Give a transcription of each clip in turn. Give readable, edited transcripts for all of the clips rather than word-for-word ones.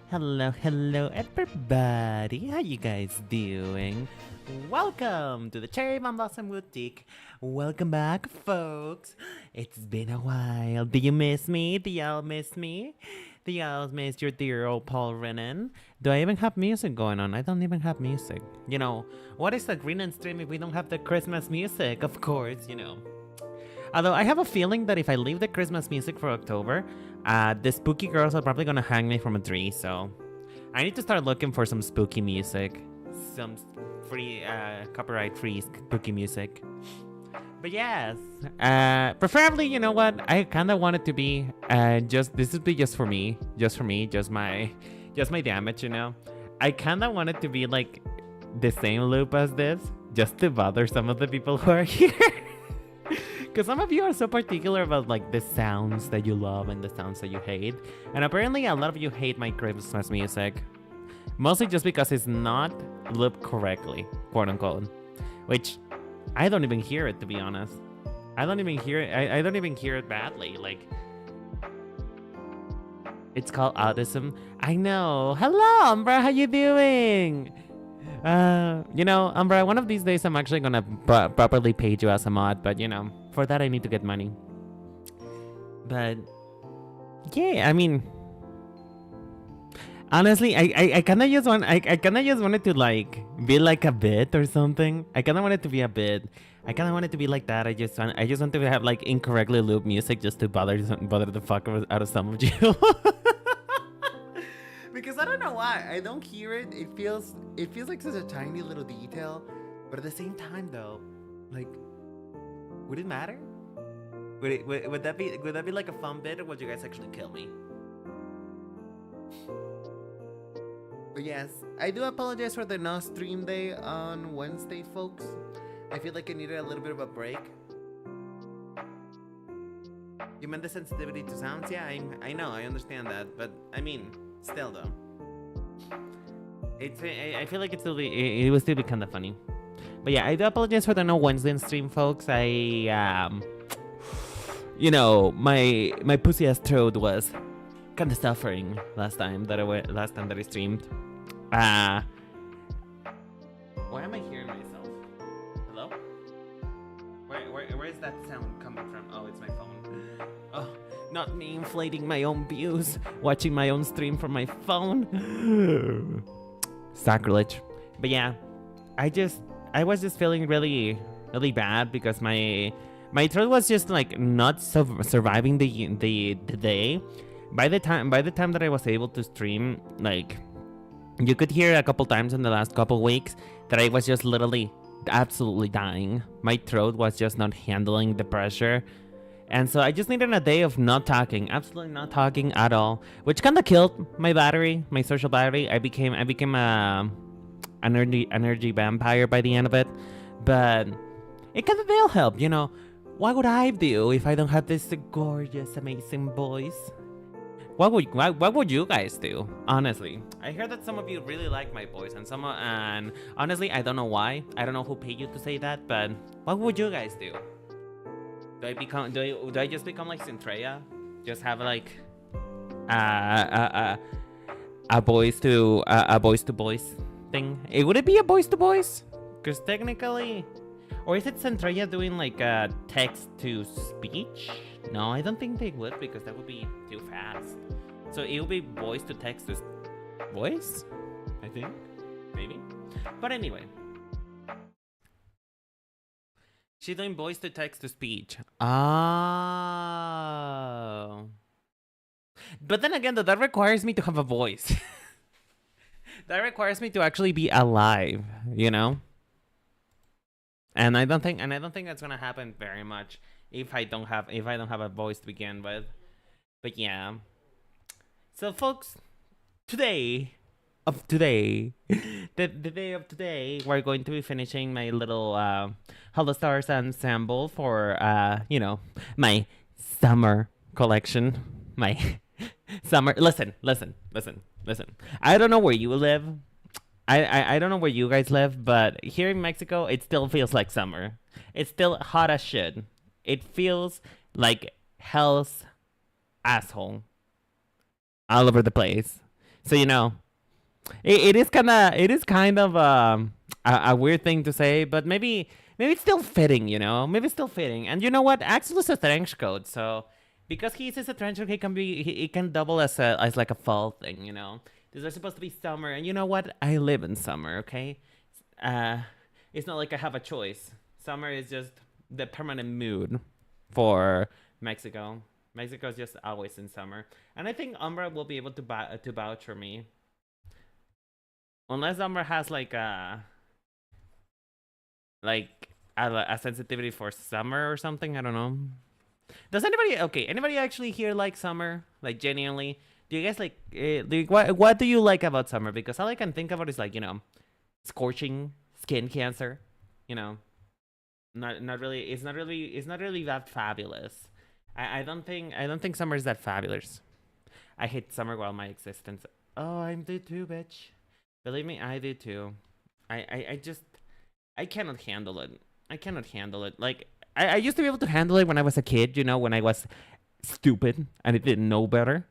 Hello everybody. How you guys doing? Welcome to the Cherry Bomb Blossom Boutique. Welcome back, folks. It's been a while. Do you miss me? Do y'all miss me? Do y'all miss your dear old Paul Renan? Do I even have music going on? I don't even have music. You know, what is the Green and Stream if we don't have the Christmas music? Of course, you know. Although I have a feeling that if I leave the Christmas music for October, the spooky girls are probably gonna hang me from a tree, so I need to start looking for some spooky music. Some free, copyright-free spooky music. But yes, preferably, you know what? I kinda want it to be, this would be just for me, just my damage, you know? I kinda want it to be like the same loop as this, just to bother some of the people who are here. Because some of you are so particular about like the sounds that you love and the sounds that you hate. And apparently a lot of you hate my Christmas music. Mostly just because it's not looped correctly, quote unquote. Which I don't even hear it, to be honest. I don't even hear it. I don't even hear it badly. Like, it's called autism. I know. Hello, Umbra. How you doing? You know, Umbra, one of these days I'm actually gonna properly pay you as a mod, but you know, for that I need to get money. But yeah, I mean, honestly, I kinda just wanted to like be like a bit or something. I kinda wanted to be a bit. I kinda wanted to be like that. I just want to have like incorrectly looped music just to bother the fuck out of some of you. Because I don't know why. I don't hear it. It feels like such a tiny little detail. But at the same time though, like, would it matter? Would that be like a fun bit, or would you guys actually kill me? But yes, I do apologize for the no stream day on Wednesday, folks. I feel like I needed a little bit of a break. You meant the sensitivity to sounds? Yeah, I know, I understand that, but I mean, still though, I feel like it would still be kind of funny. But yeah, I do apologize for the no Wednesday stream, folks. You know, my pussy ass throat was kind of suffering last time that I streamed. Why am I hearing myself? Hello? Where is that sound coming from? Oh, it's my phone. Oh, not me inflating my own views, watching my own stream from my phone. Sacrilege. But yeah, I was just feeling really bad because my throat was just like not surviving the day. By the time that I was able to stream, like, you could hear a couple times in the last couple weeks that I was just literally absolutely dying. My throat was just not handling the pressure. And so I just needed a day of not talking, absolutely not talking at all, which kind of killed my battery, my social battery. I became a energy vampire by the end of it, but it kind of did help, you know. What would I do if I don't have this gorgeous, amazing voice? What would you guys do? Honestly, I heard that some of you really like my voice, and honestly, I don't know why. I don't know who paid you to say that, but what would you guys do? Do I just become like Centrea? Just have like a voice to voice thing? Would it be a voice to voice? Because technically, or is it Centrea doing like a text to speech? No, I don't think they would, because that would be too fast. So it would be voice to text to voice, I think, maybe. But anyway. She's doing voice to text to speech. Oh. But then again, that requires me to have a voice. That requires me to actually be alive, you know? And I don't think that's gonna happen very much if I don't have a voice to begin with. But yeah. So folks, the day of today, we're going to be finishing my little Holostars ensemble for you know, my summer collection. My summer. Listen. I don't know where you live. I don't know where you guys live, but here in Mexico, it still feels like summer. It's still hot as shit. It feels like hell's asshole all over the place. So it is kind of a weird thing to say, but maybe it's still fitting, maybe it's still fitting. And you know what? Axel is a trench coat, so because he uses a trench coat, he can double as like a fall thing. This is supposed to be summer, and you know what? I live in summer, okay? Uh, it's not like I have a choice. Summer is just the permanent mood for Mexico. Mexico is just always in summer, and I think Umbra will be able to vouch for me, unless Umbra has like a sensitivity for summer or something. I don't know. Does anybody actually here like summer? Like genuinely, do you guys like? What do you like about summer? Because all I can think about is like scorching skin cancer. You know, not really. It's not really that fabulous. I don't think summer is that fabulous. I hate summer while my existence. Oh, I do too, bitch. Believe me, I do too. I just I cannot handle it. I cannot handle it. Like I used to be able to handle it when I was a kid. When I was stupid and I didn't know better.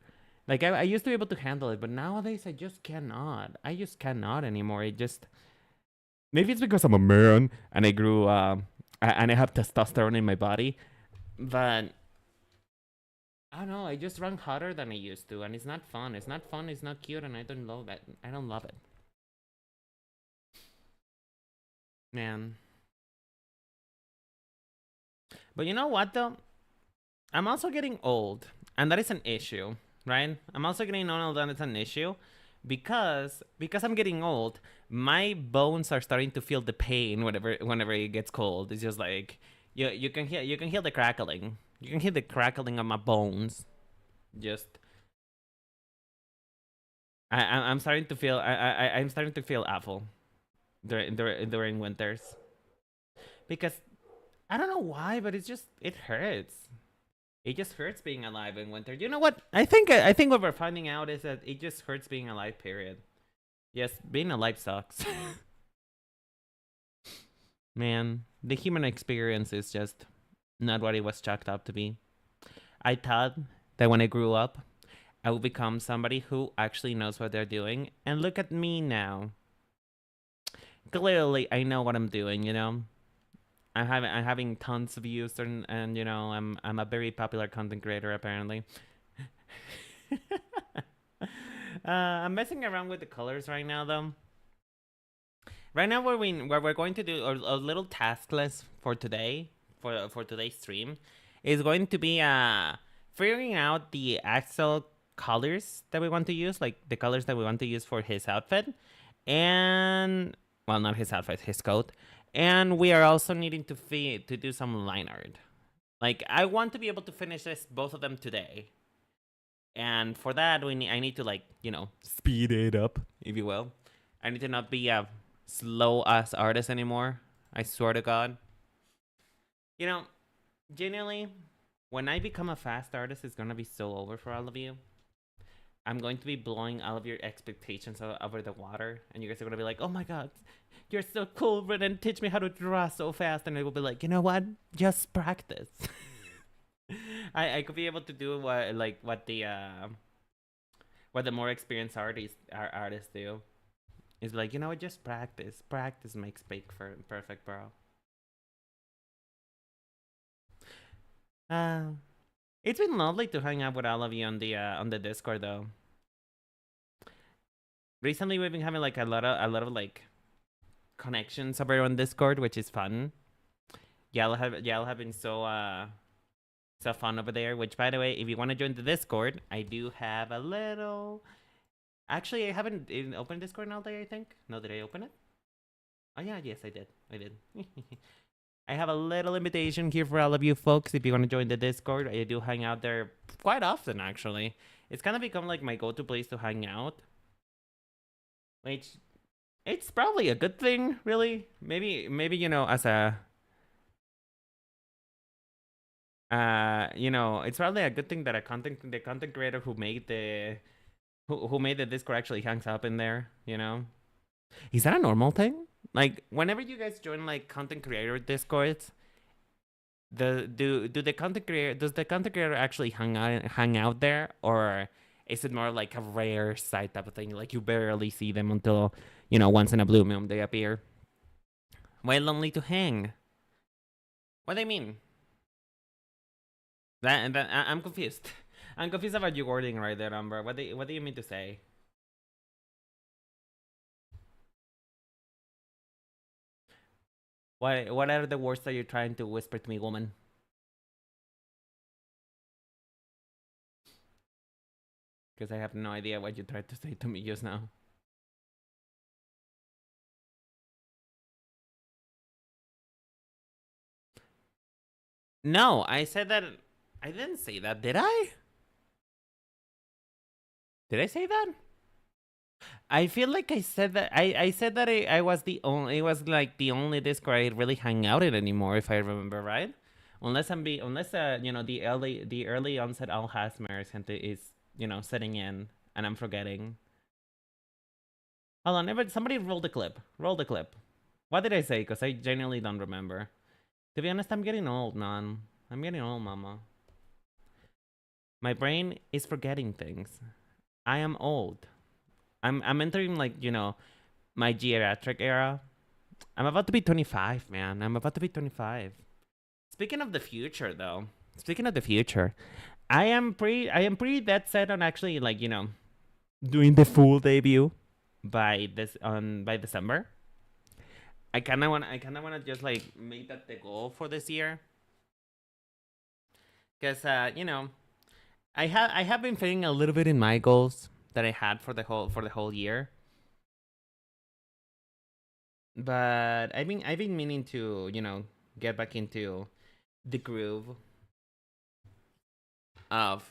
Like I used to be able to handle it, but nowadays I just cannot. I just cannot anymore. It just maybe it's because I'm a man and I grew and I have testosterone in my body, but I don't know. I just run hotter than I used to, and it's not fun. It's not fun. It's not cute, and I don't love it. I don't love it, man. But you know what though? I'm also getting old, and that is an issue, right? I'm also getting old, and it's an issue because I'm getting old. My bones are starting to feel the pain whenever it gets cold. It's just like you can hear the crackling. You can hear the crackling of my bones. Just I'm starting to feel I'm starting to feel awful during winters because I don't know why, but it hurts. It just hurts being alive in winter. You know what? I think what we're finding out is that it just hurts being alive. Period. Yes, being alive sucks. Man, the human experience is just not what it was chalked up to be. I thought that when I grew up, I would become somebody who actually knows what they're doing. And look at me now. Clearly, I know what I'm doing. I'm having tons of views, and I'm a very popular content creator apparently. I'm messing around with the colors right now though. Right now, what we're going to do a little task list for today, for today's stream, is going to be figuring out the actual colors that we want to use, like the colors that we want to use for his outfit, and well, not his outfit, his coat, and we are also needing to do some line art. Like I want to be able to finish both of them today, and for that I need to like speed it up, if you will. I need to not be a slow ass artist anymore. I swear to God. You know, genuinely, when I become a fast artist, it's gonna be so over for all of you. I'm going to be blowing all of your expectations over the water, and you guys are gonna be like, "Oh my God, you're so cool, Brennan. Teach me how to draw so fast." And I will be like, "You know what? Just practice." I could be able to do what the more experienced artists do. It's like, just practice. Practice makes perfect, bro. Uh, it's been lovely to hang out with all of you on the Discord though. Recently, we've been having like a lot of like connections over on Discord, which is fun. Y'all have been so fun over there. Which, by the way, if you want to join the Discord, I do have a little. Actually, I haven't even opened Discord all day. I think. No, did I open it? Oh yeah, yes, I did. I did. I have a little invitation here for all of you folks. If you want to join the Discord, I do hang out there quite often. Actually, it's kind of become like my go-to place to hang out. Which, it's probably a good thing, really. Maybe as a it's probably a good thing that the content creator who made the Discord actually hangs up in there. Is that a normal thing? Like, whenever you guys join like content creator Discords, does the content creator actually hang out there, or Is it more like a rare sight type of thing? Like you barely see them until, once in a blue moon they appear. Why lonely to hang? What do you mean? I'm confused. I'm confused about your wording right there, Amber. What do you mean to say? What are the words that you're trying to whisper to me, woman? Because I have no idea what you tried to say to me just now. No, I said that. I didn't say that, did I? Did I say that? I feel like I said that. I said that I was the only. It was like the only Discord I really hang out in anymore, if I remember right. Unless the early onset Alzheimer's is setting in, and I'm forgetting. Hold on, somebody roll the clip. Roll the clip. What did I say? Because I genuinely don't remember. To be honest, I'm getting old, Nan. I'm getting old, mama. My brain is forgetting things. I am old. I'm entering like, my geriatric era. I'm about to be 25, man. I'm about to be 25. Speaking of the future though. Speaking of the future, I am pretty dead set on actually like, doing the full debut by December. I kind of want to just like make that the goal for this year. Cuz I have been failing a little bit in my goals that I had for the whole year. But I've been meaning to, get back into the groove of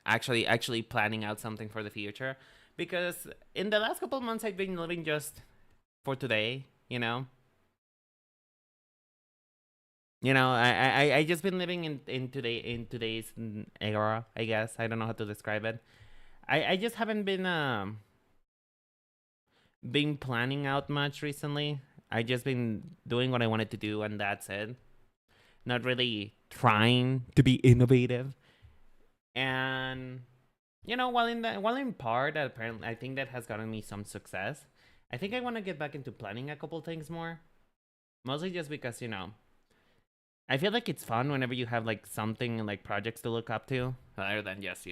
actually planning out something for the future, because in the last couple of months I've been living just for today, I just been living in today's era, I guess. I don't know how to describe it. I just haven't been planning out much recently. I just been doing what I wanted to do, and that's it. Not really trying to be innovative. And while in part, apparently I think that has gotten me some success. I think I want to get back into planning a couple things more. Mostly just because, I feel like it's fun whenever you have like something like projects to look up to, rather than just,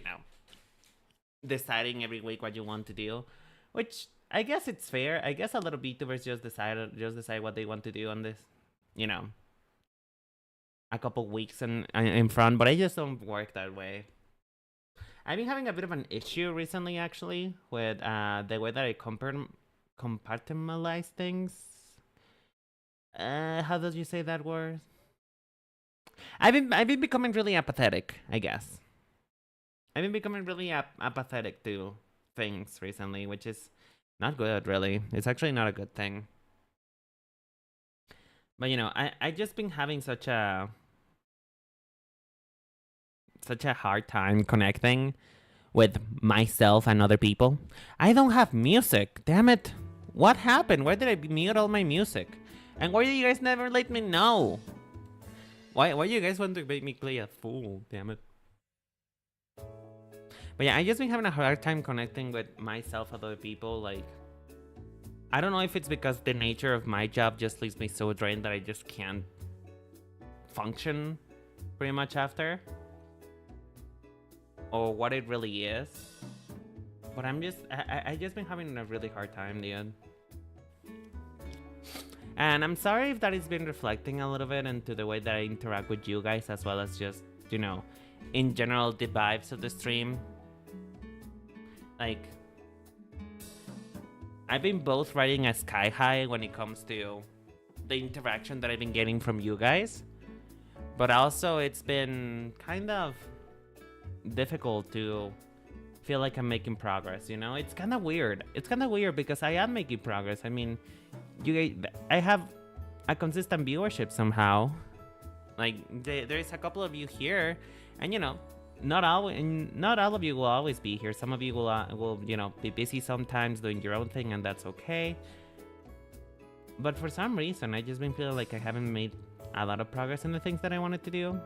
deciding every week what you want to do, which I guess it's fair. I guess a lot of Vtubers just decide what they want to do on this, a couple weeks in front. But I just don't work that way. I've been having a bit of an issue recently, actually, with the way that I compartmentalize things. How does you say that word? I've been becoming really apathetic, I guess. I've been becoming really apathetic to things recently, which is not good, really. It's actually not a good thing. But I just been having such a hard time connecting with myself and other people. I don't have music. Damn it. What happened? Why did I mute all my music? And why did you guys never let me know? Why you guys want to make me play a fool? Damn it. But yeah, I just been having a hard time connecting with myself and other people. Like, I don't know if it's because the nature of my job just leaves me so drained that I just can't function pretty much after, or what it really is. But I just been having a really hard time, dude. And I'm sorry if that has been reflecting a little bit into the way that I interact with you guys, as well as just, in general, the vibes of the stream. Like, I've been both riding a sky high when it comes to the interaction that I've been getting from you guys, but also it's been kind of difficult to feel like I'm making progress, It's kind of weird. It's kind of weird because I am making progress. I mean, I have a consistent viewership somehow. Like, there's a couple of you here, and not all of you will always be here. Some of you will be busy sometimes doing your own thing, and that's okay. But for some reason, I just been feeling like I haven't made a lot of progress in the things that I wanted to do.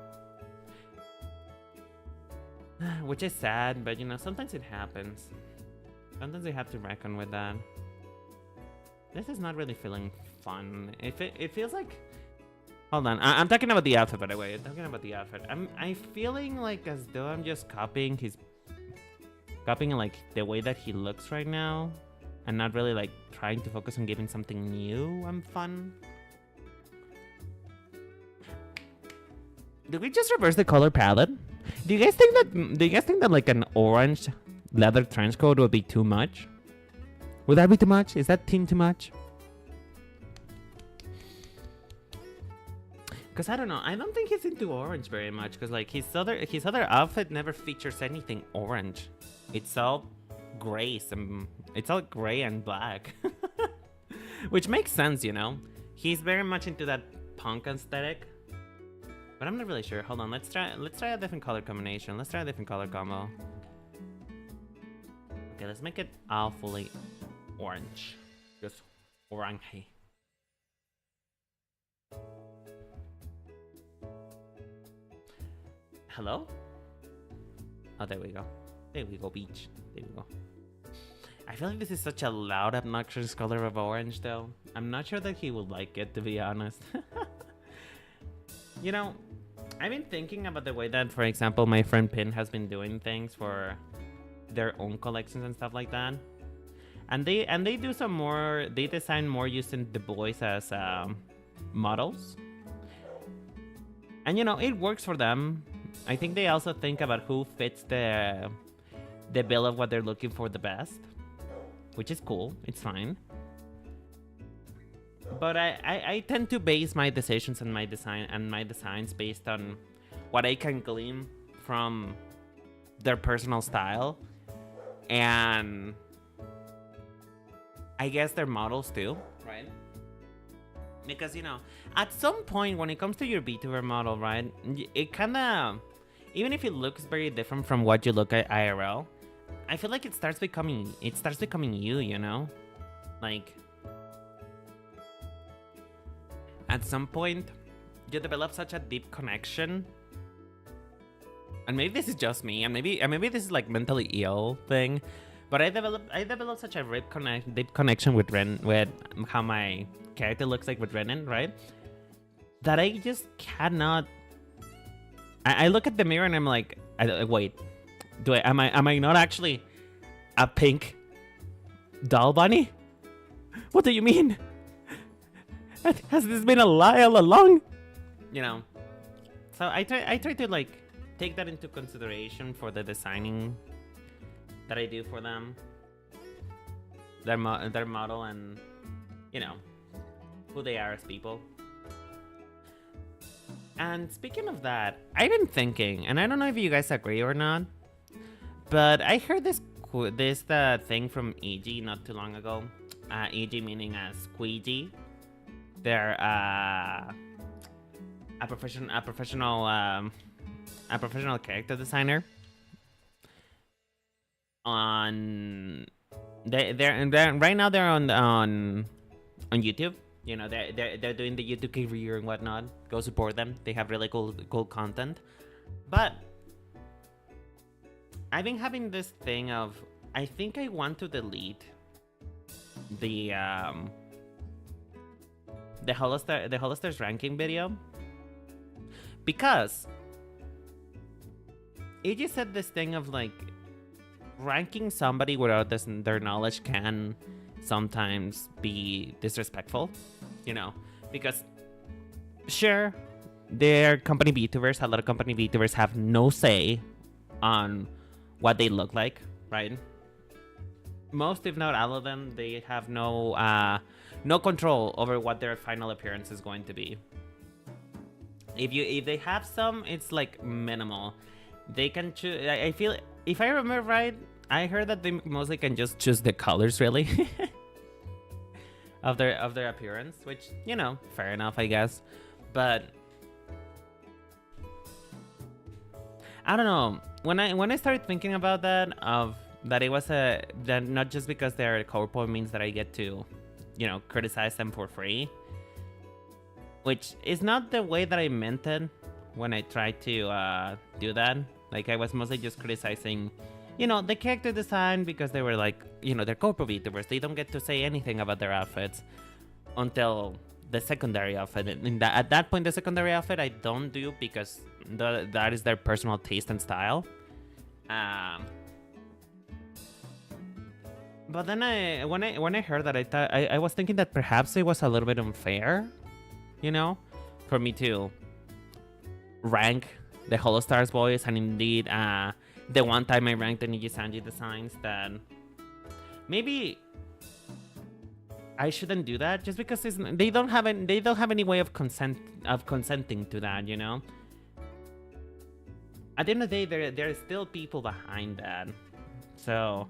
Which is sad, but you know, sometimes it happens. Sometimes you have to reckon with that. This is not really feeling fun. It feels like... Hold on, I'm talking about the outfit, by the way. I'm talking about the outfit. I'm feeling like as though I'm just copying like the way that he looks right now, and not really like trying to focus on giving something new and fun. Did we just reverse the color palette? Do you guys think that like an orange leather trench coat would be too much? Would that be too much? Is that theme too much? Because I don't know. I don't think he's into orange very much. Because like his other outfit never features anything orange. It's all gray. It's all gray and black, which makes sense, you know. He's very much into that punk aesthetic. But I'm not really sure. Hold on. Let's try a different color combination. Let's try a different color combo. Okay, let's make it all fully orange. Just orange. Hello? Oh, there we go. There we go, beach. There we go. I feel like this is such a loud, obnoxious color of orange, though. I'm not sure that he would like it, to be honest. You know, I've been thinking about the way that, for example, my friend Pin has been doing things for their own collections and stuff like that. And they do some more. They design more using the boys as models. And you know, it works for them. I think they also think about who fits the bill of what they're looking for the best, which is cool. It's fine. But I tend to base my decisions and my designs based on what I can glean from their personal style, and I guess their models too, right? Because you know, at some point when it comes to your Vtuber model, right, it kind of, even if it looks very different from what you look at IRL, I feel like it starts becoming you, you know, like. At some point, you develop such a deep connection, and maybe this is just me, and maybe this is like mentally ill thing, but I developed such a deep connection with how my character looks like with Renan, right? That I just cannot. I look at the mirror and I'm like, wait, am I not actually a pink doll bunny? What do you mean? Has this been a lie all along? You know, so I try to like take that into consideration for the designing that I do for them, their model, and you know who they are as people. And speaking of that, I've been thinking, and I don't know if you guys agree or not, but I heard this thing from EG not too long ago. EG meaning as Squeegee. They're a professional character designer. They're right now they're on YouTube. You know, they're doing the YouTube career and whatnot. Go support them. They have really cool content. But I've been having this thing of, I think I want to delete the Holostars ranking video, because it just said this thing of like ranking somebody without their knowledge can sometimes be disrespectful, you know, because sure, their company VTubers, a lot of company VTubers have no say on what they look like, right? Most, if not all of them, they have no control over what their final appearance is going to be. If they have some, it's like minimal. They can choose. I feel, if I remember right, I heard that they mostly can just choose the colors, really, of their appearance, which, you know, fair enough, I guess. But I don't know. When I started thinking about that, that it was that not just because they're a corpo means that I get to, you know, criticize them for free, which is not the way that I meant it when I tried to do that. Like, I was mostly just criticizing, you know, the character design because they were like, you know, they're corpo VTubers. They don't get to say anything about their outfits until the secondary outfit. And at that point, the secondary outfit I don't do because that is their personal taste and style. But then when I heard that, I was thinking that perhaps it was a little bit unfair, you know, for me to rank the Holostars boys, and indeed the one time I ranked the Nijisanji designs, that maybe I shouldn't do that just because they don't have any way of consenting to that, you know. At the end of the day, there are still people behind that. So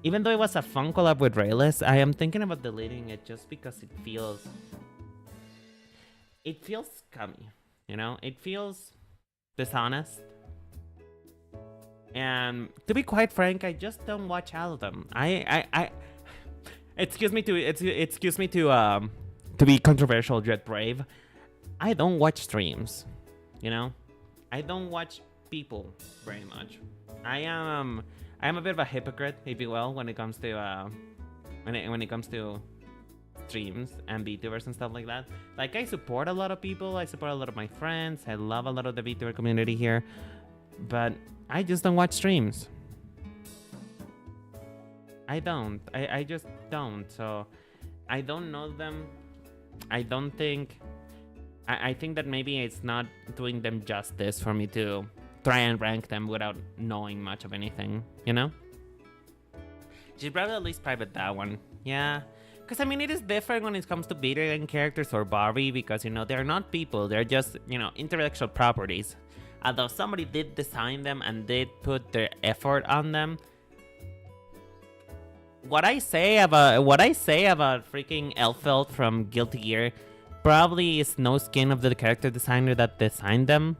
even though it was a fun collab with Rayless, I am thinking about deleting it just because it feels scummy, you know. It feels dishonest. And to be quite frank, I just don't watch all of them. Excuse me to be controversial yet brave. I don't watch streams, you know. I don't watch people very much. I am a bit of a hypocrite, if you will, when it comes to when it comes to streams and VTubers and stuff like that. Like, I support a lot of people. I support a lot of my friends. I love a lot of the VTuber community here, but I just don't watch streams. I don't. I just don't. So I don't know them. I don't think. I think that maybe it's not doing them justice for me to try and rank them without knowing much of anything, you know? Should probably at least private that one. Yeah. Because, I mean, it is different when it comes to video game characters or Barbie because, you know, they're not people. They're just, you know, intellectual properties. Although somebody did design them and did put their effort on them. What I say about freaking Elfeld from Guilty Gear probably is no skin of the character designer that designed them.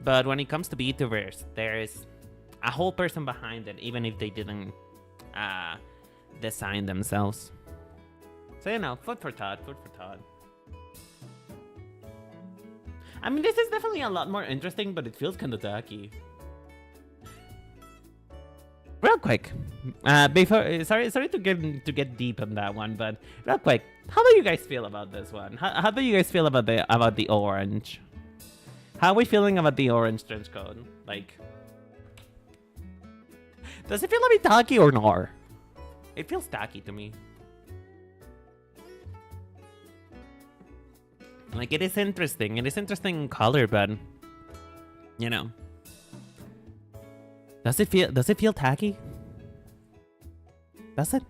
But when it comes to VTubers, there's a whole person behind it, even if they didn't design themselves. So, you know, food for thought. I mean, this is definitely a lot more interesting, but it feels kind of tacky. Real quick, before sorry to get deep on that one, but real quick, how do you guys feel about this one? How do you guys feel about the orange? How are we feeling about the orange trench coat? Like, does it feel a bit tacky or not? It feels tacky to me. Like, it is interesting. It is interesting in color, but you know, does it feel tacky? Does it?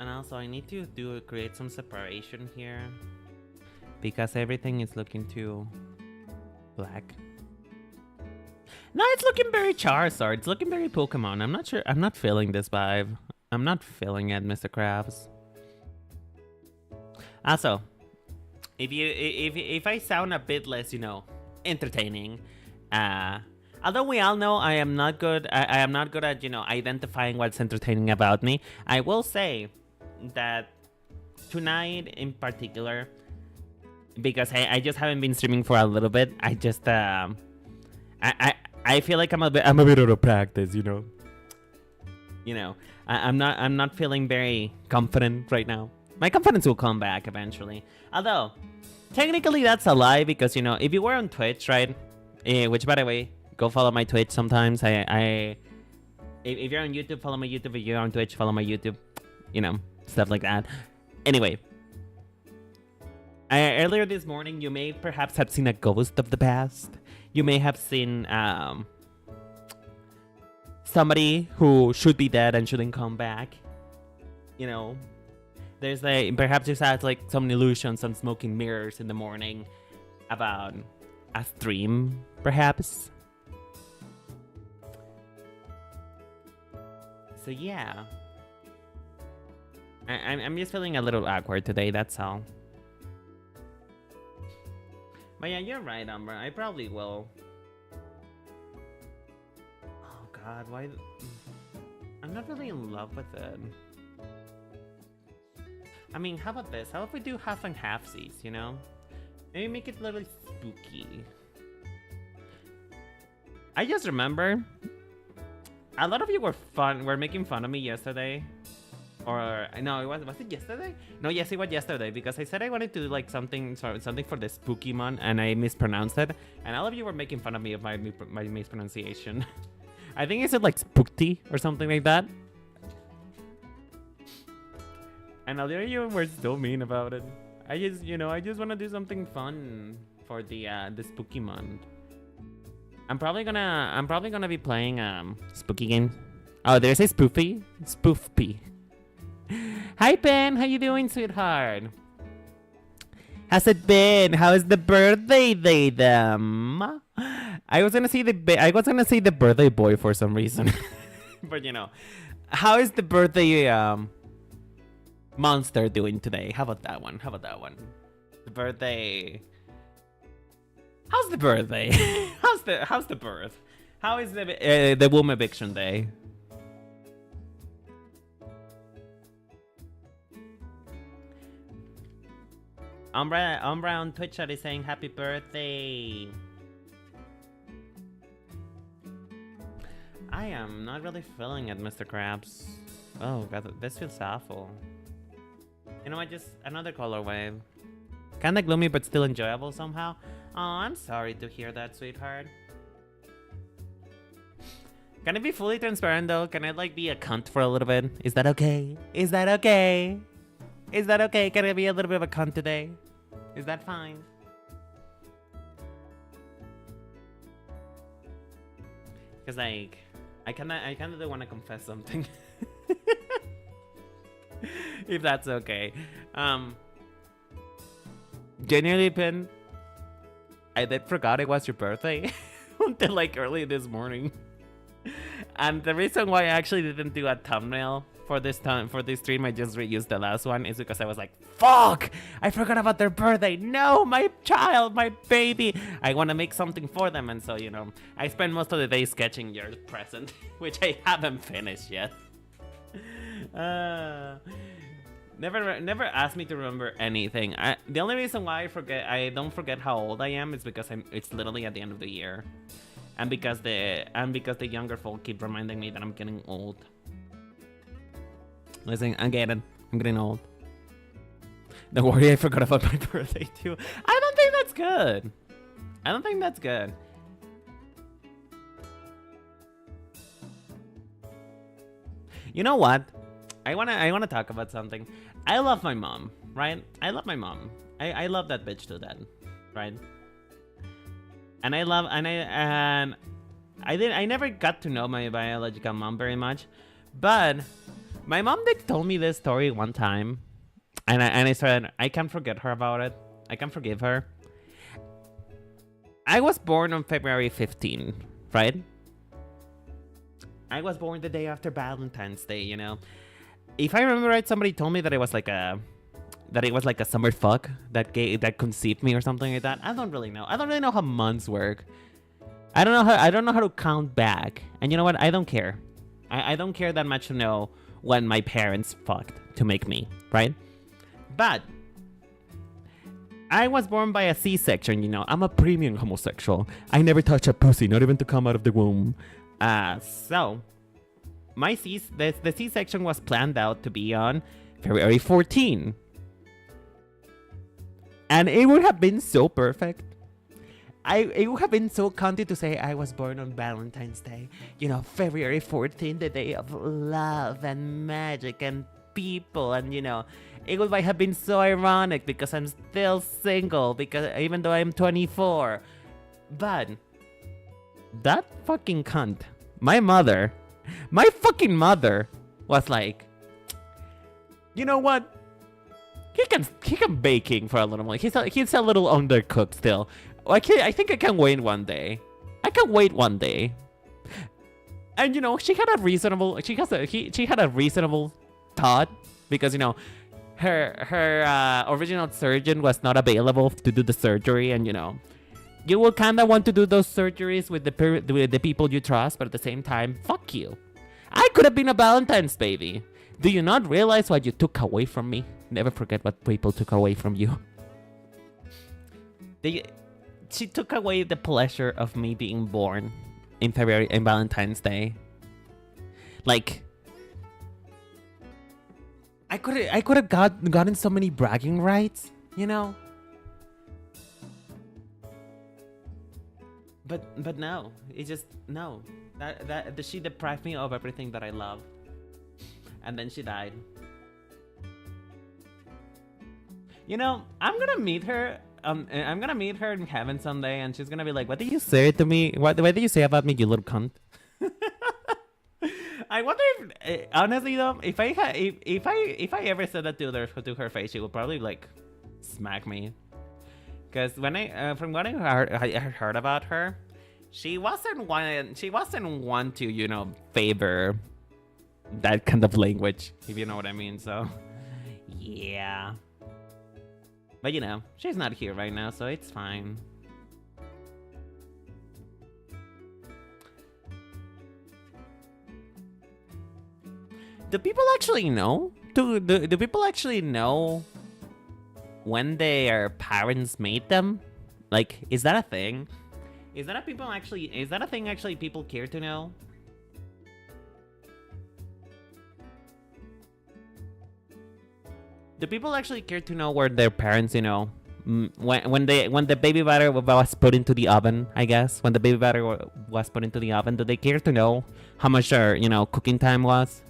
And also, I need to create some separation here because everything is looking too black. No, it's looking very Charizard. It's looking very Pokemon. I'm not sure. I'm not feeling this vibe. I'm not feeling it, Mr. Krabs. Also, if I sound a bit less, you know, entertaining, although we all know I am not good. I am not good at, you know, identifying what's entertaining about me. I will say that tonight in particular, because I just haven't been streaming for a little bit. I just I feel like I'm a bit out of practice, you know. I'm not feeling very confident right now. My confidence will come back eventually. Although, technically that's a lie because, you know, if you were on Twitch, right? Which, by the way, go follow my Twitch sometimes. If you're on YouTube, follow my YouTube. If you're on Twitch, follow my YouTube. You know, stuff like that. Anyway, earlier this morning, you may perhaps have seen a ghost of the past. You may have seen somebody who should be dead and shouldn't come back. You know, there's like, perhaps you had like some illusions, some smoking mirrors in the morning about a stream, perhaps. So yeah, I'm just feeling a little awkward today, that's all. But yeah, you're right, Umbra. I probably will. Oh god, why? I'm not really in love with it. I mean, how about this? How if we do half and halfsies, you know? Maybe make it a little spooky. I just remember a lot of you were making fun of me yesterday. Or no, was it yesterday? No, yes, it was yesterday because I said I wanted to do like something for the spooky month and I mispronounced it, and all of you were making fun of me of my mispronunciation. I think I said like spookty or something like that, and all of you were still mean about it. I just want to do something fun for the spooky month. I'm probably gonna be playing spooky game. Oh, there's a spoofy. Hi, Ben. How you doing, sweetheart? How's it been? How is the birthday day, them? I was gonna say the birthday boy for some reason, but how is the birthday monster doing today? How about that one? The birthday. How's the birthday? how's the birth? How is the womb eviction day? Umbra on Twitch chat is saying happy birthday. I am not really feeling it, Mr. Krabs. Oh god, this feels awful. Just another color wave. Kinda gloomy but still enjoyable somehow. Oh, I'm sorry to hear that, sweetheart. Can I be fully transparent though? Can I like be a cunt for a little bit? Is that okay? Is that okay? Can I be a little bit of a cunt today? Is that fine? Cause like, I kinda do wanna confess something. If that's okay. Genuinely, Pin, I did forgot it was your birthday until like early this morning. And the reason why I actually didn't do a thumbnail for this stream, I just reused the last one, is because I was like, fuck, I forgot about their birthday. No, my child, my baby. I want to make something for them. And so, I spent most of the day sketching your present, which I haven't finished yet. Never ask me to remember anything. The only reason why I don't forget how old I am is because it's literally at the end of the year. And because the younger folk keep reminding me that I'm getting old. Listen, I'm getting old. Don't worry, I forgot about my birthday too. I don't think that's good. You know what? I wanna talk about something. I love my mom, right? I love my mom. I love that bitch to death, right? And I never got to know my biological mom very much, but my mom did tell me this story one time, and I said I can't forget her about it. I can forgive her. I was born on February 15, right? I was born the day after Valentine's Day, If I remember right, somebody told me that it was like a summer fuck that conceived me or something like that. I don't really know. I don't really know how months work. I don't know how to count back. And you know what? I don't care. I don't care that much to know when my parents fucked to make me, right? But I was born by a C-section, I'm a premium homosexual. I never touch a pussy, not even to come out of the womb. So the C-section was planned out to be on February 14. And it would have been so perfect. It would have been so cunty to say I was born on Valentine's Day. February 14, the day of love and magic and people. And, it would have been so ironic because I'm still single, because even though I'm 24. But that fucking cunt, my fucking mother was like, you know what? He can baking for a little more. He's a little undercooked still. I think I can wait one day. And she had a reasonable thought, because her original surgeon was not available to do the surgery, and you will kind of want to do those surgeries with the people you trust, but at the same time, fuck you. I could have been a Valentine's baby. Do you not realize what you took away from me? Never forget what people took away from you. She took away the pleasure of me being born in February in Valentine's Day. Like, I could have gotten so many bragging rights, you know. But no, it just no. That she deprived me of everything that I love, and then she died. You know, I'm gonna meet her. I'm gonna meet her in heaven someday, and she's gonna be like, "What did you say to me? What did you say about me, you little cunt?" I wonder if, honestly though, if I ever said that to her face, she would probably like smack me. Because when from what I heard about her, she wasn't one to, you know, favor that kind of language, if you know what I mean. So yeah, but you know, she's not here right now, so it's fine. Do people actually know? Do people actually know when their parents made them? Like, is that a thing? Is that a thing actually people care to know? Do people actually care to know where their parents, you know, when the baby batter was put into the oven, I guess, when the baby batter was put into the oven, do they care to know how much their, you know, cooking time was?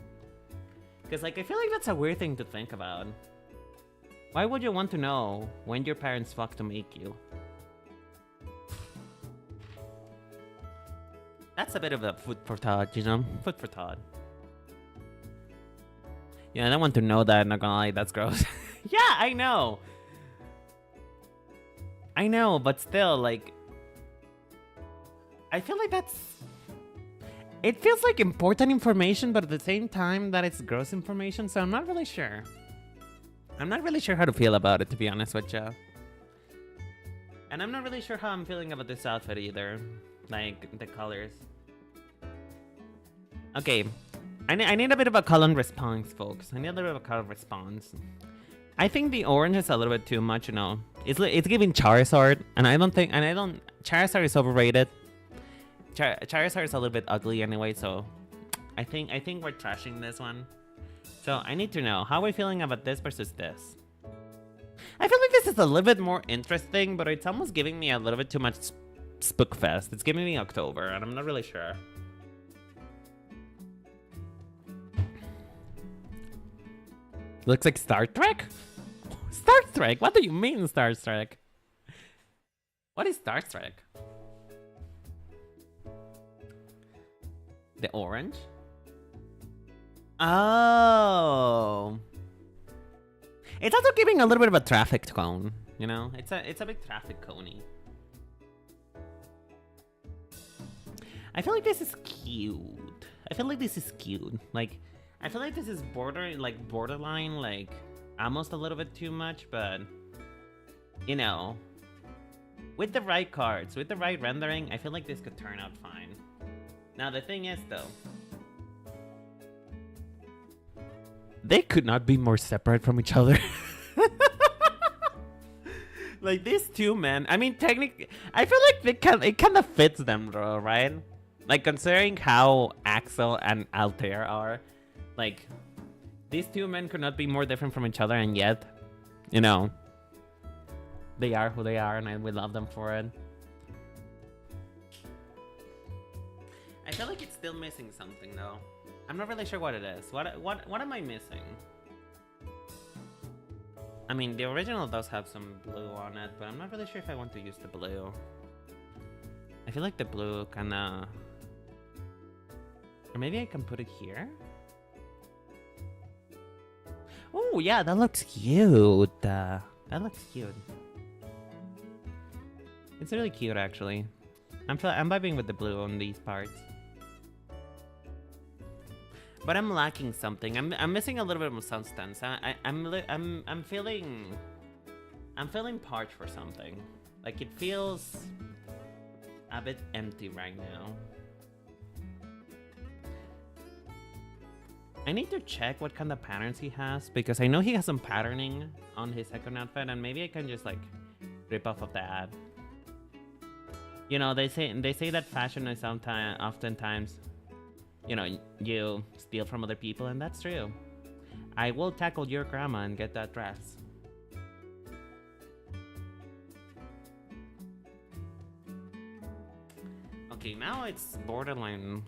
Because, like, I feel like that's a weird thing to think about. Why would you want to know when your parents fuck to make you? That's a bit of a food for thought, you know? Food for thought. Yeah, I don't want to know that, not gonna lie, that's gross. Yeah, I know! I know, but still, like... I feel like that's... It feels like important information, but at the same time that it's gross information, so I'm not really sure. I'm not really sure how to feel about it, to be honest with you. And I'm not really sure how I'm feeling about this outfit either. Like, the colors. Okay. I need a bit of a color response, folks. I need a little bit of a color response. I think the orange is a little bit too much, you know. It's giving Charizard, and Charizard is overrated. Charizard is a little bit ugly anyway, so I think we're trashing this one. So I need to know, how are we feeling about this versus this? I feel like this is a little bit more interesting, but it's almost giving me a little bit too much Spookfest. It's giving me October, and I'm not really sure. Looks like Star Trek? Star Trek? What do you mean Star Trek? What is Star Trek? The orange? Oh. It's also giving a little bit of a traffic cone, you know? It's a big traffic coney. I feel like this is cute. I feel like this is cute. Like, I feel like this is borderline, like, almost a little bit too much, but, you know, with the right cards, with the right rendering, I feel like this could turn out fine. Now, the thing is, though, they could not be more separate from each other. Like, these two men, I mean, technically, I feel like it kind of fits them, though, right? Like, considering how Axel and Altare are, like, these two men could not be more different from each other, and yet, you know, they are who they are, and we love them for it. I feel like it's still missing something, though. I'm not really sure what it is. What am I missing? I mean, the original does have some blue on it, but I'm not really sure if I want to use the blue. I feel like the blue kinda... Or maybe I can put it here? Oh, yeah, that looks cute. That looks cute. It's really cute, actually. I'm vibing with the blue on these parts. But I'm lacking something. I'm missing a little bit of substance. I'm feeling parched for something. Like, it feels a bit empty right now. I need to check what kind of patterns he has, because I know he has some patterning on his second outfit, and maybe I can just like rip off of that. You know, they say that fashion is sometimes, oftentimes, you know, you steal from other people, and that's true. I will tackle your grandma and get that dress. Okay, now it's borderline.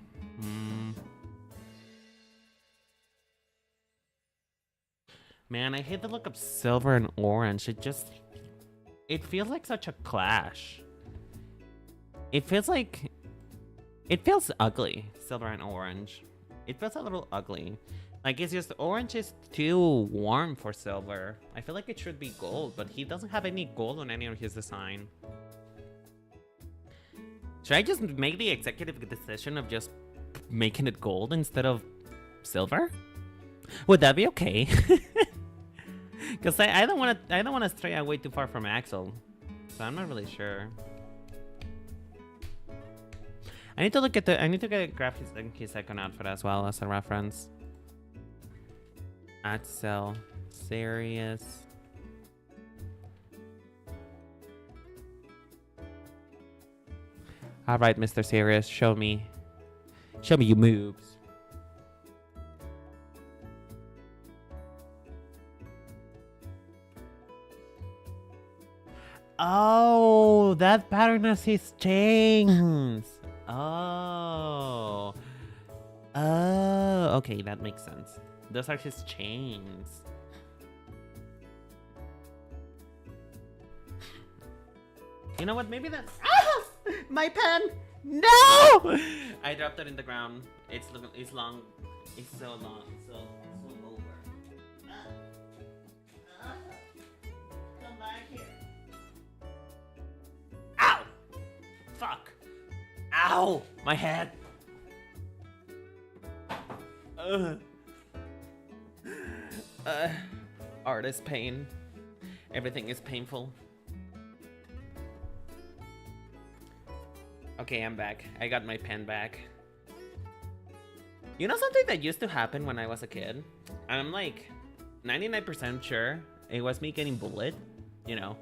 Man, I hate the look of silver and orange. It feels like such a clash. It feels ugly, silver and orange. It feels a little ugly. Like, it's just, orange is too warm for silver. I feel like it should be gold, but he doesn't have any gold on any of his design. Should I just make the executive decision of just making it gold instead of silver? Would that be okay? Because I don't want to stray away too far from Axel, so I'm not really sure. I need to grab his second outfit as well as a reference. Axel, serious. All right, Mr. Serious, show me your moves. Oh, that pattern has his chains. Oh. Oh, okay, that makes sense. Those are his chains. You know what? Maybe that's... Ah! My pen! No! I dropped it in the ground. It's long. It's so long. So over. Come back here. Ow! Fuck. Ow! My head. Artist pain. Everything is painful. Okay, I'm back. I got my pen back. You know something that used to happen when I was a kid? I'm like 99% sure it was me getting bullied. You know,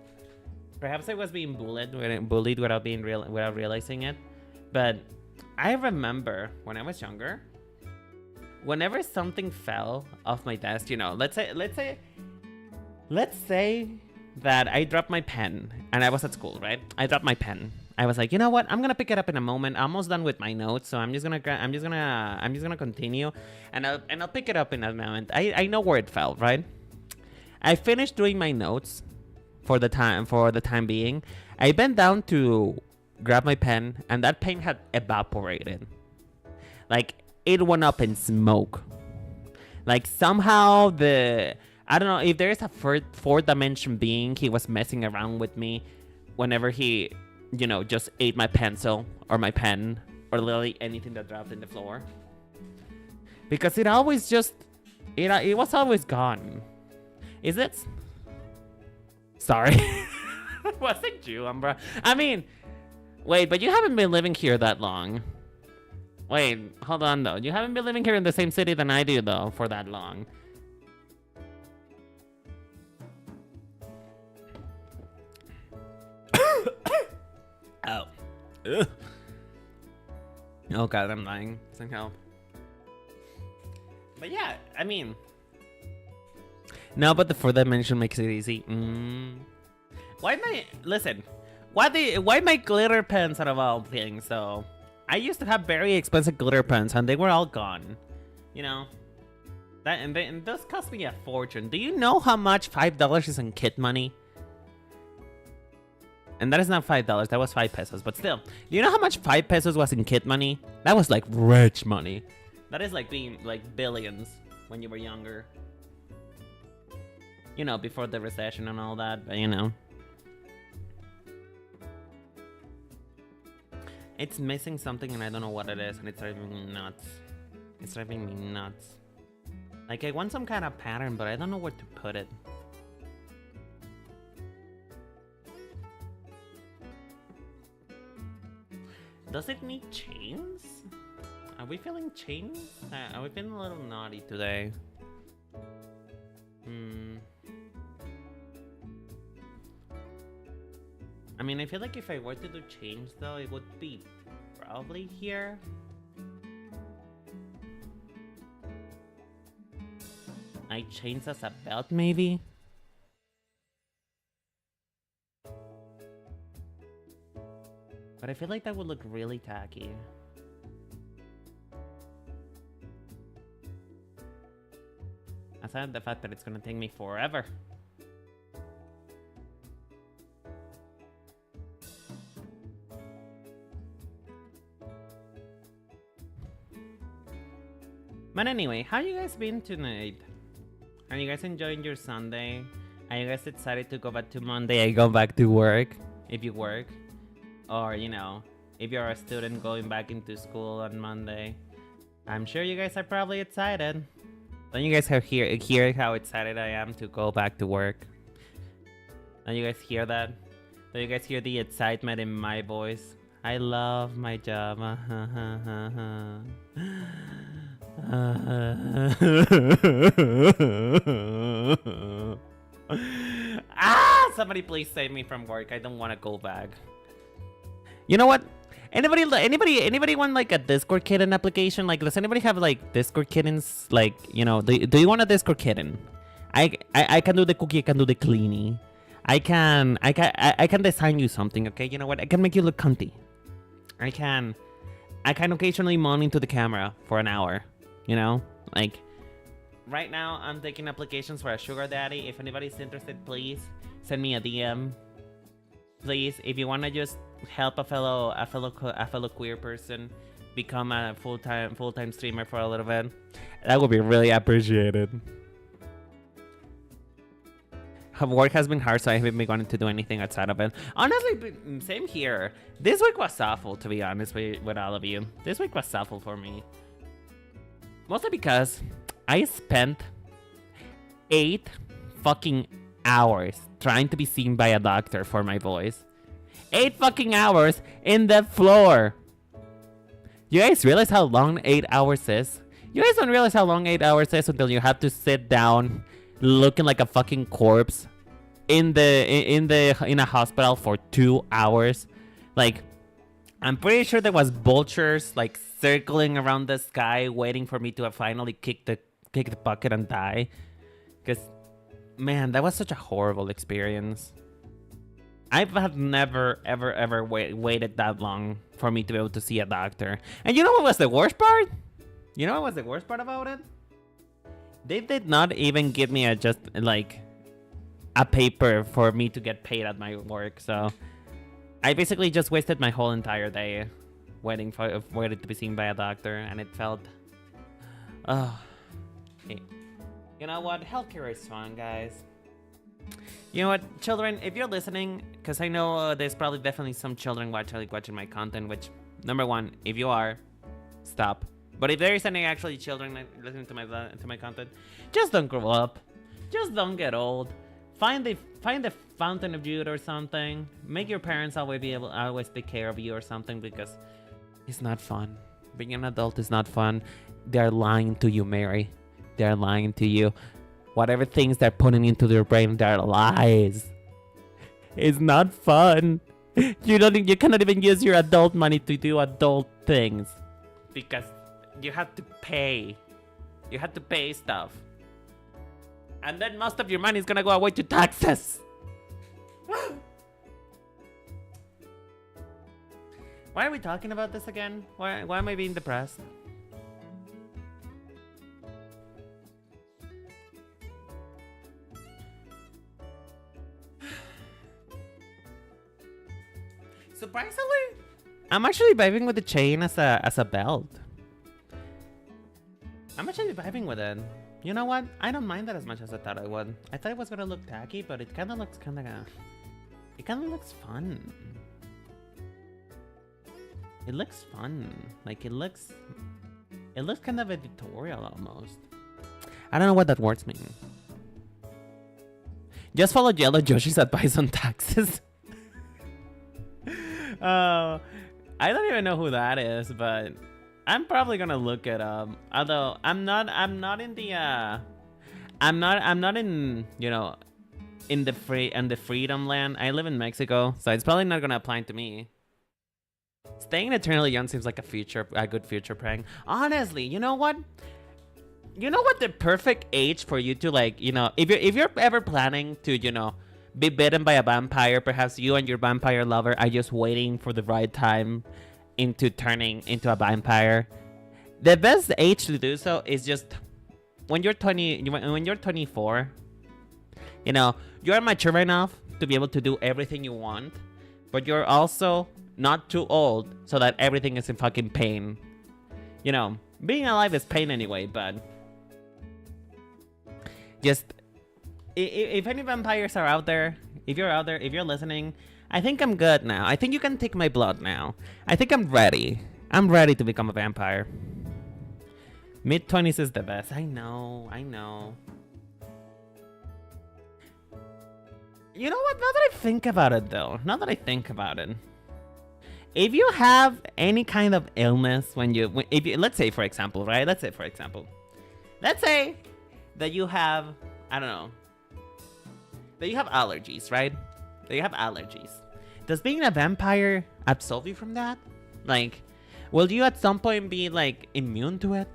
perhaps I was being bullied without realizing it. But I remember when I was younger, whenever something fell off my desk, you know, let's say that I dropped my pen and I was at school, right? I dropped my pen. I was like, you know what? I'm gonna pick it up in a moment. I'm almost done with my notes, so I'm just gonna continue, and I'll pick it up in a moment. I know where it fell, right? I finished doing my notes for the time being. I bent down to grab my pen, and that pen had evaporated. Like, it went up in smoke. Like, somehow I don't know if there is a fourth dimension being. He was messing around with me whenever he, you know, just ate my pencil or my pen or literally anything that dropped in the floor. Because it always just, it was always gone. Is it? Sorry. Was it you, Umbra? I mean, wait, but you haven't been living here that long. Wait, hold on though. You haven't been living here in the same city than I do though for that long. Oh. Ugh. Oh god, I'm dying. Some help. But yeah, I mean, no, but the fourth dimension makes it easy. Why my glitter pens out of all things? So I used to have very expensive glitter pens and they were all gone. You know, and those cost me a fortune. Do you know how much $5 is in kid money? And that is not $5, that was 5 pesos, but still. Do you know how much 5 pesos was in kid money? That was like rich money. That is like being like billions when you were younger. You know, before the recession and all that, but you know. It's missing something and I don't know what it is, and it's driving me nuts. It's driving me nuts. Like, I want some kind of pattern, but I don't know where to put it. Does it need chains? Are we feeling chains? Are we feeling a little naughty today? I mean, I feel like if I were to do change though, it would be probably here. I change as a belt maybe? But I feel like that would look really tacky. Aside the fact that it's gonna take me forever. But anyway, how you guys been tonight? Are you guys enjoying your Sunday? Are you guys excited to go back to Monday and go back to work? If you work. Or, you know, if you're a student going back into school on Monday. I'm sure you guys are probably excited. Don't you guys hear how excited I am to go back to work? Don't you guys hear that? Don't you guys hear the excitement in my voice? I love my job. Ah! Somebody please save me from work. I don't want to go back. You know what? Anybody want like a Discord kitten application? Like, does anybody have like Discord kittens? Like, you know, do you want a Discord kitten? I can do the cookie. I can do the cleaning. I can design you something. Okay, you know what? I can make you look cunty. I can occasionally moan into the camera for an hour. You know, like right now I'm taking applications for a sugar daddy. If anybody's interested, please send me a DM. Please, if you wanna just help a fellow queer person become a full-time streamer for a little bit, that would be really appreciated. Work has been hard, so I haven't been wanting to do anything outside of it. Honestly, same here. This week was awful, to be honest with all of you. This week was awful for me. Mostly because I spent 8 fucking hours trying to be seen by a doctor for my voice. 8 fucking hours in the floor. You guys realize how long 8 hours is? You guys don't realize how long 8 hours is until you have to sit down looking like a fucking corpse in a hospital for 2 hours. Like, I'm pretty sure there was vultures like circling around the sky waiting for me to finally kick the bucket and die. Because, man, that was such a horrible experience. I've never ever waited that long for me to be able to see a doctor. And you know what was the worst part? You know what was the worst part about it? They did not even give me just like a paper for me to get paid at my work. So I basically just wasted my whole entire day waiting to be seen by a doctor, and it felt, hey. You know what? Healthcare is fun, guys. You know what, children, if you're listening, because I know there's probably definitely some children watching my content, which, number one, if you are, stop. But if there is any actually children listening to my content, just don't grow up. Just don't get old. Find the fountain of youth or something. Make your parents always take care of you or something, because it's not fun. Being an adult is not fun. They're lying to you, Mary. They're lying to you. Whatever things they're putting into their brain, they're lies. It's not fun. You cannot even use your adult money to do adult things, because you have to pay. You have to pay stuff. And then most of your money is gonna go away to taxes. Why are we talking about this again? Why am I being depressed? Surprisingly, I'm actually vibing with the chain as a belt. I'm actually vibing with it. You know what? I don't mind that as much as I thought I would. I thought it was gonna look tacky, but it kind of looks it kind of looks fun. It looks fun. Like it looks kind of editorial almost. I don't know what that words mean. Just follow Yellow Yoshi's advice on taxes. I don't even know who that is, but I'm probably gonna look it up. Although I'm not in, you know, in the freedom land. I live in Mexico, so it's probably not gonna apply to me. Staying eternally young seems like a good future prank. Honestly, you know what? You know what the perfect age for you to, like, you know, if you're ever planning to, you know, be bitten by a vampire, perhaps you and your vampire lover are just waiting for the right time into turning into a vampire. The best age to do so is just when you're 24. You know, you're mature enough to be able to do everything you want, but you're also not too old so that everything is in fucking pain. You know, being alive is pain anyway, but just if any vampires are out there, if you're listening, I think I'm good now. I think you can take my blood now. I think I'm ready. I'm ready to become a vampire. Mid-20s is the best. I know. You know what? Now that I think about it, though. If you have any kind of illness let's say, for example, that you have, I don't know, that you have allergies, right? Does being a vampire absolve you from that? Like, will you at some point be, like, immune to it?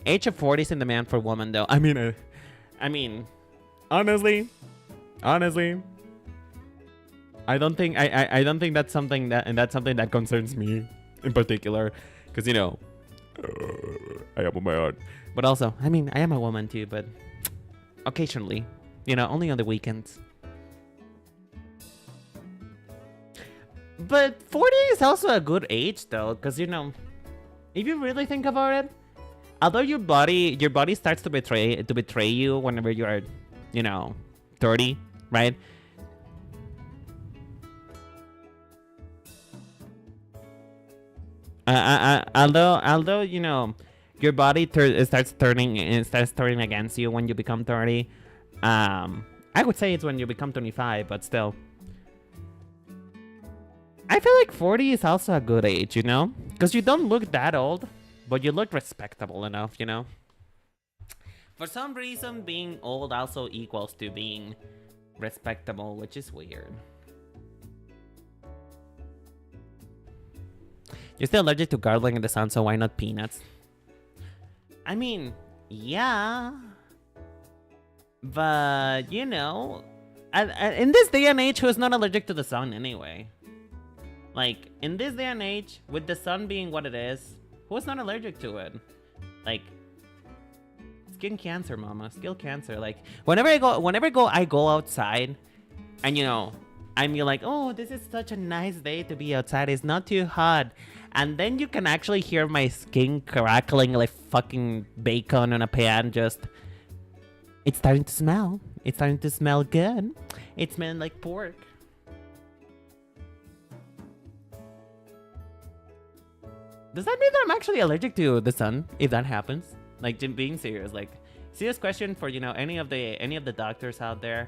Age of 40 is in demand for women, though. I mean, honestly, I don't think that's something that concerns me in particular, because, you know, I am on my own. But also, I mean, I am a woman too, but occasionally, you know, only on the weekends. But 40 is also a good age, though, because, you know, if you really think about it, although your body starts to betray you whenever you are, you know, 30, right? Although you know, your body starts turning against you when you become 30. I would say it's when you become 25, but still, I feel like 40 is also a good age, you know, because you don't look that old, but you look respectable enough, you know. For some reason, being old also equals to being respectable, which is weird. You're still allergic to garlic in the sun, so why not peanuts? I mean, yeah. But, you know, in this day and age, who's not allergic to the sun anyway? Like, in this day and age, with the sun being what it is, who's not allergic to it? Like, skin cancer, mama. Skin cancer. Like, whenever I go outside, and, you know, I'm like, oh, this is such a nice day to be outside. It's not too hot. And then you can actually hear my skin crackling like fucking bacon on a pan. Just, it's starting to smell. It's starting to smell good. It's smelling like pork. Does that mean that I'm actually allergic to the sun if that happens? Like, being serious, like, serious question for, you know, any of the doctors out there.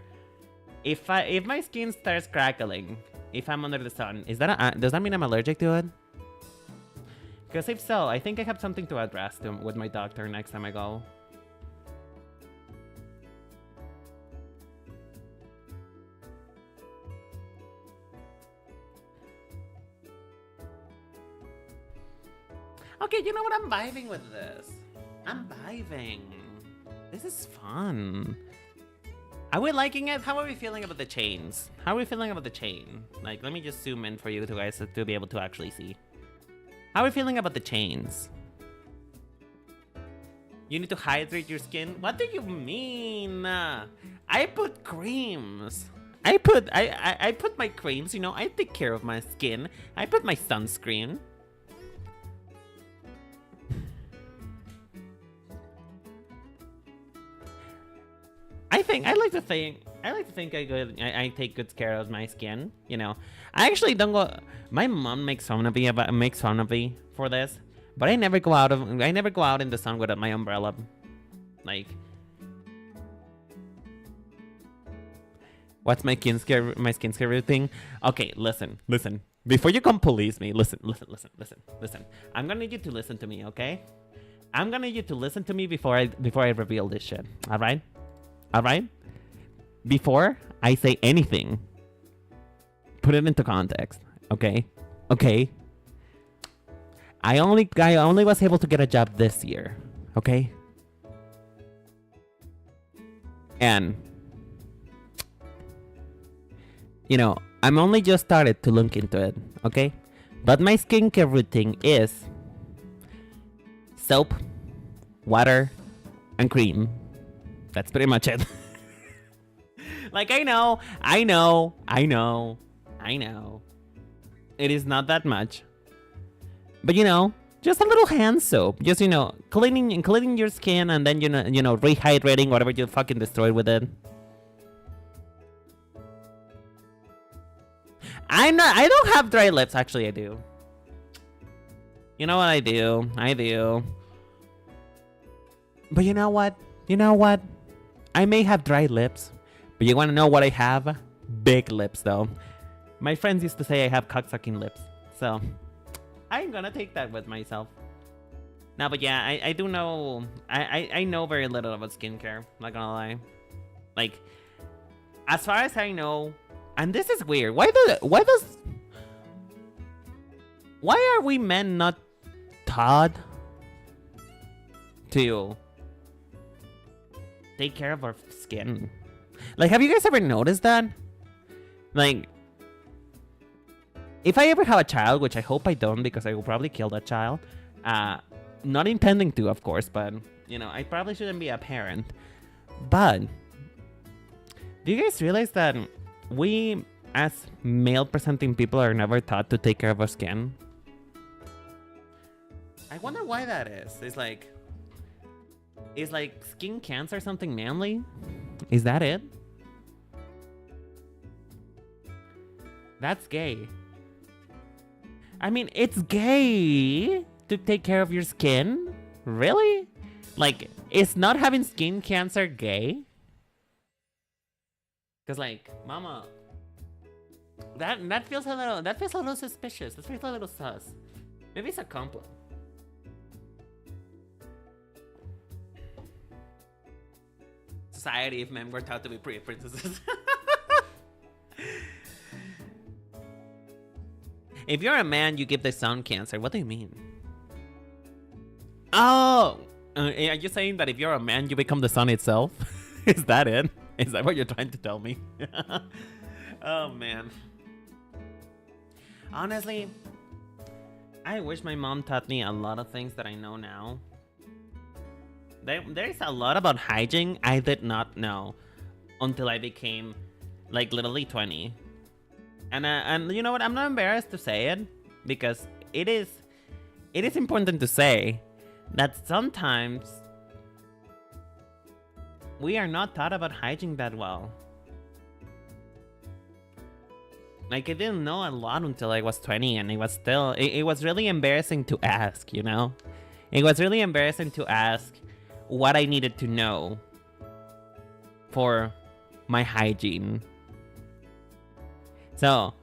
If my skin starts crackling, if I'm under the sun, does that mean I'm allergic to it? Because if so, I think I have something to address with my doctor next time I go. Okay, you know what? I'm vibing with this. I'm vibing. This is fun. Are we liking it? How are we feeling about the chains? How are we feeling about the chain? Like, let me just zoom in for you guys to be able to actually see. How are we feeling about the chains? You need to hydrate your skin? What do you mean? I put creams. I put my creams, you know, I take care of my skin. I put my sunscreen. I like to think I take good care of my skin, you know. I actually don't go. My mom makes fun of me for this, but I never go out in the sun with my umbrella. Like, what's my skincare routine? Okay, listen. Before you come police me, listen. I'm gonna need you to listen to me, okay? I'm gonna need you to listen to me before I reveal this shit. All right? All right? Before I say anything, put it into context. Okay? Okay? I only was able to get a job this year. Okay? And you know, I'm only just started to look into it, okay? But my skincare routine is soap, water, and cream. That's pretty much it. Like, I know. It is not that much. But, you know, just a little hand soap. Just, you know, cleaning your skin and then, you know, rehydrating whatever you fucking destroyed with it. I don't have dry lips. Actually, I do. You know what I do? I do. But you know what? I may have dry lips, but you want to know what I have? Big lips, though. My friends used to say I have cocksucking lips, so I'm gonna take that with myself. No, but yeah, I do know. I know very little about skincare. Not gonna lie. Like, as far as I know, and this is weird. Why are we men not taught to take care of our skin? Like, have you guys ever noticed that? Like, if I ever have a child, which I hope I don't because I will probably kill that child. Not intending to, of course, but, you know, I probably shouldn't be a parent. But, do you guys realize that we, as male-presenting people, are never taught to take care of our skin? I wonder why that is. Is skin cancer something manly? Is that it? That's gay. I mean, it's gay to take care of your skin? Really? Like, is not having skin cancer gay? Cause like, mama, that feels a little suspicious. That feels a little sus. Maybe it's a compliment. Society, if men were taught to be pretty princesses. If you're a man, you give the sun cancer. What do you mean? Oh, are you saying that if you're a man, you become the sun itself? Is that it? Is that what you're trying to tell me? Oh, man. Honestly, I wish my mom taught me a lot of things that I know now. There's a lot about hygiene I did not know until I became, like, literally 20. And you know what? I'm not embarrassed to say it because it is important to say that sometimes we are not taught about hygiene that well. Like, I didn't know a lot until I was 20, and it was really embarrassing to ask, you know? It was really embarrassing to ask what I needed to know for my hygiene. So,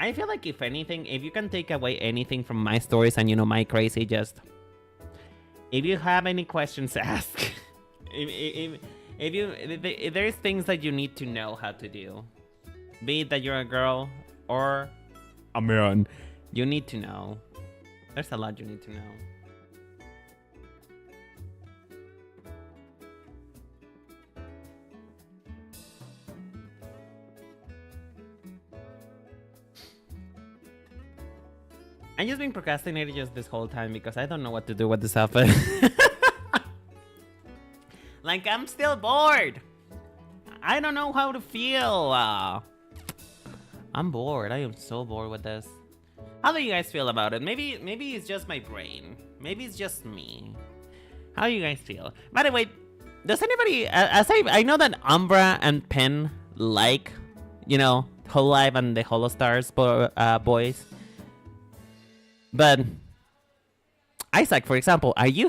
I feel like if anything, if you can take away anything from my stories and, you know, my crazy, just, if you have any questions, ask. If there's things that you need to know how to do, be it that you're a girl or a man, you need to know. There's a lot you need to know. I'm just being procrastinating just this whole time because I don't know what to do with this outfit. Like, I'm still bored. I don't know how to feel. I'm bored. I am so bored with this. How do you guys feel about it? Maybe it's just my brain. Maybe it's just me. How do you guys feel? By the way, does anybody... I know that Umbra and Pen like, you know, Hololive and the Holostars boys. But Isaac, for example, are you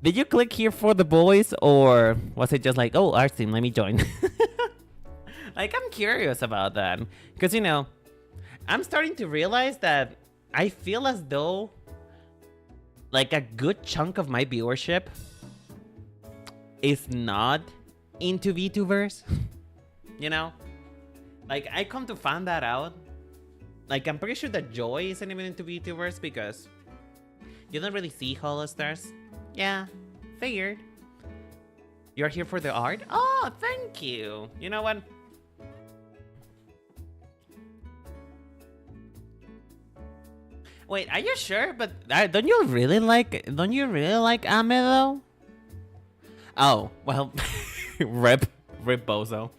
did you click here for the boys, or was it just like, oh, our team, let me join? Like, I'm curious about that, because, you know, I'm starting to realize that I feel as though, like, a good chunk of my viewership is not into VTubers. You know? Like, I come to find that out. Like, I'm pretty sure that Joy isn't even into VTubers because you don't really see Holostars. Yeah, figured. You're here for the art? Oh, thank you. You know what? Wait, are you sure? But don't you really like Ame though? Oh, well, rip Bozo.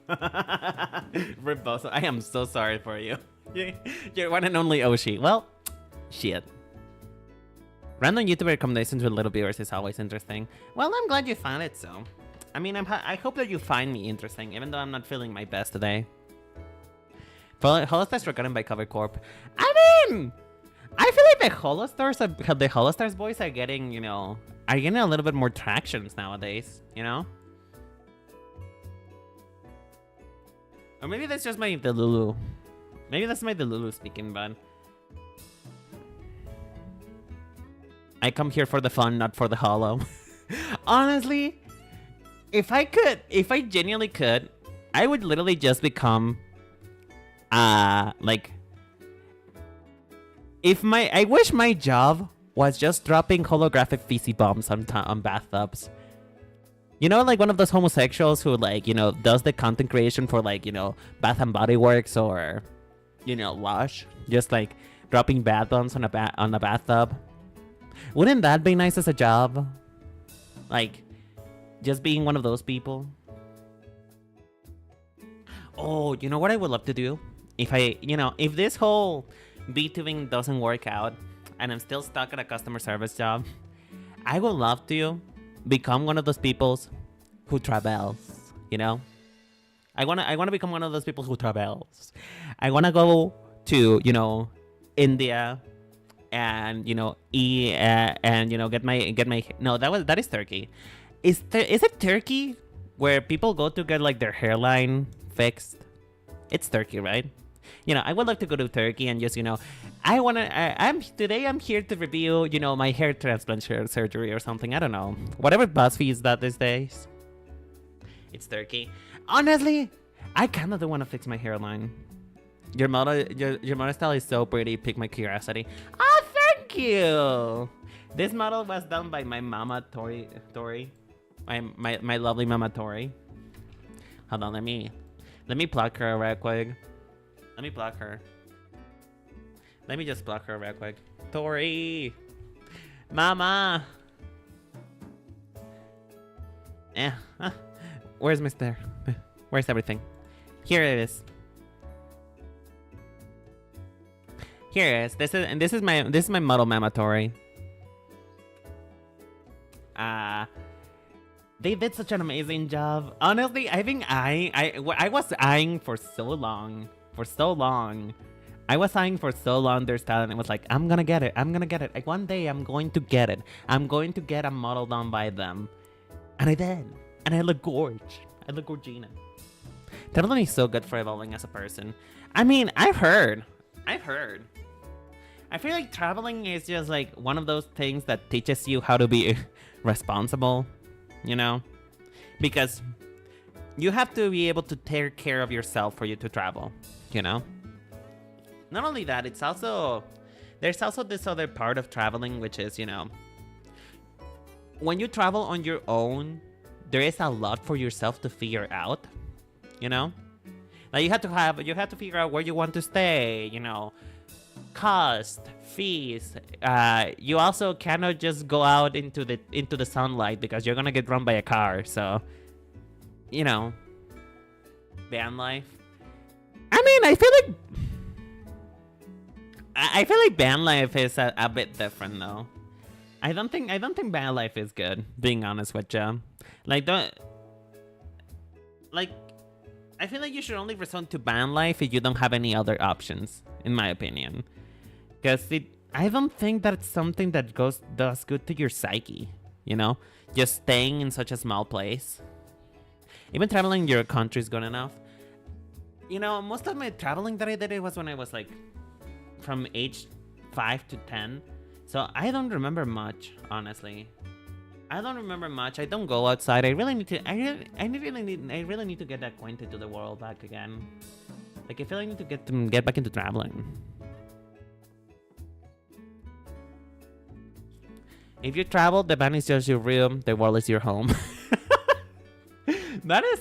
Rip Bozo. I am so sorry for you. You're one and only Oshi. Well, shit. Random YouTuber recommendations with little viewers is always interesting. Well, I'm glad you found it so. I mean, I hope that you find me interesting, even though I'm not feeling my best today. Holostars forgotten by Cover Corp. I mean, I feel like the Holostars boys are getting, a little bit more tractions nowadays, Or maybe that's just my Delulu. Maybe that's my Delulu speaking, but I come here for the fun, not for the holo. Honestly, if I genuinely could, I would literally just become, I wish my job was just dropping holographic feces bombs on bathtubs. Like one of those homosexuals who does the content creation for Bath and Body Works or, Lush, just dropping bath bombs on a bathtub. Wouldn't that be nice as a job? Just being one of those people. Oh, you know what I would love to do? If this whole VTubing doesn't work out and I'm still stuck at a customer service job, I would love to become one of those people who travels, I wanna become one of those people who travels. I wanna go to, India and get my no, that is Turkey. Is it Turkey where people go to get their hairline fixed? It's Turkey, right? I would like to go to Turkey and just I'm here to review my hair transplant surgery or something. I don't know, whatever BuzzFeed is that these days. It's Turkey. Honestly, I kind of don't want to fix my hairline. Your model style is so pretty. Pick my curiosity. Oh, thank you. This model was done by my mama Tori. My lovely mama Tori. Hold on, let me pluck her real quick. Let me pluck her. Let me just pluck her real quick. Tori, mama. Where's Mr.? Where's everything? Here it is. Here it is. This is my model mama Tori. They did such an amazing job. Honestly, I think I was eyeing for so long. I was eyeing for so long their style, and it was like, I'm gonna get it. Like one day I'm going to get it. I'm going to get a model done by them. And I did. And I look gorge. I look gorgina. Traveling is so good for evolving as a person. I mean, I've heard. I feel like traveling is just one of those things that teaches you how to be responsible, because you have to be able to take care of yourself for you to travel, Not only that, there's also this other part of traveling, which is, when you travel on your own, there is a lot for yourself to figure out, Like you have to figure out where you want to stay, cost, fees. You also cannot just go out into the sunlight because you're gonna get run by a car. So, van life. I mean, I feel like van life is a bit different though. I don't think van life is good, being honest with you. I feel like you should only resort to van life if you don't have any other options, in my opinion. Because I don't think that's something that does good to your psyche, Just staying in such a small place. Even traveling your country is good enough. Most of my traveling that I did, it was when I was from age 5 to 10. So I don't remember much, honestly. I don't remember much. I don't go outside. I really need to. I really need to get acquainted to the world back again. Like I feel like I need to get back into traveling. If you travel, the van is just your room. The world is your home.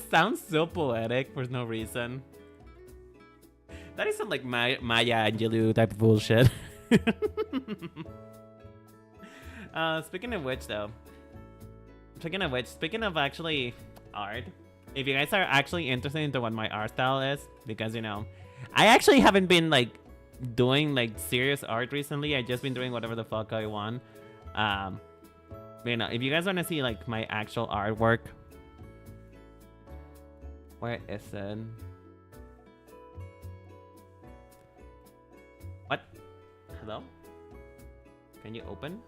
Sounds so poetic for no reason. That is some like Maya Angelou type of bullshit. Speaking of which, though. Speaking of actually art, if you guys are actually interested into what my art style is, because you know, I actually haven't been like doing like serious art recently. I just been doing whatever the fuck I want. You know, if you guys want to see like my actual artwork, where is it? What? Hello? Can you open?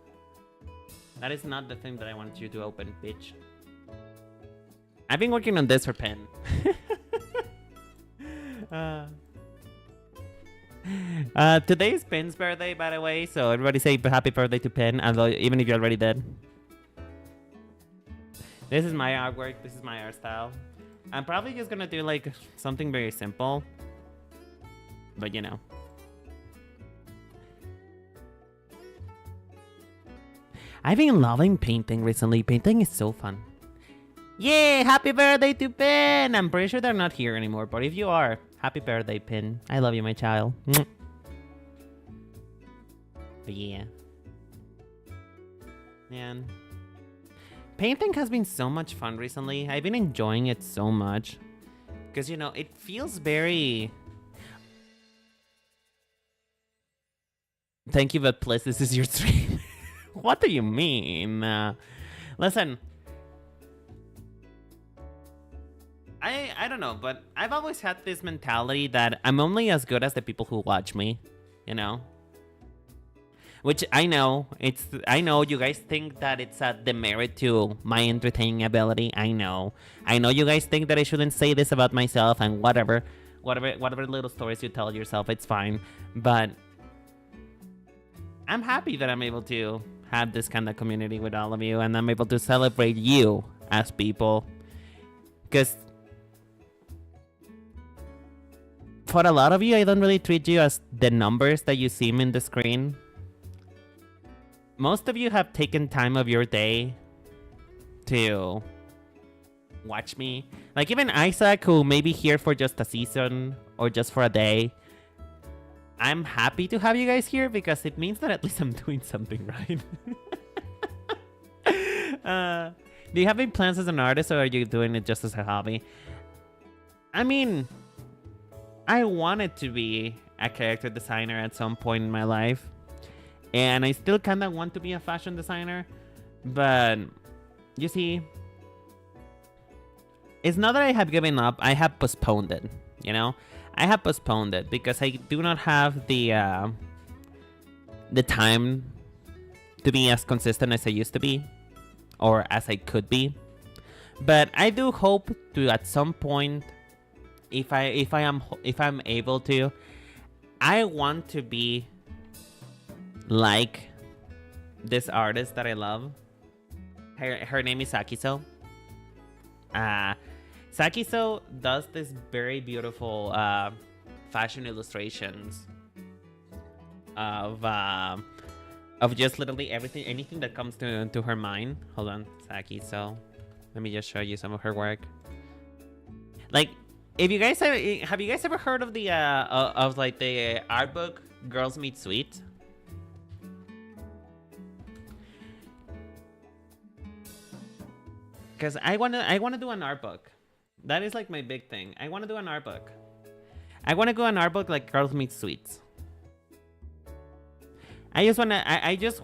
That is not the thing that I wanted you to open, bitch. I've been working on this for Pen. Today's Pen's birthday, by the way, so everybody say happy birthday to Pen, although even if you already did. This is my artwork, this is my art style. I'm probably just gonna do like something very simple, but you know. I've been loving painting recently. Painting is so fun. Yay! Happy birthday to Pin! I'm pretty sure they're not here anymore, but if you are, happy birthday, Pin. I love you, my child. But yeah. Man. Painting has been so much fun recently. I've been enjoying it so much. Because, you know, it feels very... Thank you, but please, this is your stream. What do you mean? Listen. I don't know, but I've always had this mentality that I'm only as good as the people who watch me, you know? Which I know, I know you guys think that it's a demerit to my entertaining ability. I know you guys think that I shouldn't say this about myself and whatever little stories you tell yourself, it's fine. But I'm happy that I'm able to have this kind of community with all of you, and I'm able to celebrate you as people. Because for a lot of you, I don't really treat you as the numbers that you see in the screen. Most of you have taken time of your day to watch me. Like even Isaac, who may be here for just a season or just for a day. I'm happy to have you guys here because it means that at least I'm doing something right. Do you have any plans as an artist, or are you doing it just as a hobby? I mean, I wanted to be a character designer at some point in my life. And I still kind of want to be a fashion designer. But, you see, it's not that I have given up. I have postponed it, you know? I have postponed it because I do not have the time to be as consistent as I used to be, or as I could be. But I do hope to at some point, if I'm able to, I want to be like this artist that I love. Her name is Sakiso. Sakiso does this very beautiful fashion illustrations of just literally anything that comes to her mind. Hold on, Sakiso. Let me just show you some of her work. Like, if you guys have you guys ever heard of the like the art book Girls Meet Sweet? Because I wanna do an art book. That is like my big thing. I want to do an art book. I want to do an art book like Girls Meet Sweets. I just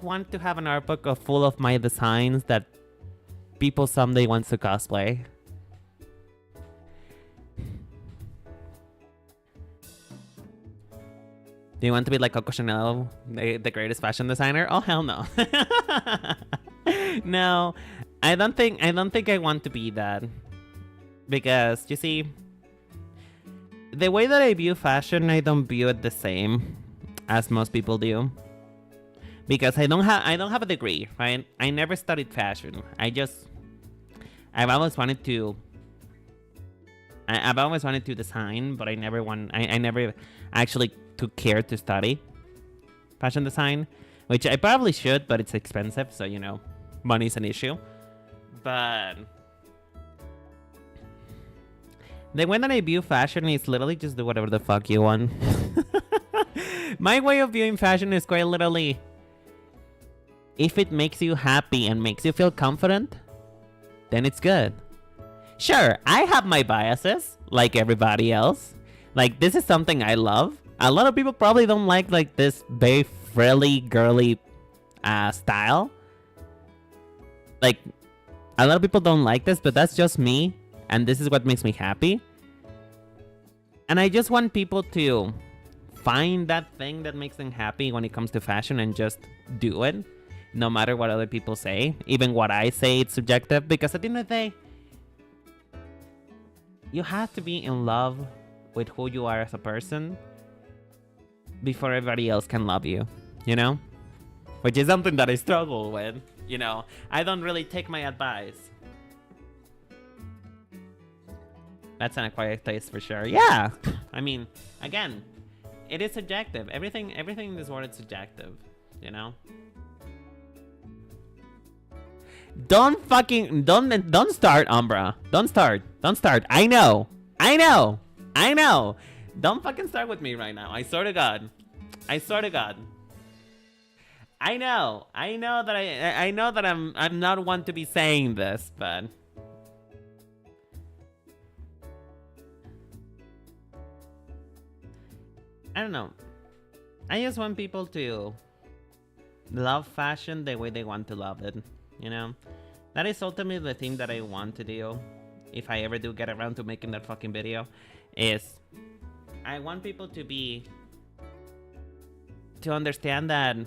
want to have an art book full of my designs that people someday want to cosplay. Do you want to be like Coco Chanel, the greatest fashion designer? Oh hell no. No, I don't think I want to be that. Because, you see, the way that I view fashion, I don't view it the same as most people do. because I don't have a degree, right? I never studied fashion. I've always wanted to design, but I never actually took care to study fashion design, which I probably should, but it's expensive, so you know, money's an issue. But the way that I view fashion is literally just do whatever the fuck you want. My way of viewing fashion is quite literally, if it makes you happy and makes you feel confident, then it's good. Sure, I have my biases, like everybody else. Like, this is something I love. A lot of people probably don't like this very frilly, girly style. Like, a lot of people don't like this, but that's just me. And this is what makes me happy. And I just want people to find that thing that makes them happy when it comes to fashion and just do it. No matter what other people say. Even what I say, it's subjective. Because at the end of the day, you have to be in love with who you are as a person before everybody else can love you, you know? Which is something that I struggle with, you know? I don't really take my advice. That's an acquired taste for sure. Yeah! I mean, again, it is subjective. Everything in this world is subjective, you know? Don't start, Umbra. Don't start. I know. Don't fucking start with me right now. I swear to God. I know that I'm not one to be saying this, but I don't know. I just want people to love fashion the way they want to love it, you know? That is ultimately the thing that I want to do, if I ever do get around to making that fucking video, is I want people to understand that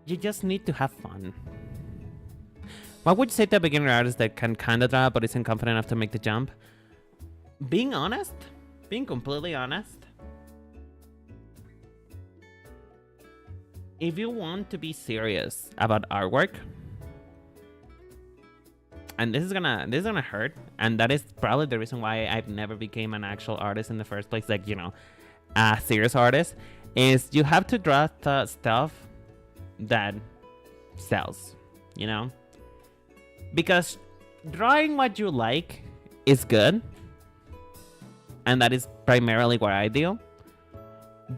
you just need to have fun. What would you say to a beginner artist that can kinda draw but isn't confident enough to make the jump? Being honest. Being completely honest. If you want to be serious about artwork, and this is gonna hurt, and that is probably the reason why I've never became an actual artist in the first place, like, you know, a serious artist, is you have to draw the stuff that sells, you know? Because drawing what you like is good, and that is primarily what I do.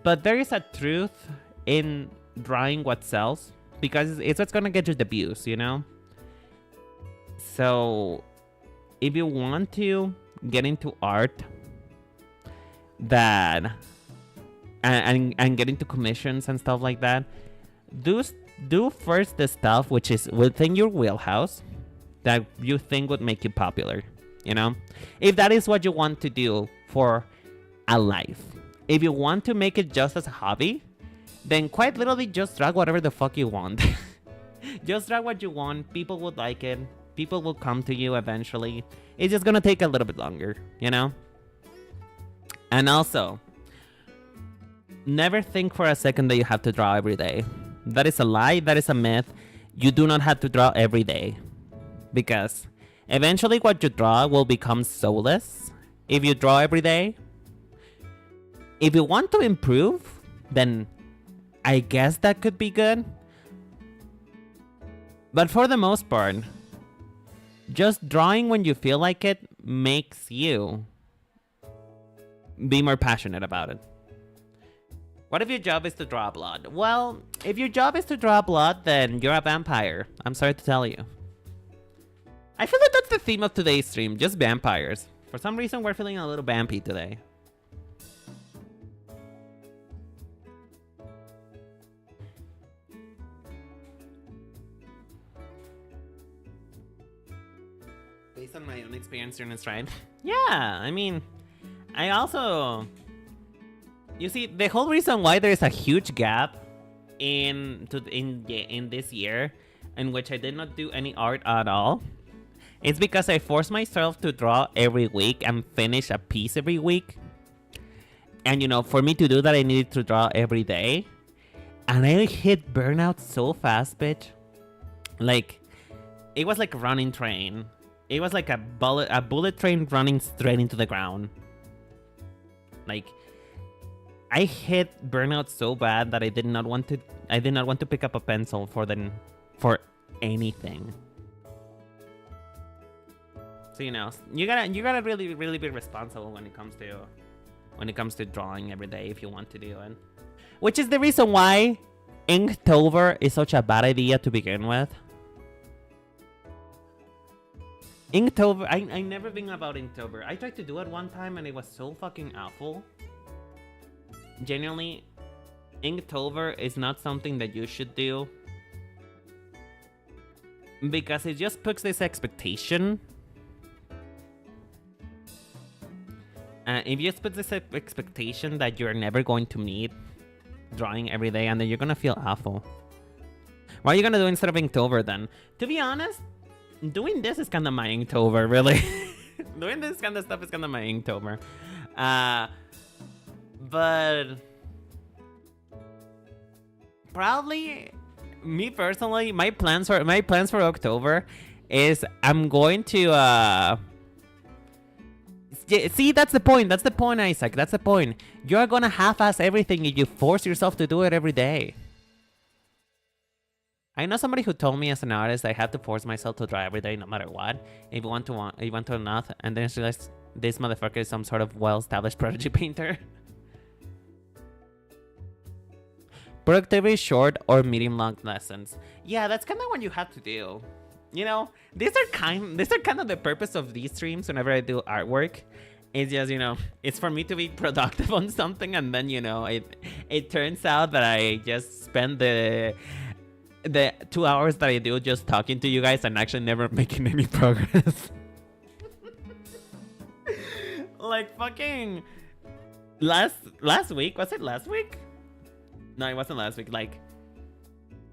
But there is a truth in drawing what sells, because it's what's gonna get you the views, you know? So if you want to get into art that and get into commissions and stuff like that, do first the stuff which is within your wheelhouse that you think would make you popular, you know? If that is what you want to do for a life. If you want to make it just as a hobby, then quite literally just drag whatever the fuck you want. Just drag what you want. People would like it. People will come to you eventually. It's just gonna take a little bit longer, you know? And also, never think for a second that you have to draw every day. That is a lie. That is a myth. You do not have to draw every day. Because eventually what you draw will become soulless if you draw every day. If you want to improve, then I guess that could be good. But for the most part, just drawing when you feel like it makes you be more passionate about it. What if your job is to draw blood? Well, if your job is to draw blood, then you're a vampire. I'm sorry to tell you. I feel like that's the theme of today's stream, just vampires. For some reason, we're feeling a little vampy today. Based on my own experience during this ride. Yeah, I mean, I also... You see, the whole reason why there is a huge gap in this year in which I did not do any art at all, it's because I forced myself to draw every week and finish a piece every week. And you know, for me to do that, I needed to draw every day. And I hit burnout so fast, bitch. Like, it was like a running train. It was like a bullet train running straight into the ground. Like, I hit burnout so bad that I did not want to pick up a pencil for anything. So you know, you gotta really be responsible when it comes to drawing every day if you want to do it. Which is the reason why Inktober is such a bad idea to begin with. Inktober, I never been about Inktober. I tried to do it one time and it was so fucking awful. Genuinely, Inktober is not something that you should do. Because it just puts this expectation. If you just put this expectation that you're never going to meet drawing every day, and then you're gonna feel awful. What are you gonna do instead of Inktober then? To be honest, doing this is kind of my Inktober, really. Doing this kind of stuff is kind of my Inktober. But probably me personally, my plans for October is I'm going to see, that's the point, Isaac, that's the point. You're gonna half-ass everything if you force yourself to do it every day. I know somebody who told me as an artist I have to force myself to draw every day no matter what, if you want to or not, and then I realized this motherfucker is some sort of well-established prodigy painter. Productivity short or medium-long lessons. Yeah, that's kind of what you have to do. You know, these are kind of the purpose of these streams whenever I do artwork. It's just, you know, it's for me to be productive on something, and then, you know, it turns out that I just spend the 2 hours that I do just talking to you guys and actually never making any progress. Like fucking last week, was it last week? No, it wasn't last week. Like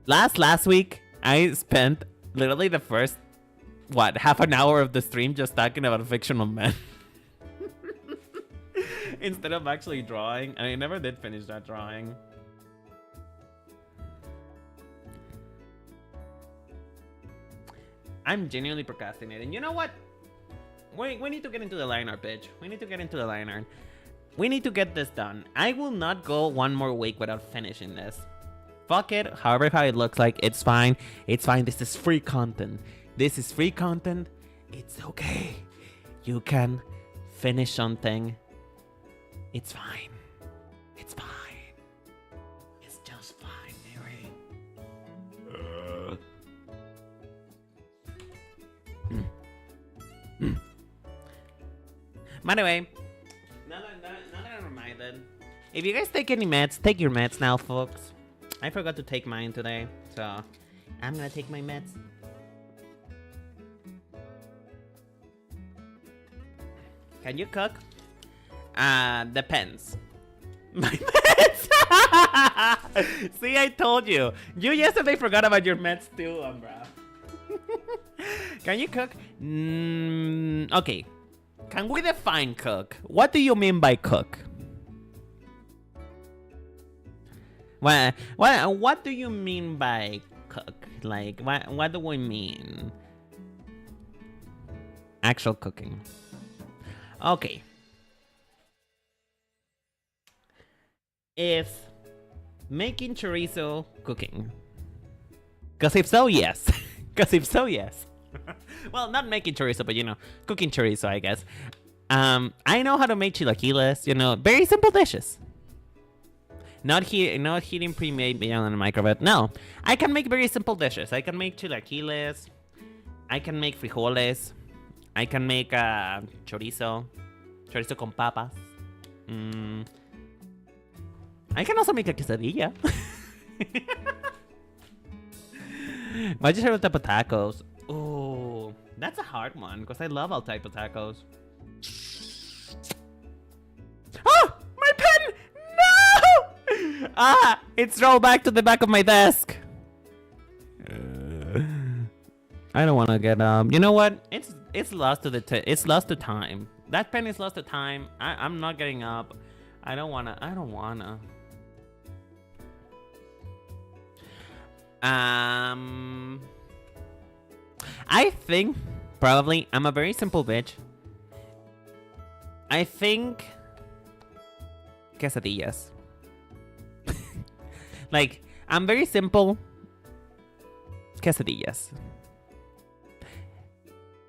last week, I spent literally the first half an hour of the stream just talking about fictional men. Instead of actually drawing. And I never did finish that drawing. I'm genuinely procrastinating. You know what? We need to get into the line art, bitch. We need to get into the line art. We need to get this done. I will not go one more week without finishing this. Fuck it. However how it looks like, it's fine. It's fine. This is free content. This is free content. It's okay. You can finish something. It's fine. It's fine. It's just fine, Mary. By the way, now that I'm reminded, if you guys take any meds, take your meds now, folks. I forgot to take mine today, so I'm gonna take my meds. Can you cook? Depends. My meds! See, I told you. You yesterday forgot about your meds too, Umbra. Can you cook? Okay. Can we define cook? What do you mean by cook? What do you mean by cook? Like, what do we mean? Actual cooking. Okay. Is making chorizo cooking? Because if so, yes. Well, not making chorizo, but, you know, cooking chorizo, I guess. I know how to make chilaquiles, you know, very simple dishes. Not heating pre-made beyond the microwave. No, I can make very simple dishes. I can make chilaquiles. I can make frijoles. I can make chorizo con papas. I can also make a quesadilla. Why'd you say type of tacos? Oh, that's a hard one because I love all type of tacos. Oh, my pen! No! Ah, it's rolled back to the back of my desk. I don't want to get You know what? It's lost to time. That pen is lost to time. I'm not getting up. I don't wanna. I think probably I'm a very simple bitch. I think quesadillas. Like, I'm very simple. Quesadillas.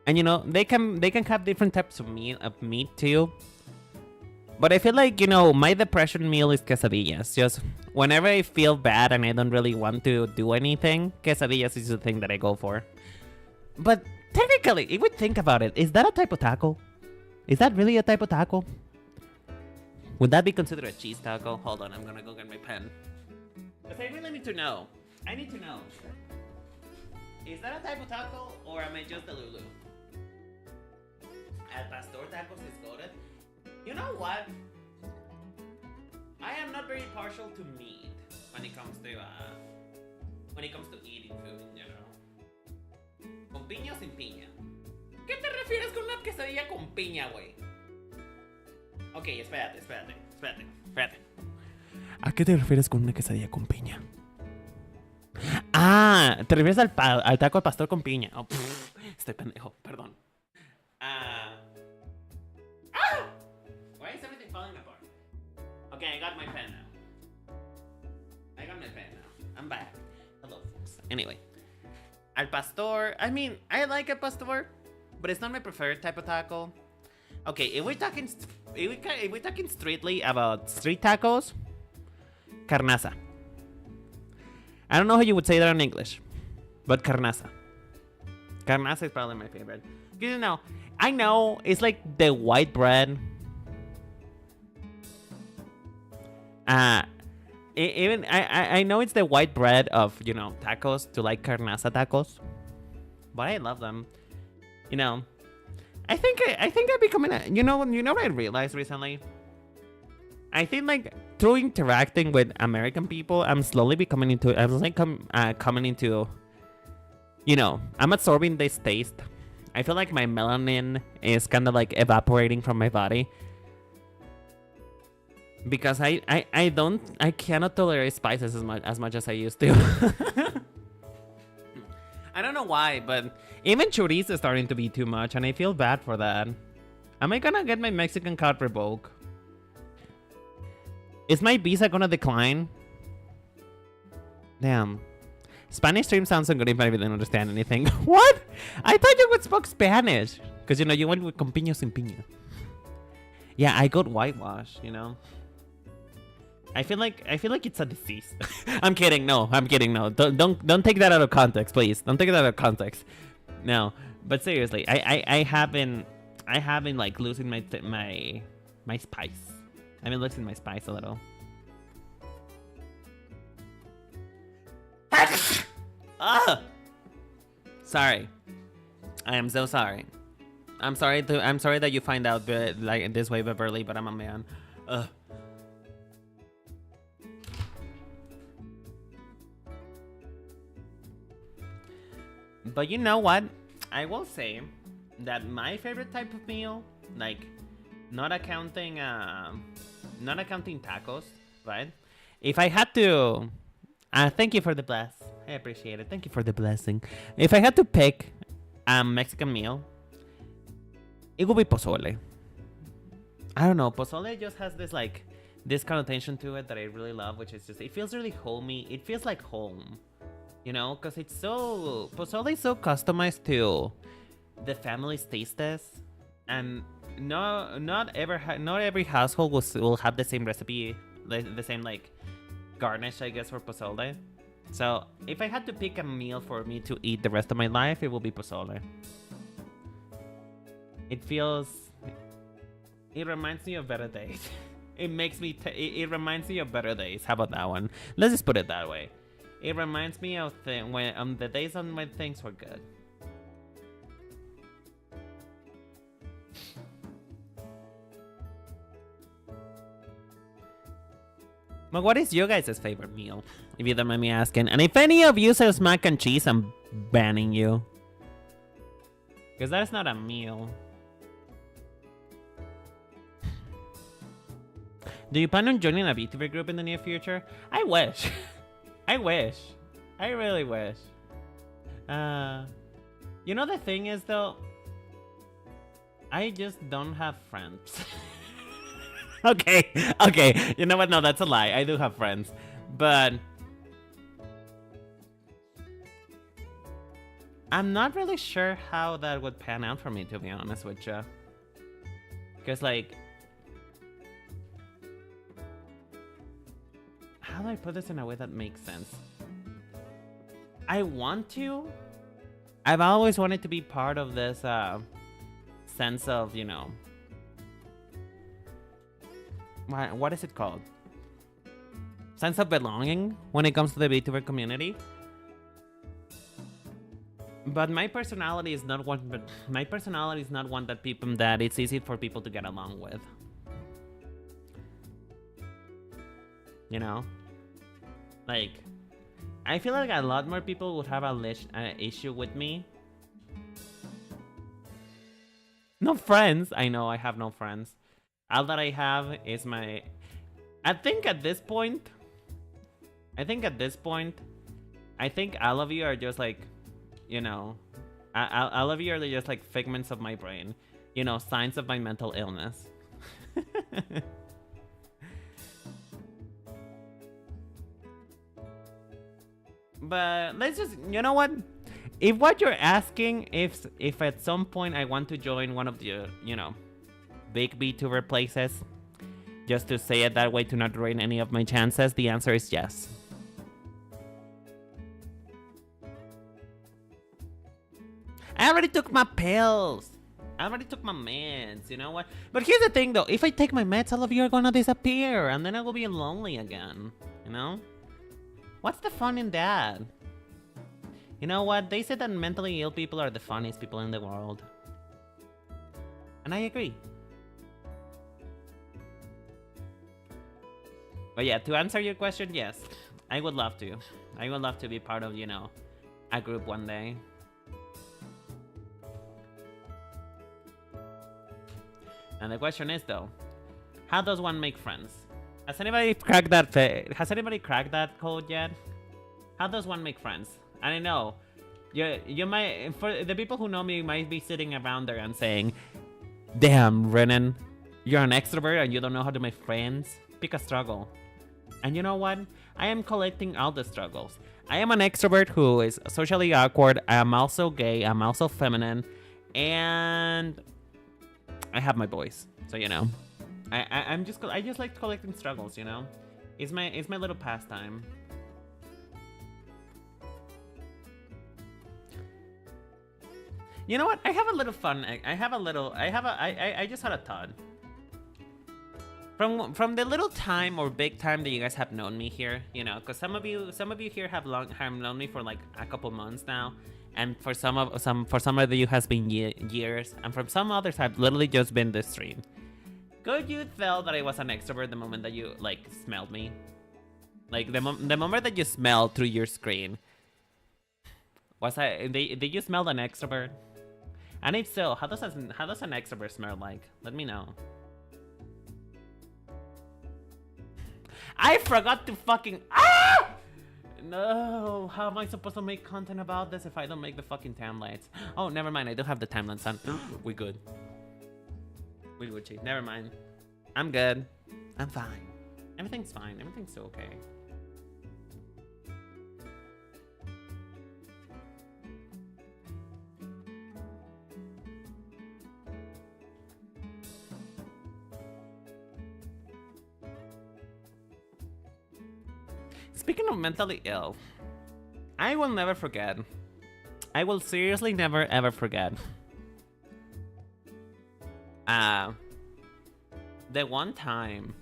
And you know, they can have different types of meat too. But I feel like, you know, my depression meal is quesadillas. Just whenever I feel bad and I don't really want to do anything, quesadillas is the thing that I go for. But technically, if we think about it, is that a type of taco? Is that really a type of taco? Would that be considered a cheese taco? Hold on, I'm gonna go get my pen. Because I really need to know. I need to know. Is that a type of taco, or am I just a Lulu? Al Pastor tacos is goated. You know what? I am not very partial to meat when it comes to eating food in general. ¿Con piña o sin piña? ¿Qué te refieres con una quesadilla con piña, güey? Ok, espérate. ¿A qué te refieres con una quesadilla con piña? Ah, te refieres al taco al pastor con piña. Oh, estoy pendejo, perdón. Why is everything falling apart? Okay, I got my pen now. I'm back. Hello, folks. Anyway, al pastor. I mean, I like al pastor, but it's not my preferred type of taco. Okay, if we're talking strictly about street tacos, carnaza. I don't know how you would say that in English, but carnaza. Carnaza is probably my favorite. You know, I know it's like the white bread. Even I know it's the white bread of, you know, tacos to like carnaza tacos, but I love them. You know, I think I'm becoming you know what I realized recently? I think like through interacting with American people, I'm slowly becoming into. I was like coming into. You know, I'm absorbing this taste. I feel like my melanin is kind of like evaporating from my body. Because I cannot tolerate spices as much as I used to. I don't know why, but even chorizo is starting to be too much, and I feel bad for that. Am I gonna get my Mexican card revoked? Is my visa gonna decline? Damn. Spanish stream sounds so good if I didn't understand anything. What? I thought you would speak Spanish. Because, you know, you went with con piña sin piña. Yeah, I got whitewashed, you know. I feel like it's a disease. I'm kidding. No. Don't take that out of context, please. Don't take that out of context. No. But seriously, I have been like losing my spice. I've been losing my spice a little. Sorry. I am so sorry. I'm sorry that you find out like this way, Beverly, but I'm a man. But you know what? I will say that my favorite type of meal, like not accounting tacos, right? If I had to, thank you for the bless. I appreciate it. Thank you for the blessing. If I had to pick a Mexican meal, it would be pozole. I don't know. Pozole just has this connotation to it that I really love, which is just, it feels really homey. It feels like home, you know, because pozole is so customized to the family's tastes, and not every household will have the same recipe, the same like garnish, I guess, for pozole. So if I had to pick a meal for me to eat the rest of my life, it will be pozole. It reminds me of better days. It reminds me of better days. How about that one? Let's just put it that way. It reminds me of when the days when things were good. But what is your guys' favorite meal? If you don't mind me asking. And if any of you says mac and cheese, I'm banning you. Because that's not a meal. Do you plan on joining a Vtuber group in the near future? I wish. I wish. I really wish. You know the thing is though, I just don't have friends. Okay. You know what? No, that's a lie. I do have friends, but I'm not really sure how that would pan out for me, to be honest with you. Because like, how do I put this in a way that makes sense? I want to. I've always wanted to be part of this sense of, you know, what is it called? Sense of belonging when it comes to the VTuber community. But my personality is not one. But my personality is not one that it's easy for people to get along with. You know, like, I feel like a lot more people would have an issue with me. No friends. I know I have no friends. All that I have is my. I think at this point, I think all of you are just like, you know, all of you are just like figments of my brain. You know, signs of my mental illness. But let's just, you know what? If what you're asking, if at some point I want to join one of the, you know, big VTuber places, just to say it that way to not ruin any of my chances, the answer is yes. I already took my pills. I already took my meds, you know what? But here's the thing though, if I take my meds, all of you are gonna disappear, and then I will be lonely again, you know? What's the fun in that? You know what? They said that mentally ill people are the funniest people in the world. And I agree. But yeah, to answer your question, yes. I would love to. I would love to be part of, you know, a group one day. And the question is though, how does one make friends? Has anybody cracked that code yet? How does one make friends? I don't know. You might, for the people who know me, might be sitting around there and saying, "Damn, Renan, you're an extrovert and you don't know how to make friends. Pick a struggle." And you know what? I am collecting all the struggles. I am an extrovert who is socially awkward. I am also gay. I'm also feminine, and I have my voice. So you know, I just like collecting struggles. You know, it's my little pastime. You know what? I have a little fun. I just had a thought. From the little time or big time that you guys have known me here, you know, because some of you here have known me for like a couple months now, and for some of you has been years, and from some others have literally just been this stream. Could you tell that I was an extrovert the moment that you like smelled me? Like the moment that you smelled through your screen. Did you smell an extrovert? And if so, how does an extrovert smell like? Let me know. I forgot to fucking no, how am I supposed to make content about this if I don't make the fucking timelines? Oh, never mind, I do have the timelines on. We good. We Gucci. Never mind. I'm good. I'm fine. Everything's fine. Everything's okay. Speaking of mentally ill, I will never forget. I will seriously never ever forget. The one time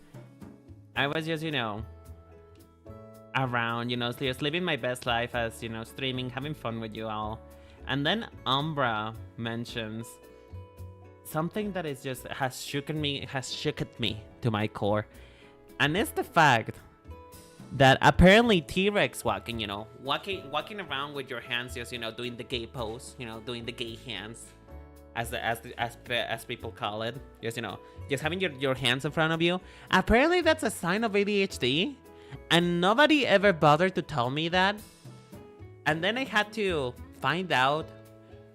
I was just, you know, around, you know, just living my best life as, you know, streaming, having fun with you all. And then Umbra mentions something that is just has shooked me to my core. And it's the fact that apparently T-Rex walking around with your hands just, you know, doing the gay pose, you know, doing the gay hands. as people call it. Just just having your hands in front of you. Apparently, that's a sign of ADHD, and nobody ever bothered to tell me that. And then I had to find out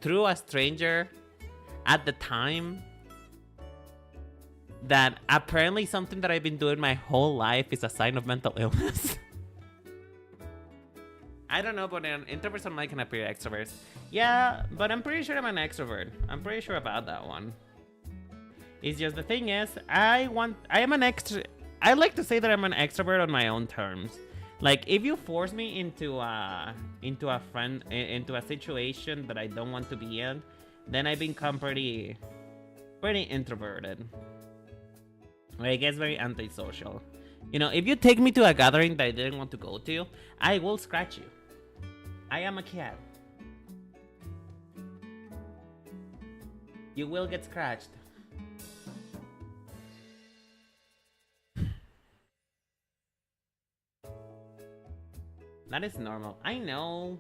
through a stranger at the time that apparently something that I've been doing my whole life is a sign of mental illness. I don't know, but introverts on mic can appear extroverts. Yeah, but I'm pretty sure I'm an extrovert. I'm pretty sure about that one. It's just the thing is, I like to say that I'm an extrovert on my own terms. Like, if you force me into a situation that I don't want to be in, then I become pretty introverted. I guess very antisocial. If you take me to a gathering that I didn't want to go to, I will scratch you. I am a cat. You will get scratched. That is normal. I know.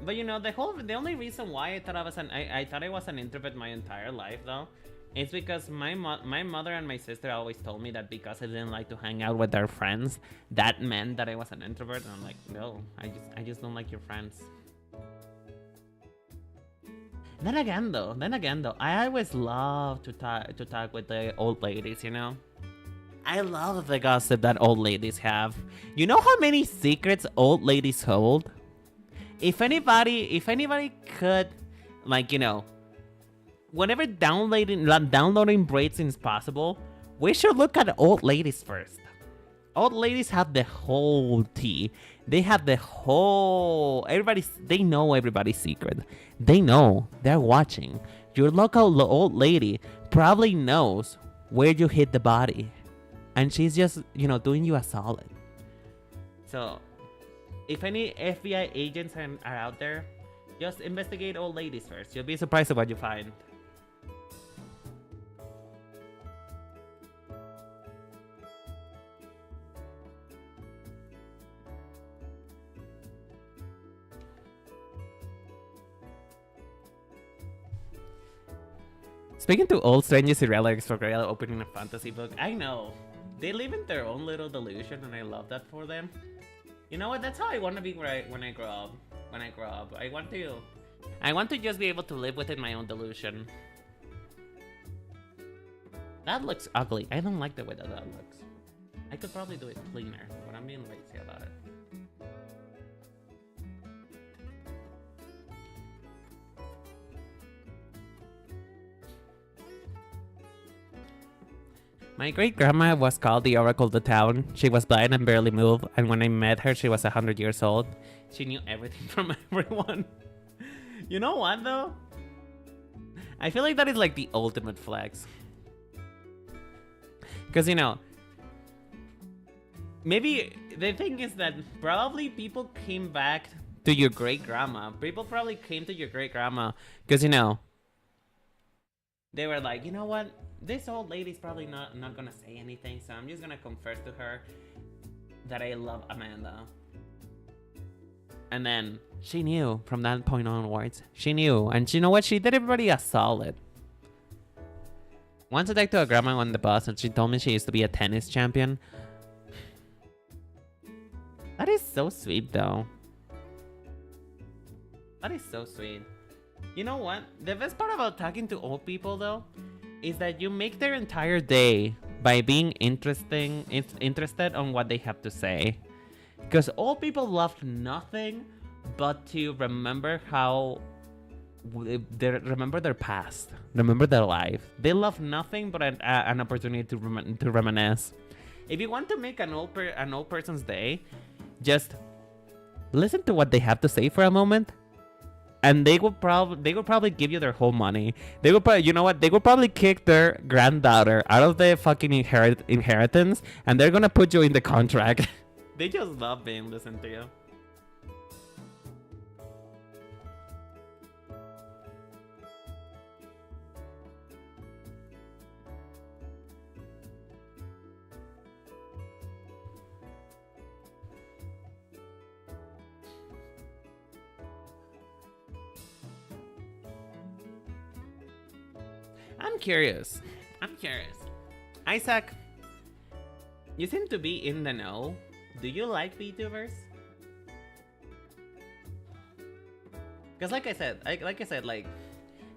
But the only reason why I thought I was an introvert my entire life though, is because my mother and my sister always told me that because I didn't like to hang out with their friends, that meant that I was an introvert. And I'm like, no, I just don't like your friends. Then again though, I always love to talk with the old ladies, I love the gossip that old ladies have. You know how many secrets old ladies hold? If anybody could, whenever downloading braids is possible, we should look at old ladies first. Old ladies have the whole tea. They have the whole... They know everybody's secret. They know. They're watching. Your local old lady probably knows where you hit the body. And she's just, doing you a solid. So, if any FBI agents are out there, just investigate old ladies first. You'll be surprised at what you find. Speaking to old strangers in relics for Grail opening a fantasy book, I know. They live in their own little delusion, and I love that for them. You know what? That's how I want to be when I grow up. I want to just be able to live within my own delusion. That looks ugly. I don't like the way that looks. I could probably do it cleaner, but I'm being lazy about it. My great-grandma was called the Oracle of the town. She was blind and barely moved, and when I met her, she was 100 years old. She knew everything from everyone. You know what, though? I feel like that is like the ultimate flex. Because, maybe the thing is that probably people came back to your great-grandma. People probably came to your great-grandma because, they were like, you know what? This old lady's probably not gonna say anything, so I'm just gonna confess to her that I love Amanda. And then she knew from that point onwards. She knew, and you know what? She did everybody a solid. Once I talked to a grandma on the bus, and she told me she used to be a tennis champion. That is so sweet, though. That is so sweet. You know what? The best part about talking to old people, though, is that you make their entire day by being interested on what they have to say. Because old people love nothing but to remember remember their past, remember their life. They love nothing but an opportunity to reminisce. If you want to make an old person's day, just listen to what they have to say for a moment. And they will probably give you their whole money. They will probably, you know what? They will probably kick their granddaughter out of the fucking inheritance, and they're gonna put you in the contract. They just love being listened to you. I'm curious. Isaac, you seem to be in the know. Do you like VTubers? Because like I said, like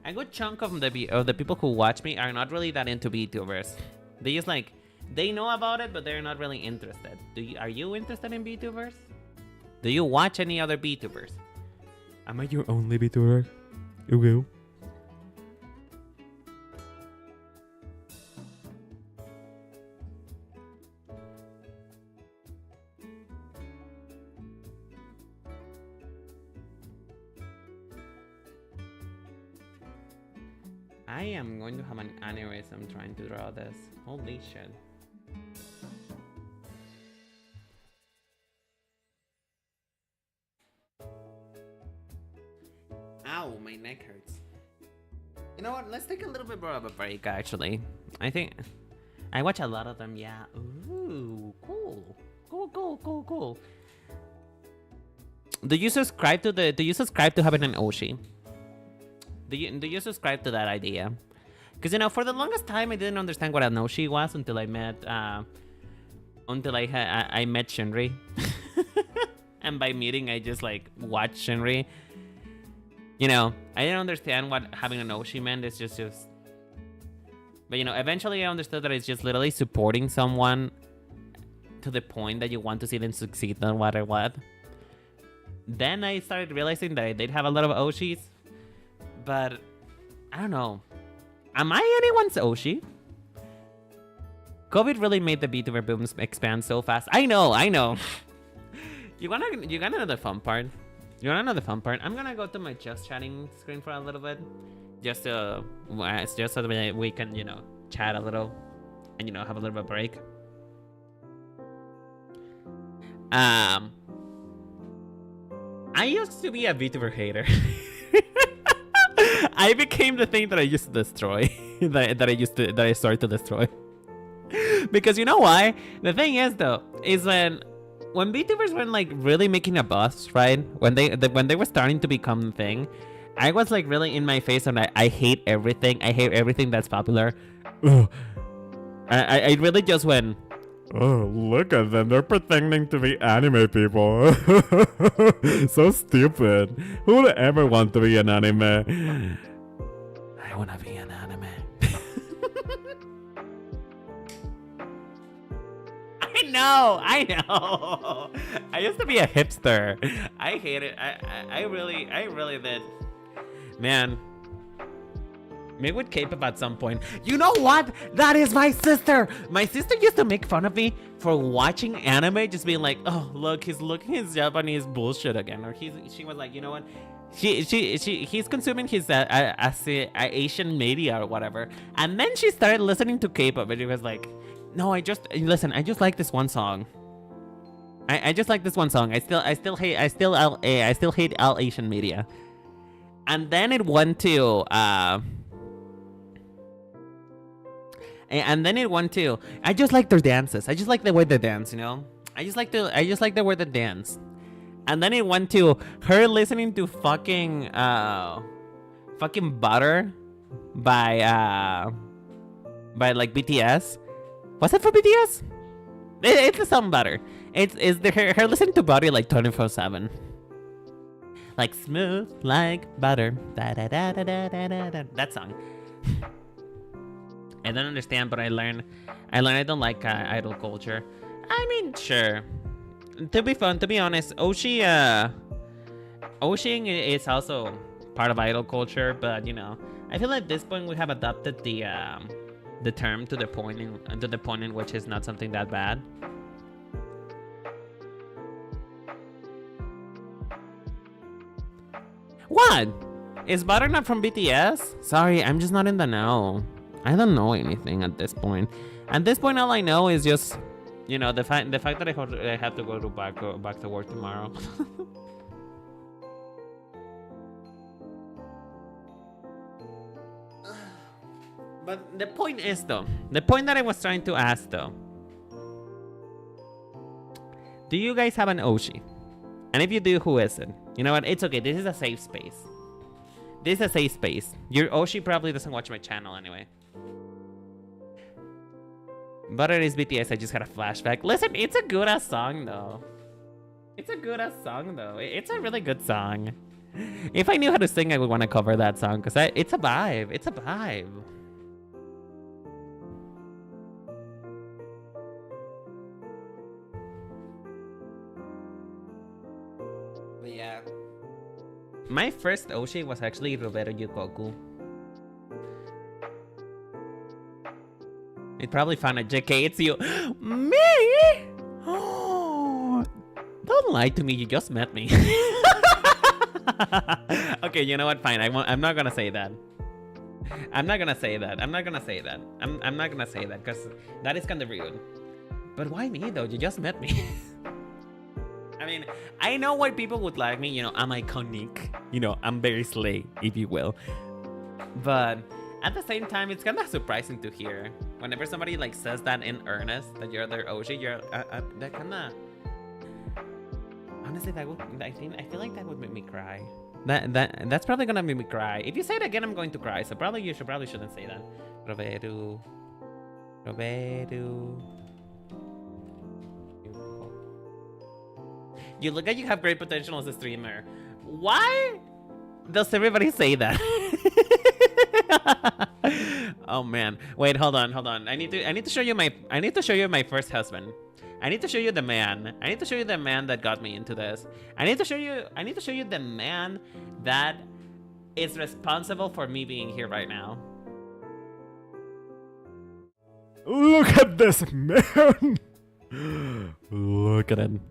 a good chunk of the people who watch me are not really that into VTubers. They just like, they know about it, but they're not really interested. Are you interested in VTubers? Do you watch any other VTubers? Am I your only VTuber? Okay. I am going to have an aneurysm trying to draw this. Holy shit. Ow, my neck hurts. You know what? Let's take a little bit more of a break, actually. I think I watch a lot of them, yeah. Ooh, cool. Cool. Do you subscribe to having an Oshi? Do you subscribe to that idea? Because, you know, for the longest time, I didn't understand what an Oshi was until I met, I met Shinri. And by meeting, I just, like, watched Shinri. You know, I didn't understand what having an Oshi meant. It's just... But, you know, eventually I understood that it's just literally supporting someone to the point that you want to see them succeed no matter what. Then I started realizing that I did have a lot of Oshis. But, I don't know. Am I anyone's Oshi? COVID really made the VTuber boom expand so fast. I know. You wanna know the fun part? I'm gonna go to my just chatting screen for a little bit. Just so that we can, you know, chat a little. And, you know, have a little bit of break. I used to be a VTuber hater. I became the thing that I used to destroy. that I started to destroy. Because you know why? The thing is though, is when VTubers were like really making a buzz, right? When they were starting to become the thing, I was like really in my face and I hate everything. I hate everything that's popular. Ugh. I really just went, oh, look at them. They're pretending to be anime people. So stupid. Who would ever want to be an anime? I want to be an anime. I know. I used to be a hipster. I hate it. I really did. Man. Maybe with K-pop at some point. You know what? That is my sister. My sister used to make fun of me for watching anime, just being like, "Oh, look, he's looking his Japanese bullshit again." Or she was like, "You know what? He's consuming his Asian media or whatever." And then she started listening to K-pop, and she was like, "No, I just like this one song. I just like this one song. I still hate all Asian media." And then it went to I just like their dances. I just like the way they dance, you know? I just like the way they dance. And then it went to her listening to fucking Butter by like BTS. Was it for BTS? It's the song Butter. Her listening to Butter like 24/7. Like smooth like butter. Da da da da da da da. That song. I don't understand, but I learned I don't like idol culture. I mean, sure. To be honest, Oshing is also part of idol culture, but you know, I feel like at this point we have adopted the term to the point in which it's not something that bad. What? Is Butter not from BTS? Sorry, I'm just not in the know. I don't know anything at this point. At this point, all I know is just, you know, the fact that I have to go back to work tomorrow. But the point is though, the point that I was trying to ask though, do you guys have an Oshi? And if you do, who is it? You know what? It's okay. This is a safe space. This is a safe space. Your Oshi probably doesn't watch my channel anyway. Butter is BTS. I just had a flashback. Listen, it's a good ass song though. It's a good ass song though. It's a really good song. If I knew how to sing, I would want to cover that song because it's a vibe. It's a vibe. But yeah. My first Oshi was actually Roberto Yukoku. It probably found a JK. It's you. Me? Oh, don't lie to me. You just met me. Okay, you know what? Fine. I'm not gonna say that. I'm not gonna say that. I'm not gonna say that because that is kind of rude. But why me though? You just met me. I mean, I know why people would like me. You know, I'm iconic. You know, I'm very slay, if you will. But at the same time, it's kind of surprising to hear. Whenever somebody like says that in earnest, that you're their Oshi, you're that kind of. Honestly, I feel like that would make me cry. That's probably gonna make me cry. If you say it again, I'm going to cry. So probably shouldn't say that. Roberto. You look like you have great potential as a streamer. Why does everybody say that? Oh man. Wait, hold on. I need to show you my first husband. I need to show you the man. I need to show you the man that got me into this. I need to show you the man that is responsible for me being here right now. Look at this man. Look at him.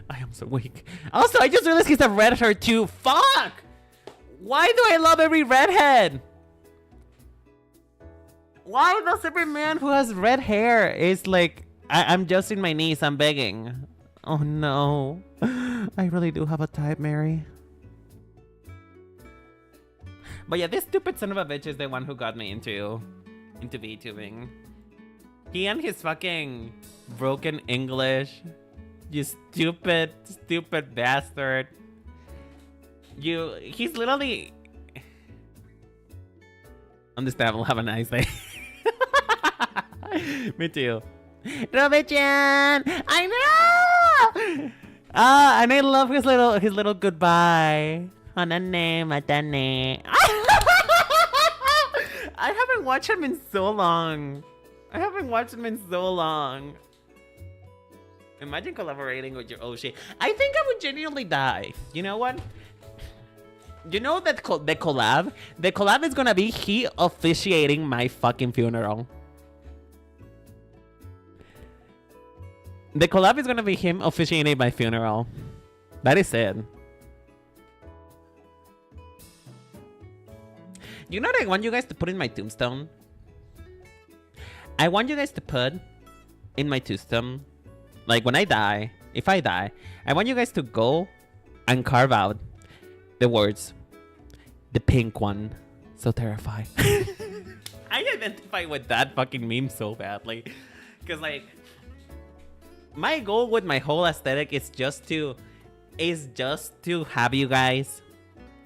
I am so weak. Also, I just realized he's a redhead too. Fuck! Why do I love every redhead? Why does every man who has red hair is like, I'm just in my knees, I'm begging. Oh no. I really do have a type, Mary. But yeah, this stupid son of a bitch is the one who got me into VTubing. He and his fucking broken English. You stupid bastard. He's literally... Understandable, have a nice day. Me too. Robert-chan! I know! And I love his little goodbye. Hanane matane. I haven't watched him in so long. Imagine collaborating with your Oshi. I think I would genuinely die. You know what? You know that the collab? The collab is gonna be he officiating my fucking funeral. The collab is gonna be him officiating my funeral. That is it. You know what I want you guys to put in my tombstone? I want you guys to put in my tombstone, like when I die, if I die, I want you guys to go and carve out the words, the pink one, so terrified. I identify with that fucking meme so badly. Because like, my goal with my whole aesthetic is just to have you guys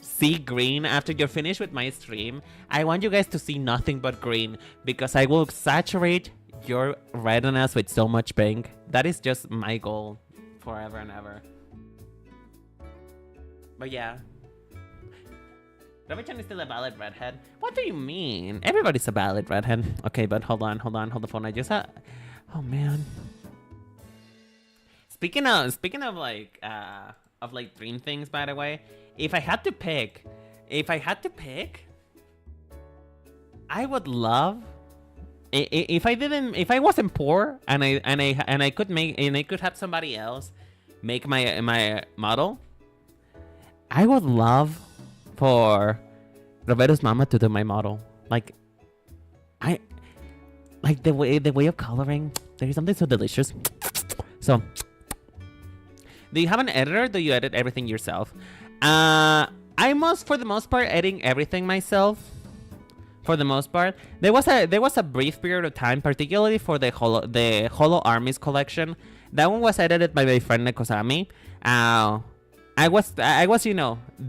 see green after you're finished with my stream. I want you guys to see nothing but green because I will saturate your retinas with so much pink. That is just my goal forever and ever. But yeah. Robert-chan is still a valid redhead. What do you mean? Everybody's a valid redhead. Okay, but hold on, hold the phone. I just had... Oh man. Speaking of like dream things, by the way, if I had to pick, I would love if I wasn't poor and I could have somebody else make my model. I would love for Roberto's mama to do my model. Like the way of coloring. There is something so delicious. So, do you have an editor? Do you edit everything yourself? I must, for the most part, editing everything myself. For the most part, there was a brief period of time, particularly for the Holo Armies collection. That one was edited by my friend Nekosami. I was,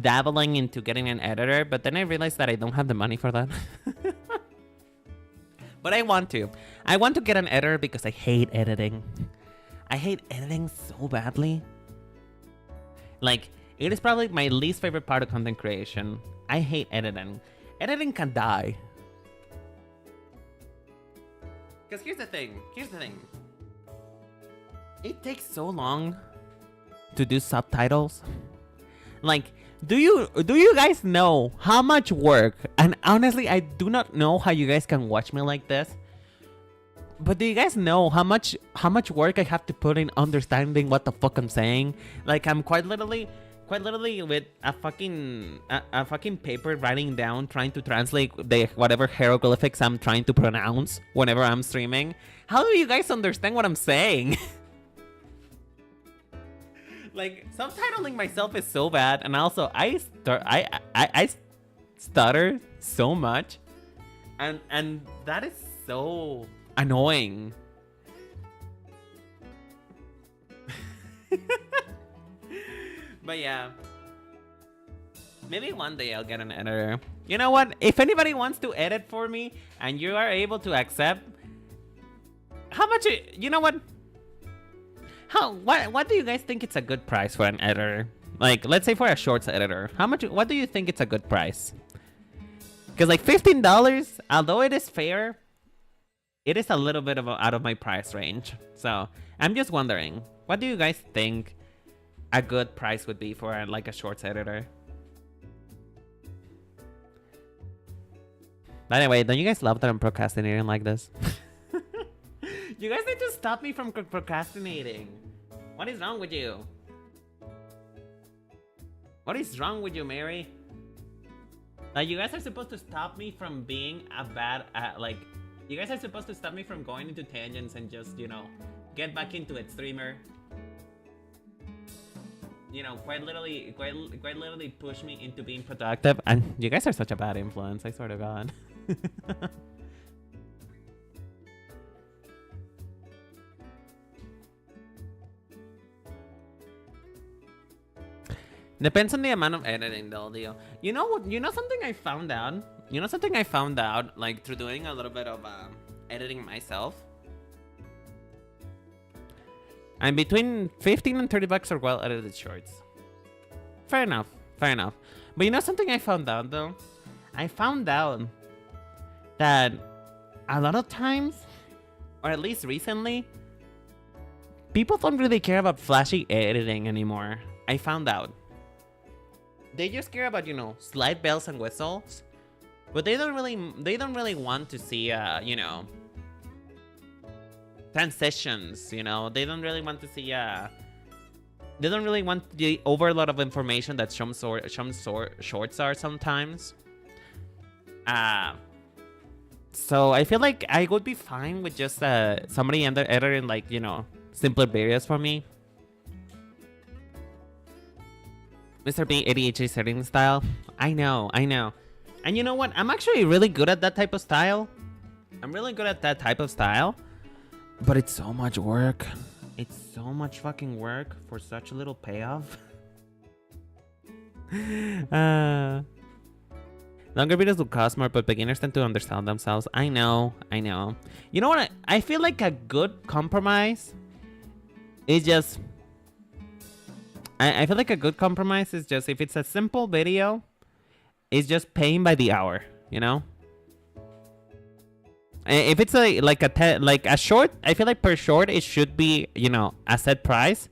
dabbling into getting an editor, but then I realized that I don't have the money for that. But I want to. I want to get an editor because I hate editing. I hate editing so badly. Like, it is probably my least favorite part of content creation. I hate editing. Editing can die. Because here's the thing. It takes so long to do subtitles. Like, do you guys know how much work? And honestly, I do not know how you guys can watch me like this. But do you guys know how much work I have to put in understanding what the fuck I'm saying? Like, I'm quite literally with a fucking paper writing down, trying to translate whatever hieroglyphics I'm trying to pronounce whenever I'm streaming. How do you guys understand what I'm saying? Like, subtitling myself is so bad, and also I stutter so much, and that is so annoying. But yeah, maybe one day I'll get an editor. You know what? If anybody wants to edit for me and you are able to accept, how much? You know what? What do you guys think it's a good price for an editor? Like, let's say for a shorts editor, what do you think it's a good price? Because like $15, although it is fair, it is a little bit out of my price range. So I'm just wondering, what do you guys think a good price would be for like a shorts editor? By the way, don't you guys love that I'm procrastinating like this? You guys need to stop me from procrastinating. What is wrong with you? What is wrong with you, Mary? Like, you guys are supposed to stop me from being a bad, you guys are supposed to stop me from going into tangents and just, get back into it, streamer. Quite literally push me into being productive. And you guys are such a bad influence, I swear to God. Depends on the amount of editing, though, Leo. You know something I found out? Like, through doing a little bit of editing myself? I'm between 15 and 30 bucks for well-edited shorts. Fair enough. But you know something I found out, though? I found out that a lot of times, or at least recently, people don't really care about flashy editing anymore. I found out. They just care about, slight bells and whistles, but they don't really want to see, transitions, They don't really want to see, they don't really want the overload of information that some shorts are sometimes. So I feel like I would be fine with just somebody editing, like, simpler videos for me. Mr. B, ADHD setting style. I know. And you know what? I'm actually really good at that type of style. But it's so much work. It's so much fucking work for such a little payoff. Longer videos will cost more, but beginners tend to understand themselves. I know. You know what? I feel like a good compromise is just... I feel like a good compromise is just, if it's a simple video, it's just paying by the hour, If it's like a short, I feel like per short it should be, a set price.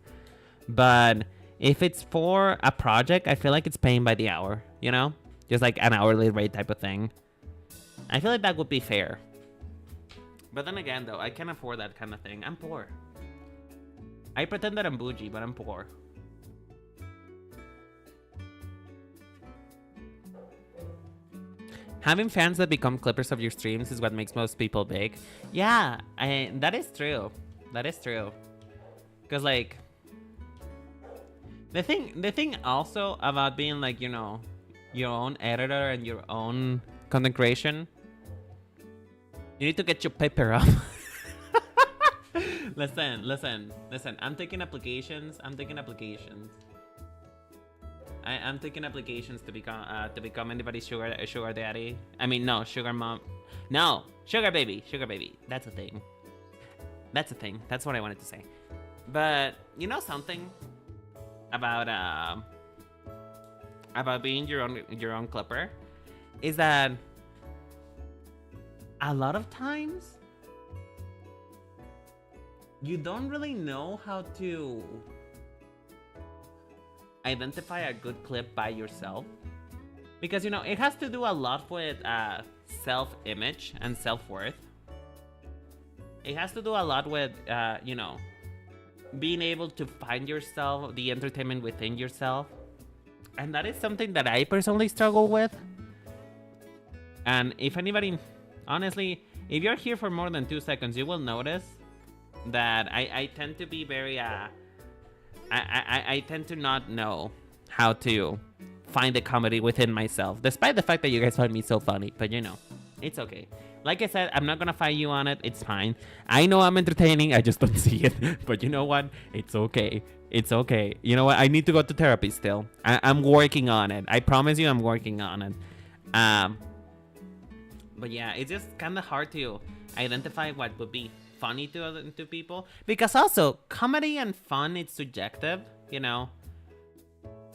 But if it's for a project, I feel like it's paying by the hour, just like an hourly rate type of thing. I feel like that would be fair. But then again, though, I can't afford that kind of thing. I'm poor. I pretend that I'm bougie, but I'm poor. Having fans that become clippers of your streams is what makes most people big. Yeah, that is true. Because, like, the thing also about being, like, your own editor and your own content creation, you need to get your paper up. Listen. I'm taking applications. I'm taking applications to become anybody's sugar daddy. I mean, no, sugar mom. No, sugar baby. That's a thing. That's a thing. That's what I wanted to say. But you know something about being your own clipper is that a lot of times you don't really know how to identify a good clip by yourself, because you know it has to do a lot with self-image and self-worth. It has to do a lot with you know, being able to find yourself, the entertainment within yourself. And that is something that I personally struggle with. And if anybody, honestly, if you're here for more than 2 seconds, you will notice that I tend to be very, I tend to not know how to find the comedy within myself, despite the fact that you guys find me so funny. But you know, it's okay. Like I said, I'm not gonna fight you on it. It's fine. I know I'm entertaining. I just don't see it. But you know what? It's okay. It's okay. You know what? I need to go to therapy still. I'm working on it. I promise you I'm working on it. But yeah, it's just kind of hard to identify what would be funny to people. Because also, comedy and fun, it's subjective, you know?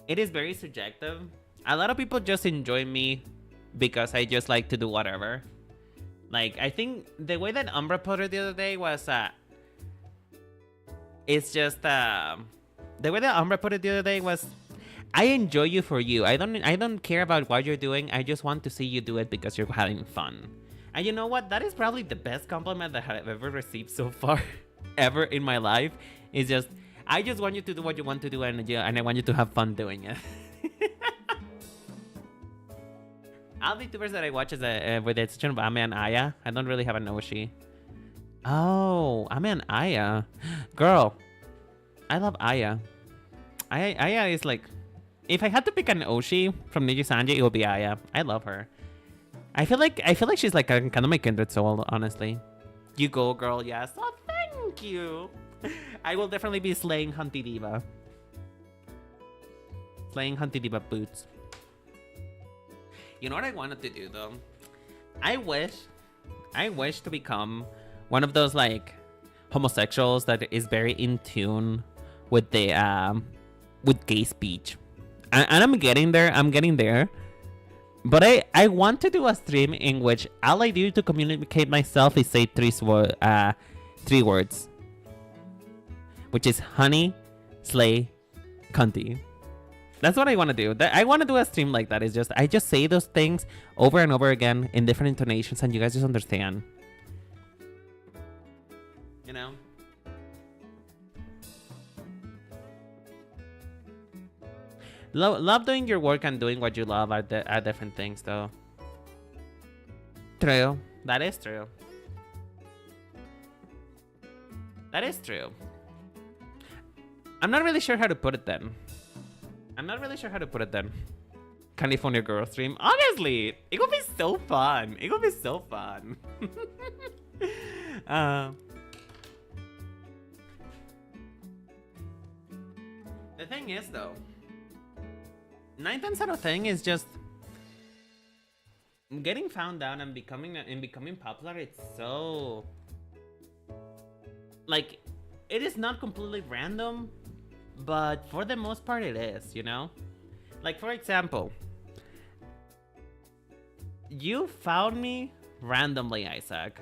It is very subjective. A lot of people just enjoy me because I just like to do whatever. Like, I think the way that Umbra put it the other day was, it's just, the way that Umbra put it the other day was, I enjoy you for you. I don't care about what you're doing. I just want to see you do it because you're having fun. And you know what? That is probably the best compliment that I've ever received so far, ever in my life. It's just, I just want you to do what you want to do, and I want you to have fun doing it. All the Vtubers that I watch is with the exception of Ame and Aya. I don't really have an Oshi. Oh, Ame and Aya. Girl, I love Aya. Aya is like, if I had to pick an Oshi from Niji Sanji, it would be Aya. I love her. I feel like she's like kind of my kindred soul, honestly. You go, girl, yes. Oh, thank you. I will definitely be slaying Hunty Diva. Slaying Hunty Diva boots. You know what I wanted to do though? I wish to become one of those like homosexuals that is very in tune with the with gay speech. And I'm getting there. But I want to do a stream in which all I do to communicate myself is say three words. Which is honey, slay, cunty. That's what I want to do. I want to do a stream like that. It's just, I just say those things over and over again in different intonations and you guys just understand. You know? Love doing your work and doing what you love are different things though. True. That is true. That is true. I'm not really sure how to put it then. California Girl stream. Honestly, it would be so fun. The thing is though, 9 times out of 10 is just getting found out and becoming popular. It's so like, it is not completely random, but for the most part it is, you know? Like, for example, you found me randomly, Isaac.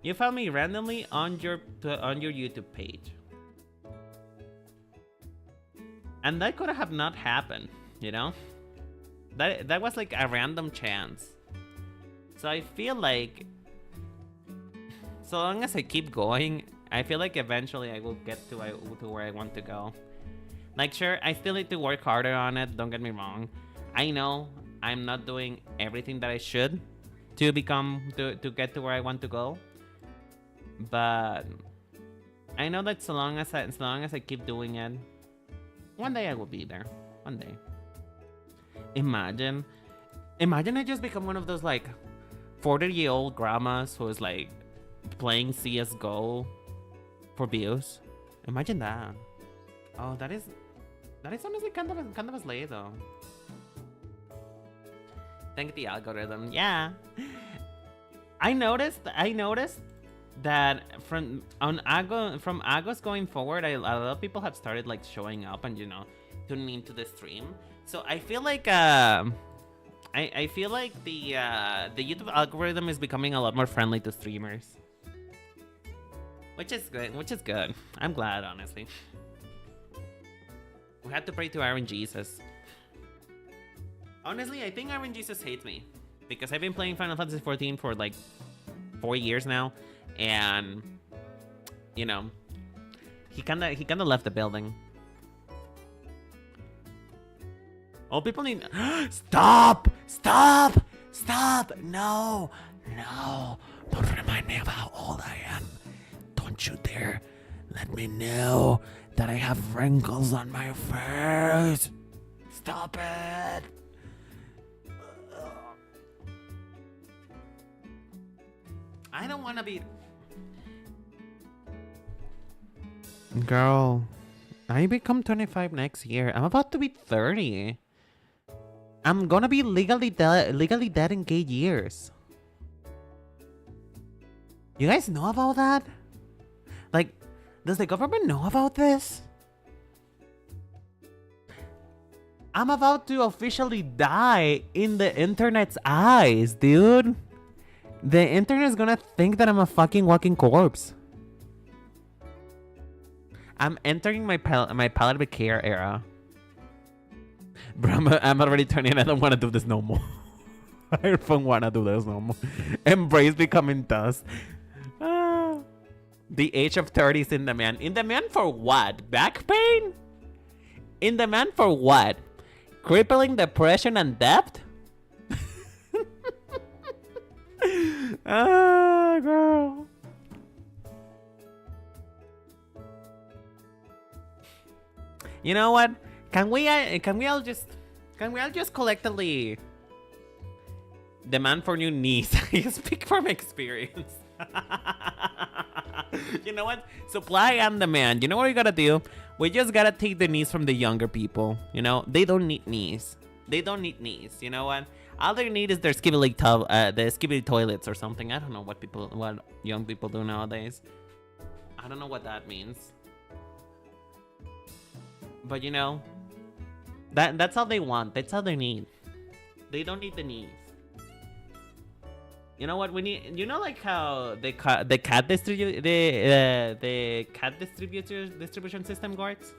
You found me randomly on your YouTube page. And that could have not happened, you know? That was like a random chance. So I feel like, so long as I keep going, I feel like eventually I will get to where I want to go. Like, sure, I still need to work harder on it, don't get me wrong. I know I'm not doing everything that I should to get to where I want to go. But I know that so long as I keep doing it, one day I will be there. One day. Imagine I just become one of those like 40-year-old grandmas who is like playing CSGO for views. Imagine that. Oh, that is That is honestly kind of a slay though. Thank the algorithm. Yeah. I noticed that from August going forward, a lot of people have started like showing up and tuning into the stream. So I feel like I feel like the YouTube algorithm is becoming a lot more friendly to streamers, which is good. I'm glad, honestly. We had to pray to Iron Jesus. Honestly, I think Iron Jesus hates me because I've been playing Final Fantasy XIV for like 4 years now, and he kind of left the building. Oh, people need stop! No, don't remind me of how old I am. Don't you dare let me know that I have wrinkles on my face. Stop it. I don't want to be... Girl, I become 25 next year. I'm about to be 30. I'm gonna be legally dead in 8 years. You guys know about that? Like, does the government know about this? I'm about to officially die in the internet's eyes, dude. The internet's gonna think that I'm a fucking walking corpse. I'm entering my palliative care era. Bro, I'm already turning. I don't want to do this no more. I don't want to do this no more. Embrace becoming dust. The age of 30 is in demand. In demand for what? Back pain? In demand for what? Crippling depression and debt? Girl. You know what? Can we all just collectively demand for new knees? I speak from experience. You know what? Supply and demand. You know what we gotta do? We just gotta take the knees from the younger people. They don't need knees. They don't need knees. You know what? All they need is their skibidi toilets or something. I don't know what young people do nowadays. I don't know what that means. But that's all they want. That's all they need. They don't need the knees. You know what we need? Like how the cat distribution system works.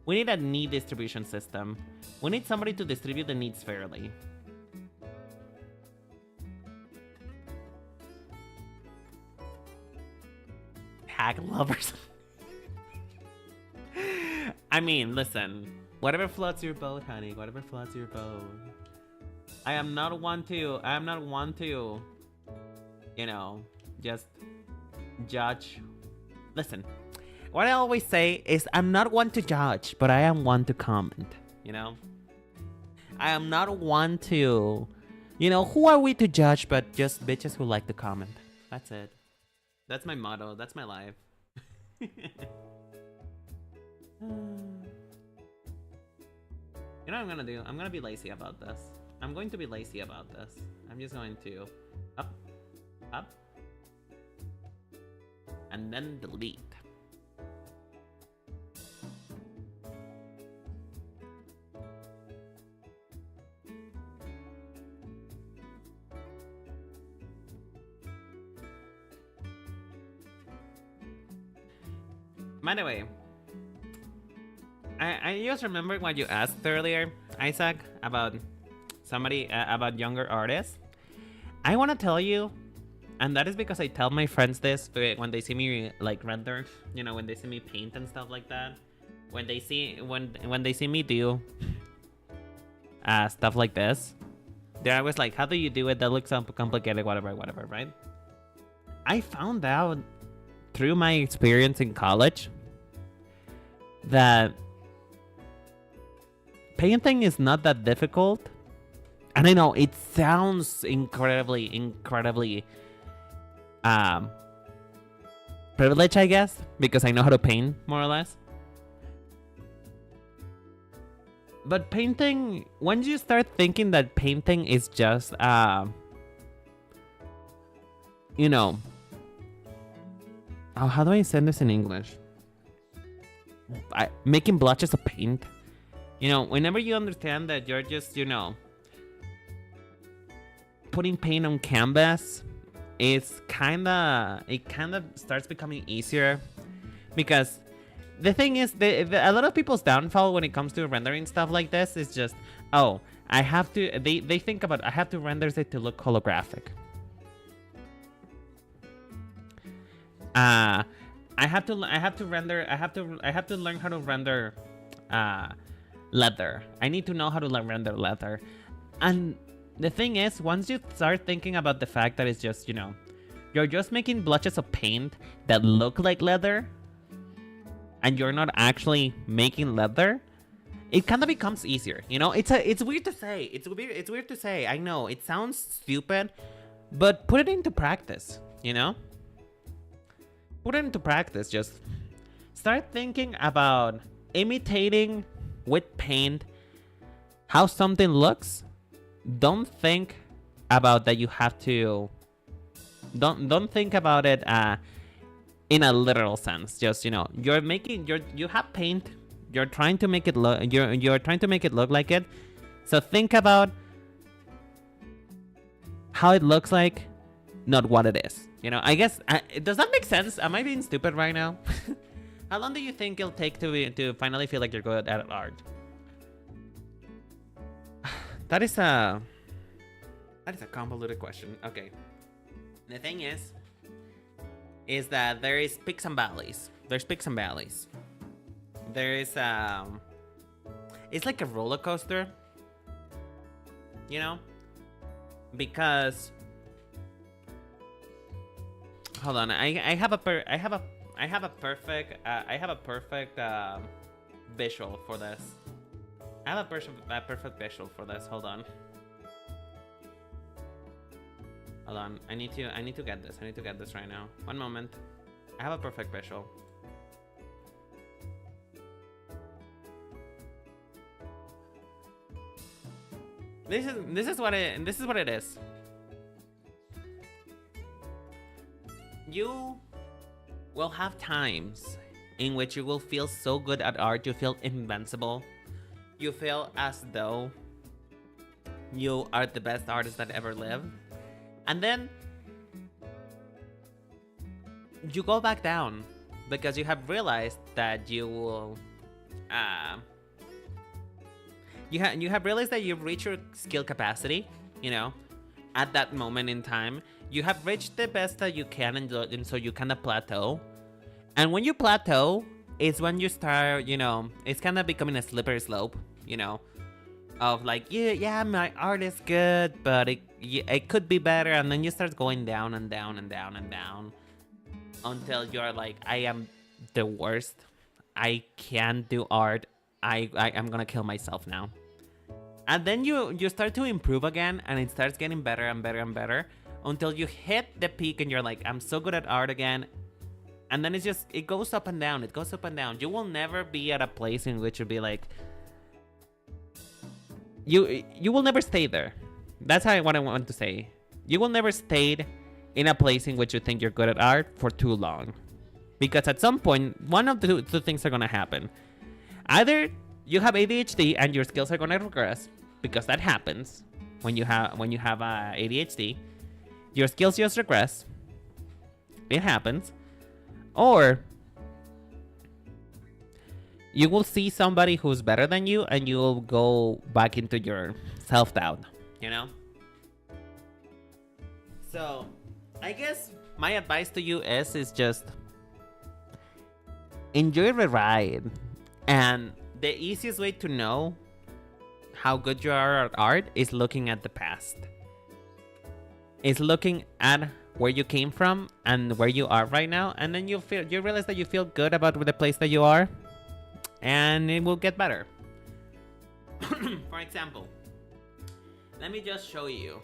We need a knee distribution system. We need somebody to distribute the needs fairly. Hack lovers. I mean, listen. Whatever floats your boat, honey. Whatever floats your boat. I am not one to, just judge. Listen, what I always say is I'm not one to judge, but I am one to comment, I am not one to, who are we to judge but just bitches who like to comment. That's it. That's my motto. That's my life. You know what I'm gonna do? I'm gonna be lazy about this. I'm going to be lazy about this. I'm just going to up, and then delete. By the way, I just remembered what you asked earlier, Isaac, about somebody about younger artists. I want to tell you, and that is because I tell my friends this when they see me like render, when they see me paint and stuff like that. When they see me do stuff like this, they're always like, "How do you do it? That looks so complicated, whatever, right?" I found out through my experience in college that painting is not that difficult. And I know it sounds incredibly privileged, I guess, because I know how to paint more or less. But painting, once you start thinking that painting is just, you know, oh, how do I say this in English? Making blotches of paint. You know, whenever you understand that you're just, you know, putting paint on canvas, it kind of starts becoming easier. Because the thing is, a lot of people's downfall when it comes to rendering stuff like this is just, oh, I have to, they think about, I have to render it to look holographic. I have to learn how to render leather. I need to know how to render leather. And the thing is, once you start thinking about the fact that it's just, you know, you're just making blotches of paint that look like leather, and you're not actually making leather, it kind of becomes easier. You know, it's weird to say. It's weird to say. I know it sounds stupid, but put it into practice. You know, put it into practice. Just start thinking about imitating with paint how something looks. Don't think about that you have to. Don't think about it in a literal sense. Just, you know, you have paint. You're trying to make it look. You're trying to make it look like it. So think about how it looks like, not what it is. You know, I guess does that make sense? Am I being stupid right now? How long do you think it'll take to finally feel like you're good at art? That is a convoluted question. Okay. The thing is that there is peaks and valleys. There's peaks and valleys. There is it's like a roller coaster, you know, because hold on, I have a perfect visual for this. I have a perfect visual for this. Hold on. I need to get this. I need to get this right now. One moment. I have a perfect visual. This is what it is. You will have times in which you will feel so good at art, you feel invincible. You feel as though you are the best artist that ever lived. And then you go back down because you have realized that you will you have realized that you've reached your skill capacity, you know, at that moment in time. You have reached the best that you can, and so you kind of plateau. And when you plateau, it's when you start, you know, it's kind of becoming a slippery slope, you know, of like, yeah, my art is good, but it could be better. And then you start going down and down and down and down until you're like, I am the worst. I can't do art. I'm gonna kill myself now. And then you start to improve again, and it starts getting better and better and better until you hit the peak and you're like, I'm so good at art again. And then it goes up and down. It goes up and down. You will never be at a place in which you'll be like, you will never stay there. That's what I want to say. You will never stay in a place in which you think you're good at art for too long. Because at some point, one of the two things are going to happen. Either you have ADHD and your skills are going to regress, because that happens when you have ADHD. Your skills just regress. It happens. Or you will see somebody who's better than you and you will go back into your self-doubt, you know? So, I guess my advice to you is just enjoy the ride. And the easiest way to know how good you are at art is looking at the past. It's looking at where you came from and where you are right now, and then you realize that you feel good about the place that you are, and it will get better. For example, let me just show you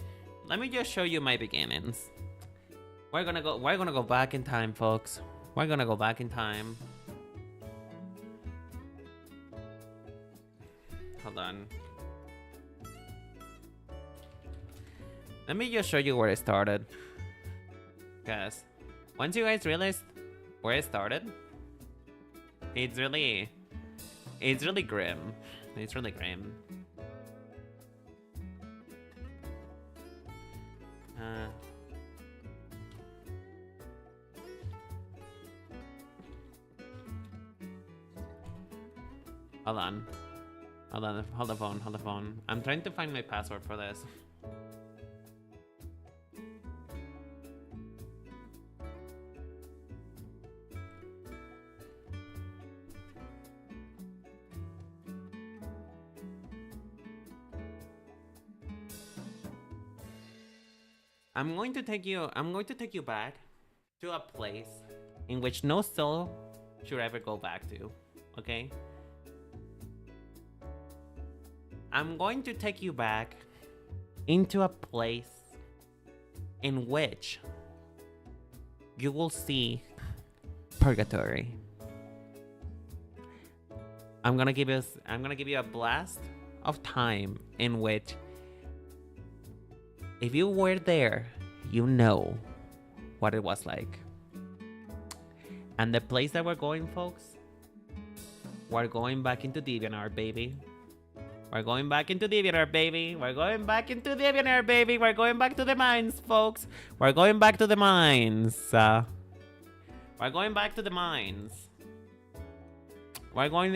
my beginnings. We're gonna go back in time, folks. We're gonna go back in time. Hold on. Let me just show you where it started. Guys, once you guys realize where it started, it's really grim. It's really grim. Hold on. Hold the phone. I'm trying to find my password for this. I'm going to take you back to a place in which no soul should ever go back to, okay? I'm going to take you back into a place in which you will see purgatory. I'm gonna give you a blast of time in which, if you were there, you know what it was like. And the place that we're going, folks, we're going back into DeviantArt, baby. We're going back into DeviantArt, baby. We're going back into DeviantArt, baby. We're going back to the mines, folks. We're going back to the mines. We're going back to the mines. We're going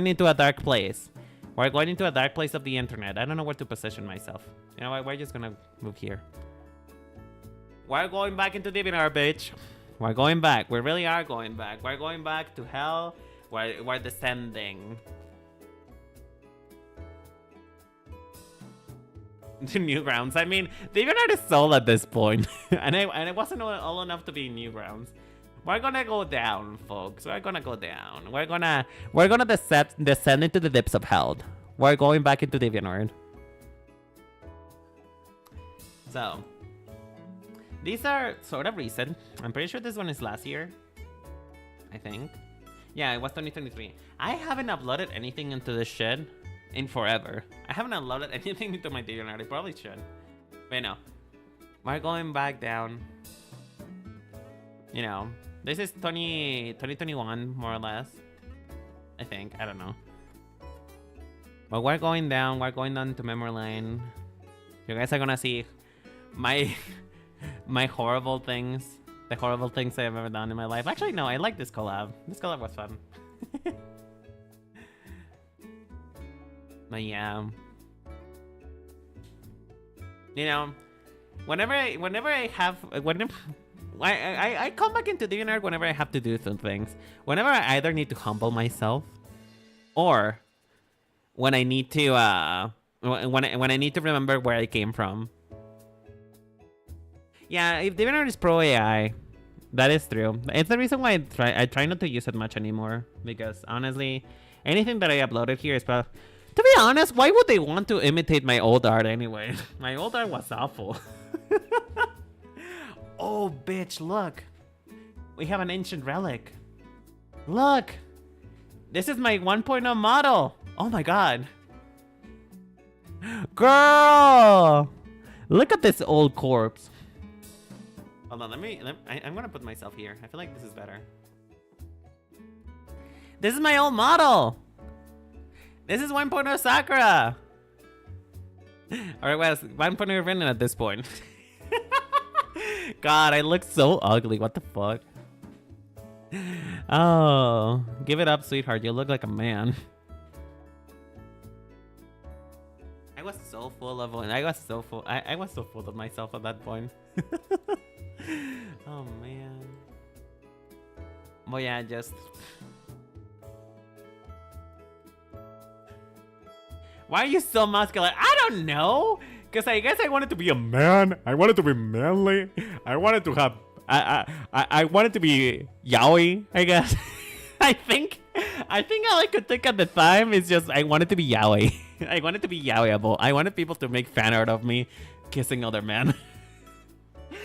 into a dark place. We're going into a dark place of the internet. I don't know where to position myself. You know what? We're just gonna move here. We're going back into DeviantArt, bitch. We're going back. We really are going back. We're going back to hell. We're descending to Newgrounds. I mean, DeviantArt is soul at this point. and it wasn't all enough to be Newgrounds. We're gonna go down, folks. We're gonna go down. We're gonna descend into the depths of hell. We're going back into DeviantArt. So, these are sort of recent. I'm pretty sure this one is last year. I think. Yeah, it was 2023. I haven't uploaded anything into this shit in forever. I haven't uploaded anything into my DeviantArt. I probably should. But no. We're going back down. You know, this is 2021, more or less. I think. I don't know. But we're going down. We're going down to memory lane. You guys are gonna see my horrible things. The horrible things I've ever done in my life. Actually, no, I like this collab. This collab was fun. But yeah. You know, whenever I come back into DeviantArt whenever I have to do some things. Whenever I either need to humble myself, or when I need to when I need to remember where I came from. Yeah, if DeviantArt is pro AI, that is true. It's the reason why I try not to use it much anymore, because honestly, anything that I uploaded here is probably. To be honest, why would they want to imitate my old art anyway? My old art was awful. Oh, bitch, look. We have an ancient relic. Look. This is my 1.0 model. Oh my god. Girl. Look at this old corpse. Hold on, I'm gonna put myself here. I feel like this is better. This is my old model. This is 1.0 Sakura. Alright, well, 1.0 Renan at this point. God, I look so ugly. What the fuck? Oh, give it up, sweetheart. You look like a man. I was so full of myself at that point. Oh man. But yeah, just. Why are you so muscular? I don't know. Because I guess I wanted to be a man. I wanted to be manly. I wanted to have... I wanted to be yaoi, I guess. I think all I could think at the time is just I wanted to be yaoi. I wanted to be yaoiable. I wanted people to make fan art of me kissing other men.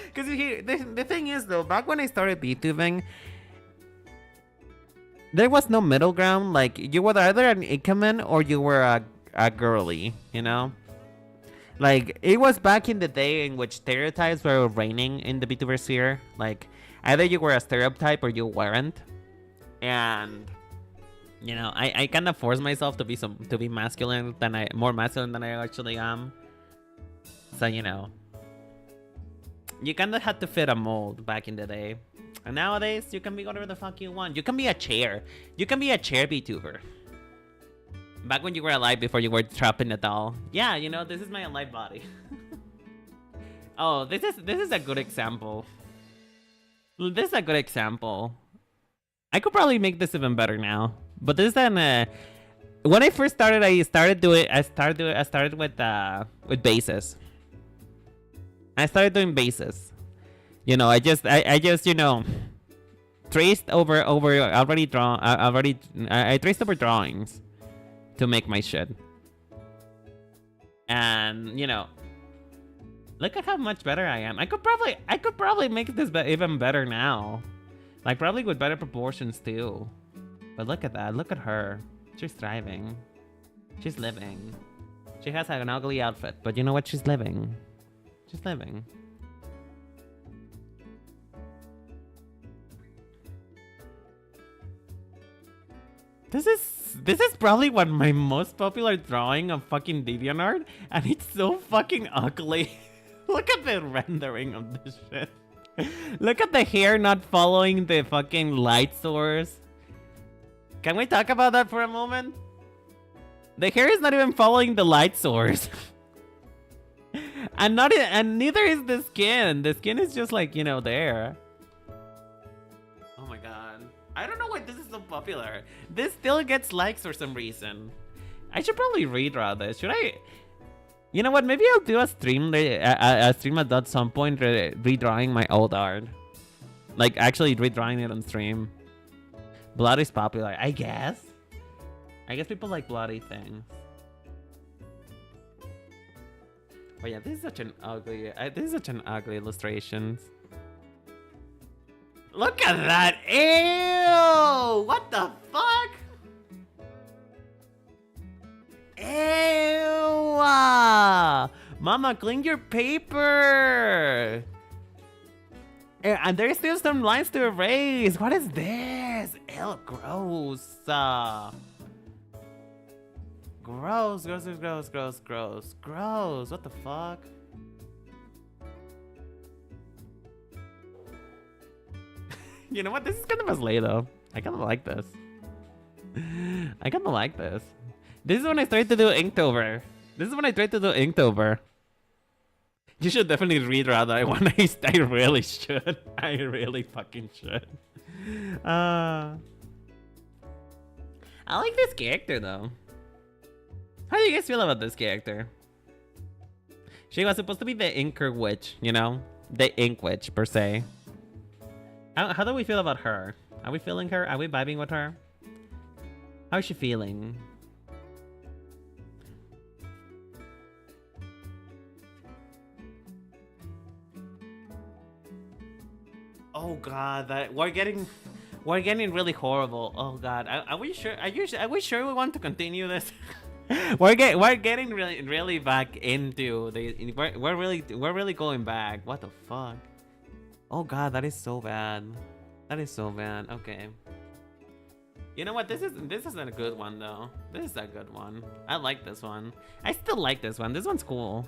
Because the thing is, though, back when I started VTubing, there was no middle ground. Like you were either an Ikemen or you were a girly, you know? Like it was back in the day in which stereotypes were reigning in the Vtuber sphere. Like either you were a stereotype or you weren't. And you know, I kind of forced myself to be masculine more masculine than I actually am. So you know, you kind of had to fit a mold back in the day. And nowadays, you can be whatever the fuck you want. You can be a chair. You can be a chair VTuber. Back when you were alive before you were trapped in a doll. Yeah, you know, this is my alive body. Oh, this is a good example. This is a good example. I could probably make this even better now. But this is when I first started, I started with bases. I started doing bases. You know, I just you know, traced over I traced over drawings to make my shit. And you know, look at how much better I am. I could probably make this even better now. Like probably with better proportions too. But look at that. Look at her. She's thriving. She's living. She has an ugly outfit, but you know what? She's living. She's living. This is probably one of my most popular drawing of fucking DeviantArt, and it's so fucking ugly. Look at the rendering of this shit. Look at the hair not following the fucking light source. Can we talk about that for a moment? The hair is not even following the light source. and neither is the skin. The skin is just like, you know, there. Oh my god. I don't know why this is so popular. This still gets likes for some reason. I should probably redraw this. Should I? You know what? Maybe I'll do a stream at some point redrawing my old art. Like actually redrawing it on stream. Blood is popular, I guess. I guess people like bloody things. Oh yeah, this is such an ugly illustration. Look at that! Ew! What the fuck? Ew! Mama, clean your paper! And there's still some lines to erase. What is this? Ew, gross. Gross. What the fuck? You know what? This is kind of a slay though. I kind of like this. This is when I started to do Inktober. You should definitely redraw that one. I really should. I really fucking should. I like this character though. How do you guys feel about this character? She was supposed to be the Inker Witch, you know? The Ink Witch, per se. How do we feel about her? Are we feeling her? Are we vibing with her? How is she feeling? Oh god, we're getting really horrible. Oh god, are we sure? Are we sure we want to continue this? we're getting really back into the. We're really going back. What the fuck? Oh god, that is so bad. Okay. You know what? This isn't a good one though. This is a good one. I like this one. I still like this one. This one's cool.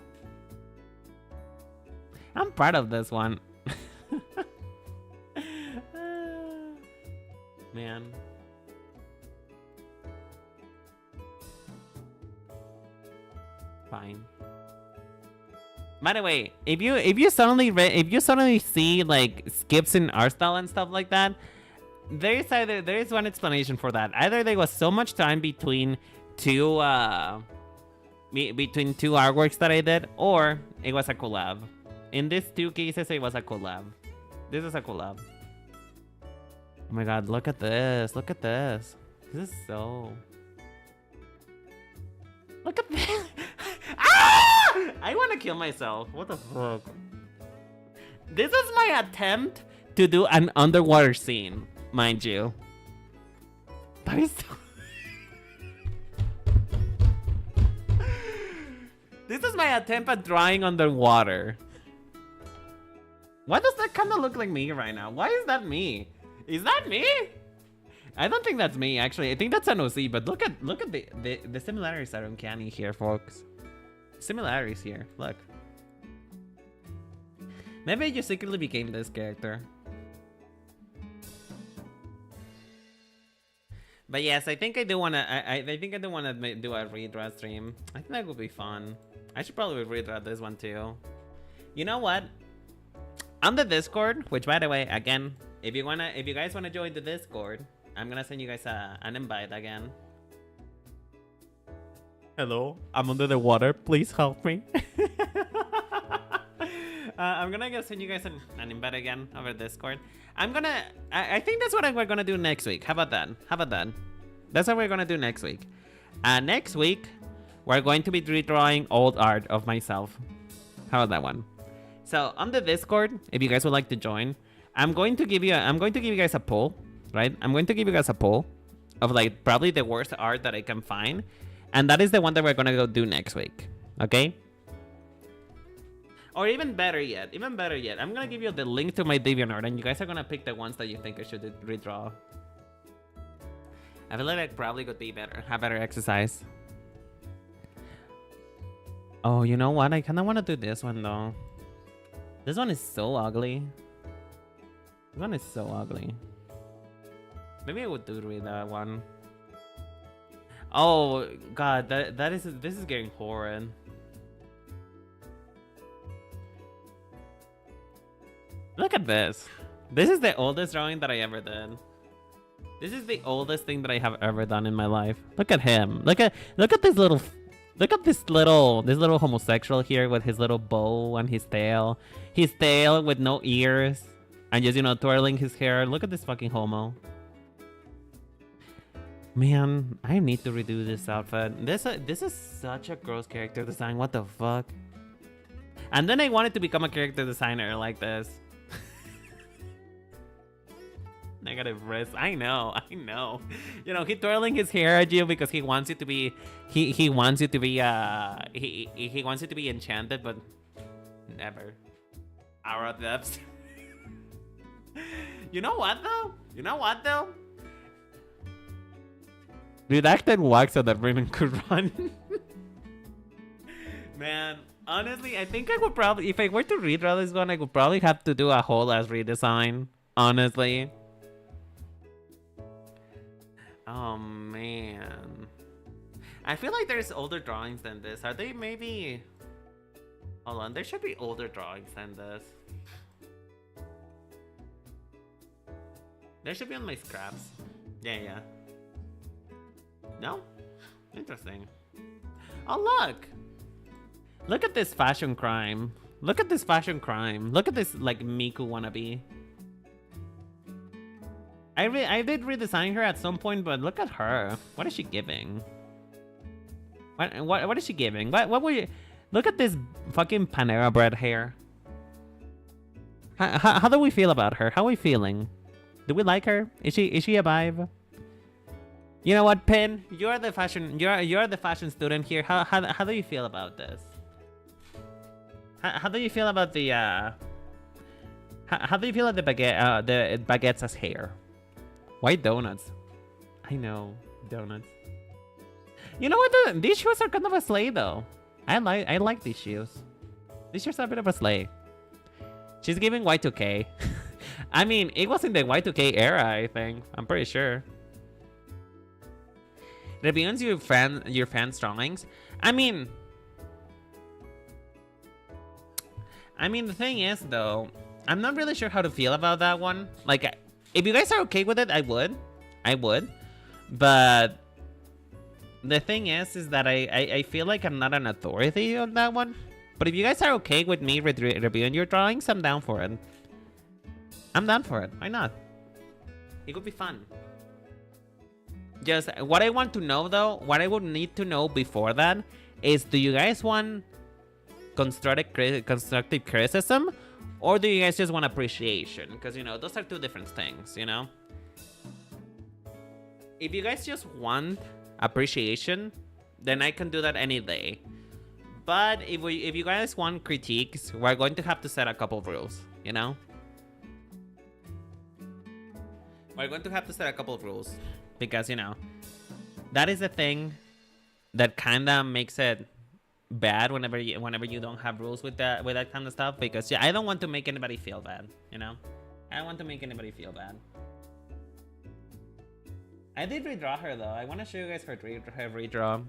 I'm proud of this one. Man. Fine. By the way, if you suddenly see like skips in art style and stuff like that, there is one explanation for that. Either there was so much time between two artworks that I did, or it was a collab. In these two cases, it was a collab. This is a collab. Oh my god, look at this. This is so... Look at this. Ah! I want to kill myself. What the fuck? This is my attempt to do an underwater scene, mind you. That is so... This is my attempt at drawing underwater. Why does that kind of look like me right now? Why is that me? Is that me? I don't think that's me, actually. I think that's an OC, but look at the similarities are uncanny here, folks. Similarities here, look. Maybe I just secretly became this character. But yes, I think I do wanna. I think I do wanna do a redraw stream. I think that would be fun. I should probably redraw this one too. You know what? On the Discord, which by the way, again, if you guys wanna join the Discord, I'm gonna send you guys an invite again. Hello, I'm under the water. Please help me. I'm gonna send you guys an invite again over Discord. I think that's what we're gonna do next week. How about that? How about that? That's what we're gonna do next week. Next week, we're going to be redrawing old art of myself. How about that one? So on the Discord, if you guys would like to join, I'm going to give you guys a poll, right? I'm going to give you guys a poll of like probably the worst art that I can find, and that is the one that we're gonna go do next week. Okay? Or even better yet, I'm gonna give you the link to my DeviantArt, and you guys are gonna pick the ones that you think I should redraw. I feel like that probably could be better, have better exercise. Oh, you know what? I kinda wanna do this one though. This one is so ugly. This one is so ugly. Maybe I would do that one. Oh god, this is getting horrid. Look at this. This is the oldest drawing that I ever did. This is the oldest thing that I have ever done in my life. Look at him. Look at this little homosexual here with his little bow and his tail. His tail with no ears and just, you know, twirling his hair. Look at this fucking homo. Man, I need to redo this outfit. This is such a gross character design. What the fuck? And then I wanted to become a character designer like this. Negative risk. I know. You know, he twirling his hair at you because he wants you to be he wants you to be he wants you to be enchanted, but never. Aura depths. You know what though? Redacted wax so that Raymond could run. Man, honestly, I think I would probably, if I were to redraw this one, I would probably have to do a whole ass redesign. Honestly. Oh man. I feel like there's older drawings than this. Are they maybe... Hold on, there should be older drawings than this. There should be on my scraps. Yeah. No? Interesting. Oh look! Look at this fashion crime. Look at this, like, Miku wannabe. I did redesign her at some point, but look at her. What is she giving? What is she giving? What were you... Look at this fucking Panera bread hair. How do we feel about her? How are we feeling? Do we like her? Is she a vibe? You know what, Pin? You're the fashion student here. How do you feel about this? How do you feel about the how do you feel about the baguettes as hair? Why donuts? I know, donuts. You know what? These shoes are kind of a sleigh though. I like these shoes. These shoes are a bit of a sleigh. She's giving Y2K. I mean, it was in the Y2K era, I think. I'm pretty sure. Reviews your fans' drawings. I mean, the thing is though, I'm not really sure how to feel about that one. Like, if you guys are okay with it, I would. But the thing is that I feel like I'm not an authority on that one. But if you guys are okay with me reviewing your drawings, I'm down for it. Why not? It could be fun. Just what I want to know though, what I would need to know before that is, do you guys want constructive criticism, or do you guys just want appreciation? Because, you know, those are two different things, you know? if you guys just want appreciation, then I can do that any day. But if you guys want critiques, we're going to have to set a couple of rules, you know? We're going to have to set a couple of rules because, you know, that is the thing that kind of makes it bad whenever you don't have rules with that kind of stuff, because yeah, I don't want to make anybody feel bad, you know? I don't want to make anybody feel bad. I did redraw her though. I want to show you guys her redraw.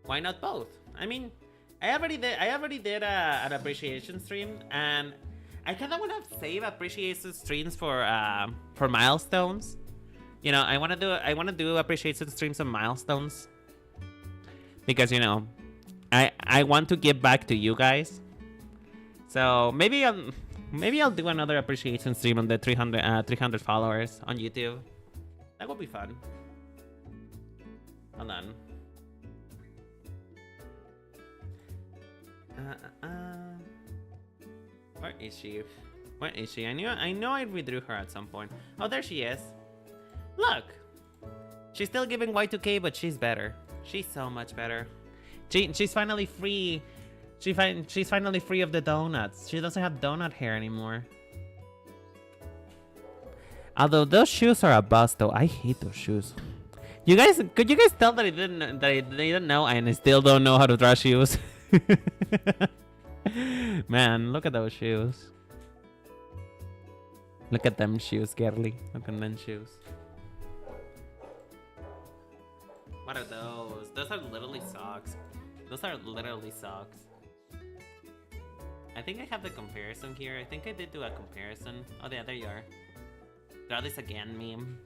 Why not both? I mean, I already did an appreciation stream, and I kind of want to save appreciation streams for milestones. You know, I want to do appreciation streams on milestones because, you know, I want to give back to you guys. So maybe I'll do another appreciation stream on the 300 followers on YouTube. That would be fun. Hold on. Where is she? Where is she? I know I redrew her at some point. Oh, there she is. Look! She's still giving Y2K, but she's better. She's so much better. She's finally free. She's finally free of the donuts. She doesn't have donut hair anymore. Although those shoes are a bust, though. I hate those shoes. Could you guys tell that they didn't know, and I still don't know how to draw shoes? Man, look at those shoes. Look at them shoes, girly. Look at them shoes. What are those? Those are literally socks. Those are literally socks. I think I have the comparison here. I think I did do a comparison. Oh yeah, there you are. Draw this again meme.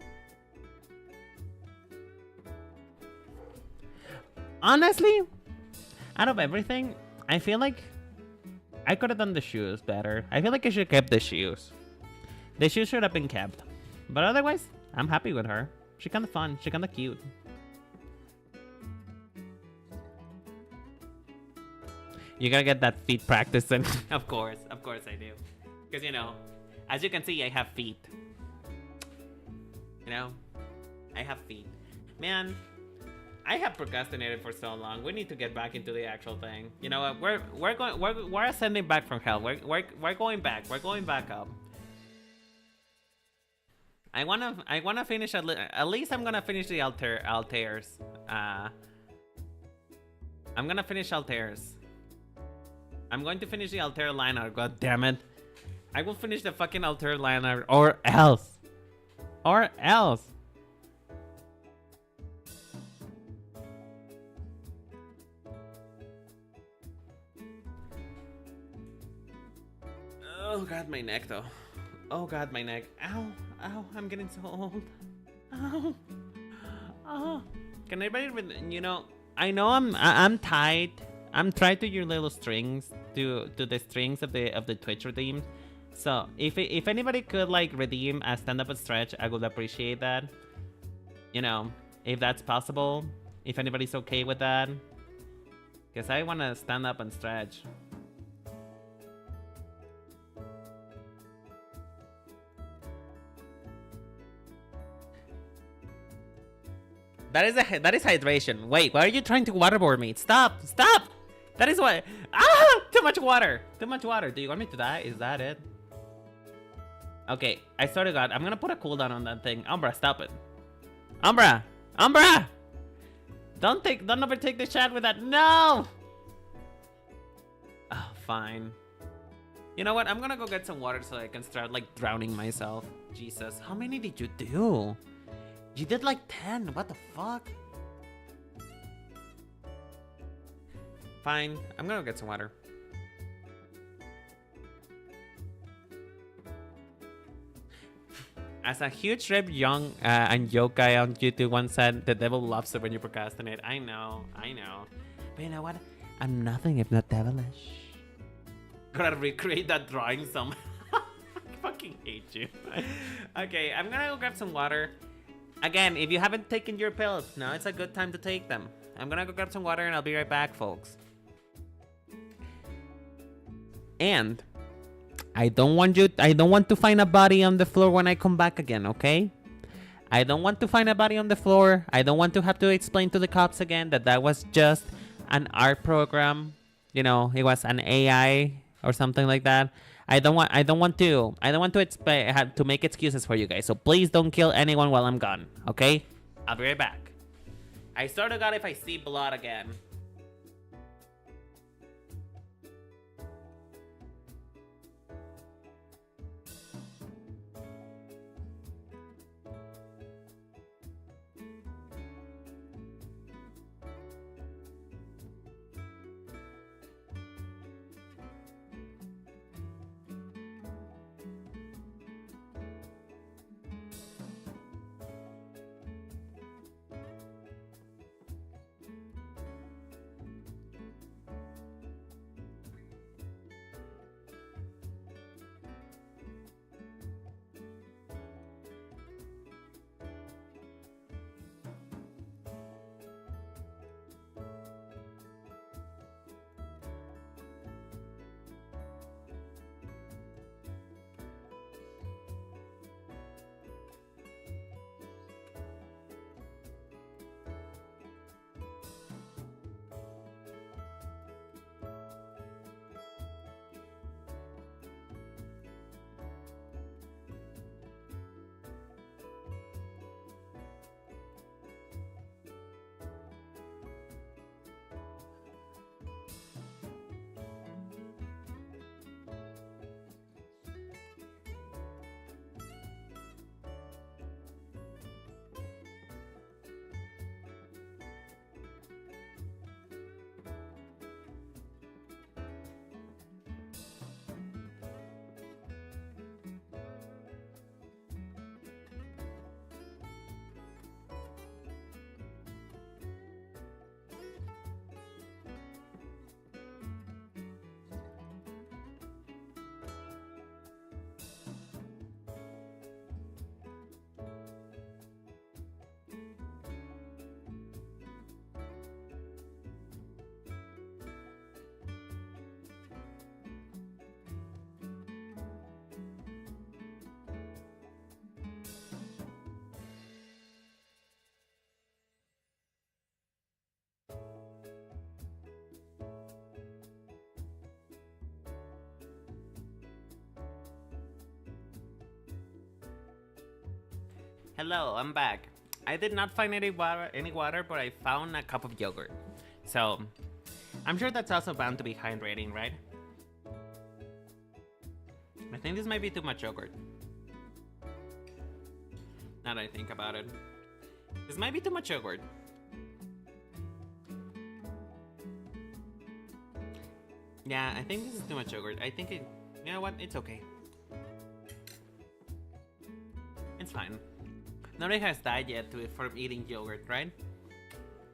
Honestly, out of everything, I feel like I could have done the shoes better. I feel like I should have kept the shoes. The shoes should have been kept. But otherwise, I'm happy with her. She's kind of fun. She's kind of cute. You gotta get that feet practice in. Of course I do. Because, you know, as you can see, I have feet. You know, I have feet. Man, I have procrastinated for so long. We need to get back into the actual thing. You know what? We're ascending back from hell. We're going back. We're going back up. I wanna finish at least. I'm gonna finish the Altares. I'm gonna finish Altares. I'm going to finish the Altare liner. God damn it! I will finish the fucking Altare liner, or else. Or else. Oh god, my neck though. Oh god, my neck. Ow, ow, I'm getting so old. Ow. Oh. Can anybody, you know, I know I'm tied. I'm tied to your little strings, to the strings of the Twitch redeem. So if anybody could like redeem a stand up and stretch, I would appreciate that. You know, if that's possible, if anybody's okay with that, because I want to stand up and stretch. That is hydration. Wait, why are you trying to waterboard me? Stop! Stop! That is what. Ah! Too much water. Too much water. Do you want me to die? Is that it? Okay, I swear to God, I'm gonna put a cooldown on that thing. Umbra, stop it. Umbra! Umbra! Don't overtake the chat with that. No! Oh, fine. You know what? I'm gonna go get some water so I can start like drowning myself. Jesus, how many did you do? You did like 10. What the fuck? Fine. I'm gonna get some water. As a huge Rip Young and Yokai on YouTube once said, the devil loves it when you procrastinate. I know. But you know what? I'm nothing if not devilish. Gotta recreate that drawing somehow. I fucking hate you. Okay, I'm gonna go grab some water. Again, if you haven't taken your pills, now it's a good time to take them. I'm gonna go grab some water and I'll be right back, folks. And I don't want to find a body on the floor when I come back again, okay? I don't want to find a body on the floor. I don't want to have to explain to the cops again that was just an art program. You know, it was an AI or something like that. I don't want to have to make excuses for you guys. So please don't kill anyone while I'm gone. Okay? I'll be right back. I swear to God if I see blood again. Hello, I'm back. I did not find any water, but I found a cup of yogurt. So, I'm sure that's also bound to be hydrating, right? I think this might be too much yogurt. Now that I think about it. This might be too much yogurt. Yeah, I think this is too much yogurt. I think it... You know what? It's okay. It's fine. Nobody has died yet from eating yogurt, right?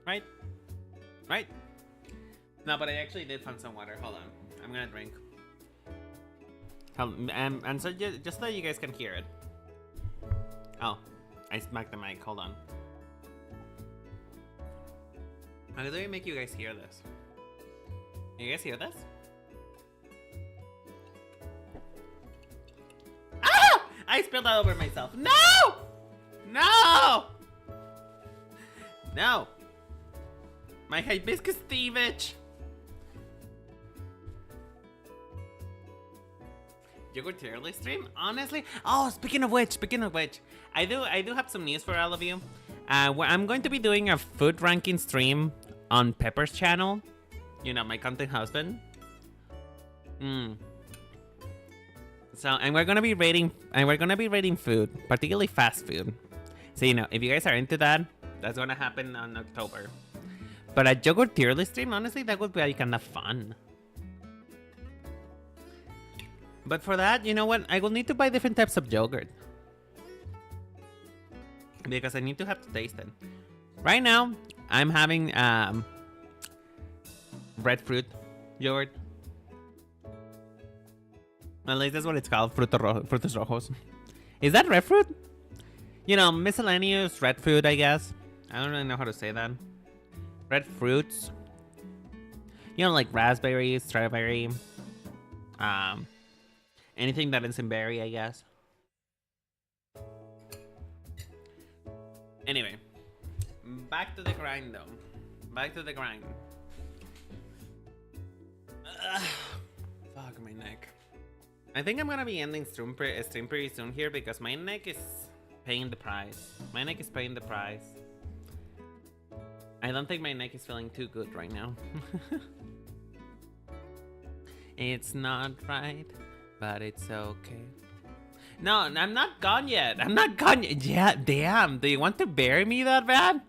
Right? Right? No, but I actually did find some water. Hold on. I'm gonna drink. And so just so you guys can hear it. Oh, I smacked the mic. Hold on. How do I make you guys hear this? Can you guys hear this? Ah! I spilled that over myself. No! No! No! My hibiscus thievage! Yogurt tier list stream? Honestly? Oh, speaking of which, I do have some news for all of you. I'm going to be doing a food ranking stream on Pepper's channel. You know, my content husband. So, and we're gonna be rating food, particularly fast food. So, you know, if you guys are into that, that's gonna happen in October. But a yogurt tier list stream, honestly, that would be kind of fun. But for that, you know what? I will need to buy different types of yogurt. Because I need to have to taste it. Right now, I'm having red fruit yogurt. At least that's what it's called, frutos rojos. Is that red fruit? You know, miscellaneous red fruit, I guess. I don't really know how to say that. Red fruits. You know, like raspberry, strawberry. Anything that is in berry, I guess. Anyway, back to the grind though. Back to the grind. Fuck my neck. I think I'm gonna be ending stream pretty soon here because my neck is paying the price. My neck is paying the price. I don't think my neck is feeling too good right now. It's not right, but it's okay. No, I'm not gone yet. I'm not gone yet. Yeah, damn. Do you want to bury me that bad?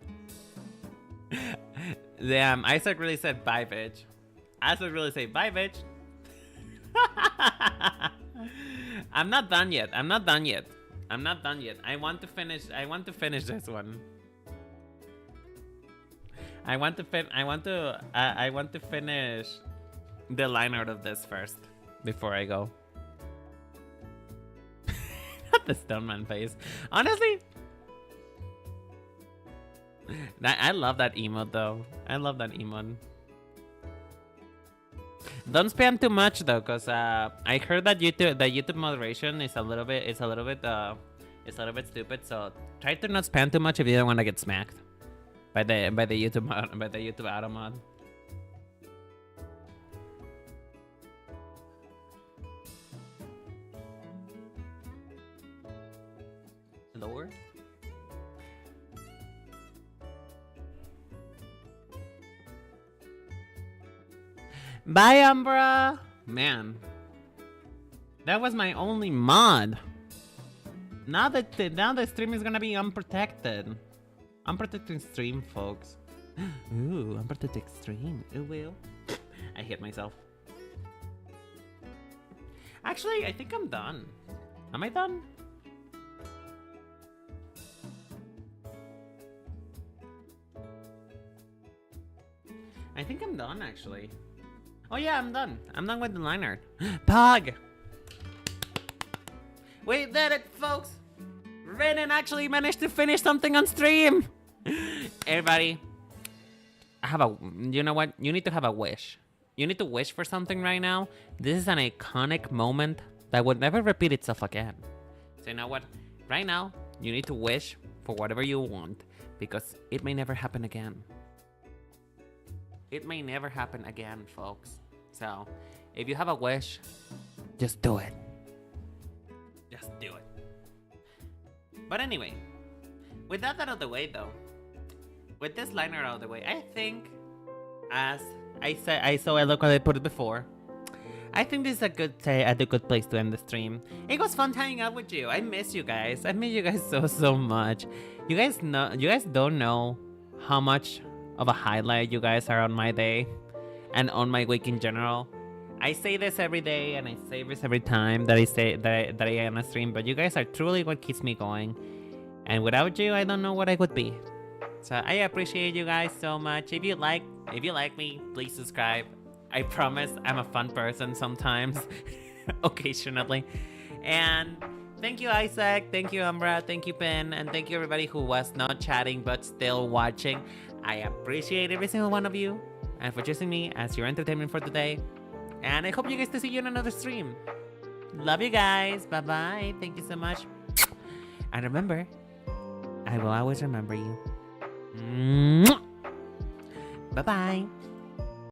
Damn, Isaac really said bye, bitch. Isaac really said bye, bitch. I'm not done yet. I'm not done yet. I'm not done yet. I want to finish this one. I want to finish the line art of this first before I go. Not the Stoneman face. Honestly, I love that emote though. I love that emote. Don't spam too much though, cause I heard that YouTube moderation is a little bit stupid. So try to not spam too much if you don't want to get smacked by the YouTube auto mod. Lower. Bye, Umbra! Man, that was my only mod. Now the stream is gonna be unprotected. Unprotected stream, folks. Ooh, unprotected stream. It will. I hit myself. Actually, I think I'm done. Am I done? I think I'm done, actually. Oh yeah, I'm done. I'm done with the line art. Pog! We did it, folks! Renan actually managed to finish something on stream! Everybody, you know what? You need to have a wish. You need to wish for something right now. This is an iconic moment that would never repeat itself again. So you know what? Right now, you need to wish for whatever you want because it may never happen again. It may never happen again, folks. So, if you have a wish, just do it. Just do it. But anyway, with that out of the way though, with this liner out of the way, I think, as I said, I eloquently put it before, I think this is a good place to end the stream. It was fun hanging out with you. I miss you guys. I miss you guys so much. You guys don't know how much of a highlight you guys are on my day and on my week in general. I say this every day and I say this every time that I am on a stream, but you guys are truly what keeps me going. And without you, I don't know what I would be. So I appreciate you guys so much. If you like me, please subscribe. I promise I'm a fun person sometimes, occasionally. And thank you, Isaac. Thank you, Umbra. Thank you, Pen. And thank you, everybody who was not chatting but still watching. I appreciate every single one of you and for choosing me as your entertainment for today. And I hope you guys to see you in another stream. Love you guys. Bye-bye. Thank you so much. And remember, I will always remember you. Bye-bye.